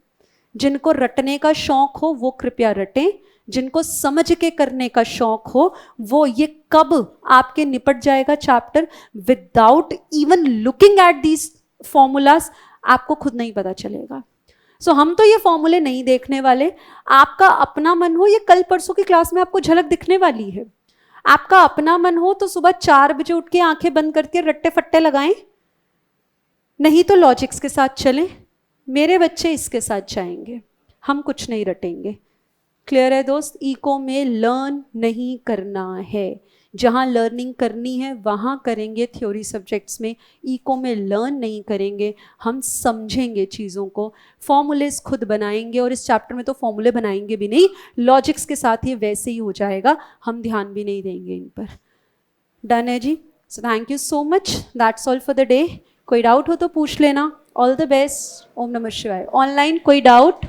S1: जिनको रटने का शौक हो वो कृपया रटें, जिनको समझ के करने का शौक हो वो, ये कब आपके निपट जाएगा chapter without even looking at these formulas, आपको खुद नहीं पता चलेगा। सो हम तो ये फॉर्मूले नहीं देखने वाले। आपका अपना मन हो, ये कल परसों की क्लास में आपको झलक दिखने वाली है। आपका अपना मन हो तो सुबह 4 बजे उठ के आंखें बंद करके रट्टे फट्टे लगाएं, नहीं तो लॉजिक्स के साथ चलें। मेरे बच्चे इसके साथ जाएंगे, हम कुछ नहीं रटेंगे। क्लियर है दोस्त? इको में लर्न नहीं करना है, जहाँ लर्निंग करनी है वहाँ करेंगे थ्योरी सब्जेक्ट्स में, इको में लर्न नहीं करेंगे। हम समझेंगे चीज़ों को, फॉर्मूलेस खुद बनाएंगे, और इस चैप्टर में तो फॉर्मूले बनाएंगे भी नहीं, लॉजिक्स के साथ ये वैसे ही हो जाएगा, हम ध्यान भी नहीं देंगे इन पर। डन है जी? So thank you so much, that's all for the day. कोई डाउट हो तो पूछ लेना। All the best. ओम नमः शिवाय। ऑनलाइन कोई डाउट?